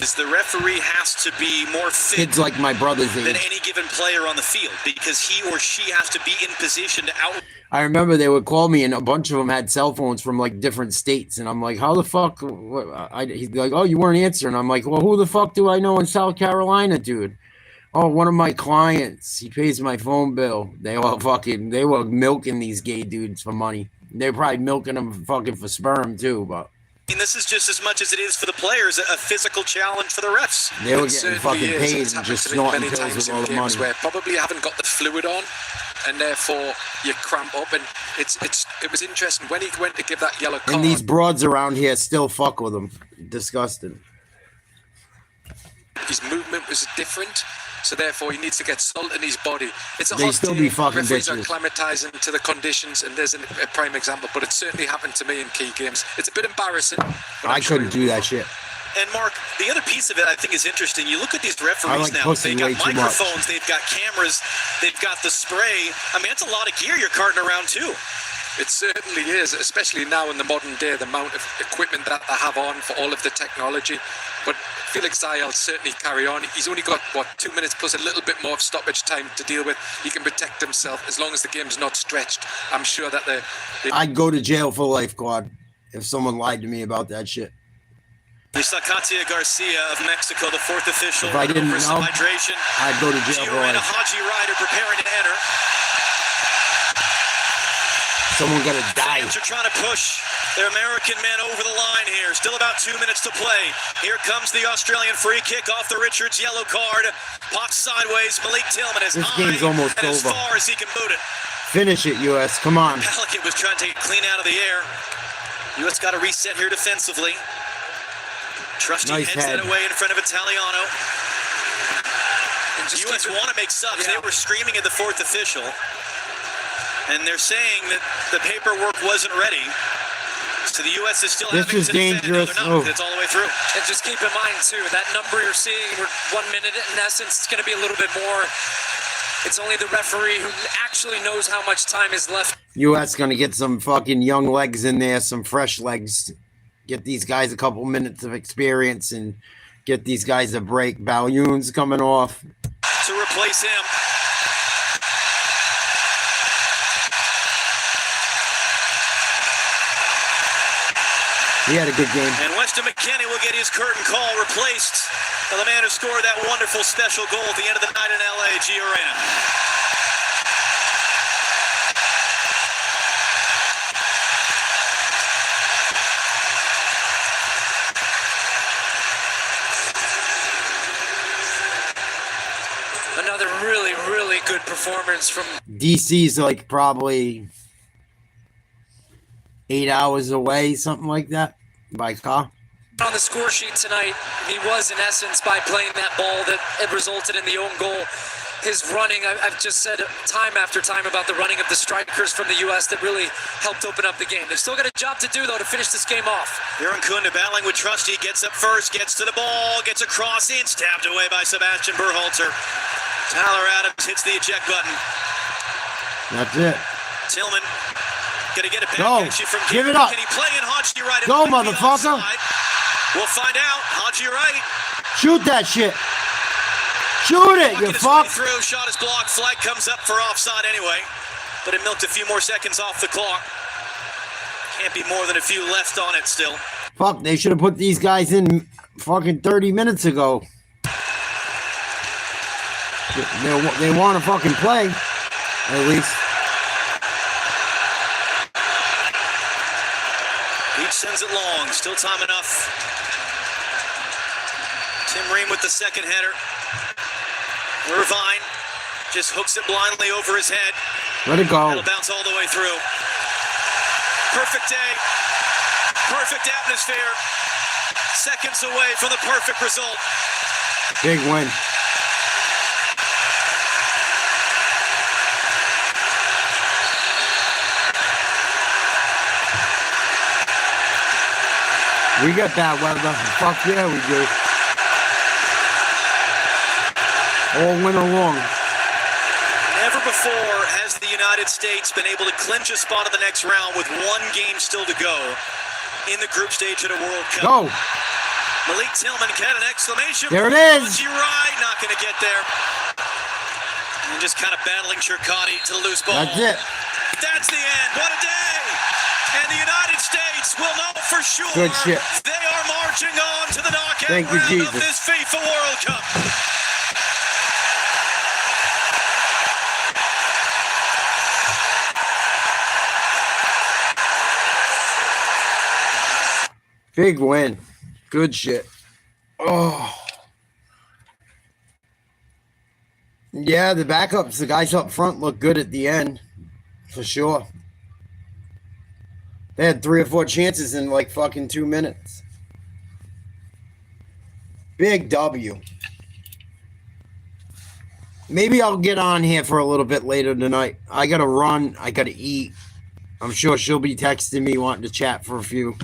The referee has to be more fit kids like my brother's age than any given player on the field because he or she has to be in position to out. I remember they would call me, and a bunch of them had cell phones from like different states, and I'm like, "How the fuck?" He's like, "Oh, you weren't answering." I'm like, "Well, who the fuck do I know in South Carolina, dude?" "Oh, one of my clients. He pays my phone bill." They were milking these gay dudes for money. They're probably milking them fucking for sperm too, but. And this is just as much as it is for the players, a physical challenge for the refs. They were getting fucking paid and just snorting pills with all the money. Where probably haven't got the fluid on, and therefore you cramp up. And it was interesting when he went to give that yellow card. And these broads around here still fuck with him. Disgusting. His movement was different. So therefore, he needs to get salt in his body. It's a they hot still day. be fucking Referees are bitches. acclimatizing to the conditions, and there's a prime example. But it certainly happened to me in key games. It's a bit embarrassing. I couldn't do that shit. And Mark, the other piece of it I think is interesting. You look at these referees now. They've got microphones. They've got cameras. They've got the spray. I mean, it's a lot of gear you're carting around too. It certainly is, especially now in the modern day, the amount of equipment that they have on for all of the technology. But Felix Zayel certainly carry on. He's only got, 2 minutes plus a little bit more of stoppage time to deal with. He can protect himself as long as the game's not stretched. I'm sure that I'd go to jail for life, Quad, if someone lied to me about that shit. We saw Katia Garcia of Mexico, the fourth official. If I didn't know, hydration. I'd go to jail for life. Haji Ryder preparing to enter. Someone got to die. Fans are trying to push their American men over the line here. Still about 2 minutes to play. Here comes the Australian free kick off the Richards yellow card. Pops sideways. Malik Tillman is this high game's almost and over. as far as he can boot it. Finish it, U.S. Come on. Pelican was trying to take it clean out of the air. U.S. got to reset here defensively. Trusty nice heads head. that away in front of Italiano. U.S. want to make subs. Yeah. They were screaming at the fourth official. And they're saying that the paperwork wasn't ready. So the U.S. is still having to defend. No, they're not. It's all the way through. And just keep in mind, too, that number you're seeing, we're 1 minute, in essence, it's going to be a little bit more. It's only the referee who actually knows how much time is left. U.S. going to get some fucking young legs in there, some fresh legs. Get these guys a couple minutes of experience and get these guys a break. Balloon's coming off. To replace him. He had a good game. And Weston McKennie will get his curtain call replaced by the man who scored that wonderful special goal at the end of the night in L.A., Gio Reyna. really, really good performance from DC's like probably 8 hours away, something like that, by car. on the score sheet tonight. He was, in essence, by playing that ball that it resulted in the own goal. His running, I've just said time after time about the running of the strikers from the U.S. that really helped open up the game. They've still got a job to do, though, to finish this game off. Aaron Kunda battling with Trusty, gets up first, gets to the ball, gets across in, stabbed away by Sebastian Berhalter. Tyler Adams hits the eject button. That's it. Tillman gonna get it back. Go. From Give it up. Can he play in Haji right? Go, motherfucker. We'll find out. Haji right. Shoot that shit. Shoot it, you fuck. Through, shot is blocked. Flag comes up for offside anyway, but it milked a few more seconds off the clock. Can't be more than a few left on it still. Fuck, they should have put these guys in fucking 30 minutes ago. They want to fucking play, at least. Each sends it long. Still time enough. Tim Ream with the second header. Irvine just hooks it blindly over his head. Let it go. It'll bounce all the way through. Perfect day. Perfect atmosphere. Seconds away from the perfect result. Big win. We got that weather. Fuck yeah, we do. All winter long. Never before has the United States been able to clinch a spot in the next round with one game still to go in the group stage at a World Cup. Go. Malik Tillman had an exclamation. There it is. You're right, not going to get there. And just kind of battling Chircotti to the loose ball. That's it. That's the end. What a day. And the United States will know for sure. Good shit. They are marching on to the knockout Thank you, round Jesus. of this FIFA World Cup. Big win. Good shit. Oh. Yeah, the backups, the guys up front look good at the end. For sure. They had 3 or 4 chances in like fucking 2 minutes. Big W. Maybe I'll get on here for a little bit later tonight. I gotta run. I gotta eat. I'm sure she'll be texting me wanting to chat for a few.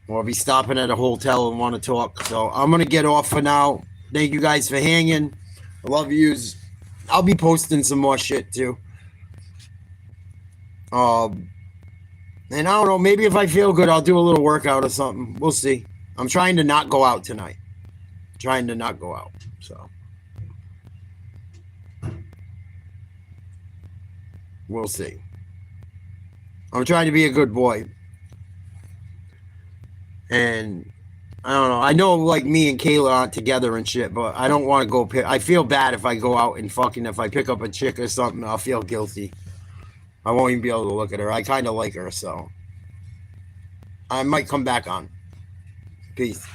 Or I'll be stopping at a hotel and want to talk. So I'm going to get off for now. Thank you guys for hanging. I love yous. I'll be posting some more shit too. And I don't know. Maybe if I feel good, I'll do a little workout or something. We'll see. I'm trying to not go out tonight. Trying to not go out. So we'll see. I'm trying to be a good boy. And I don't know. I know like me and Kayla aren't together and shit, but I don't want to go I feel bad if I go out and fucking, if I pick up a chick or something, I'll feel guilty. I won't even be able to look at her. I kind of like her, so I might come back on. Peace.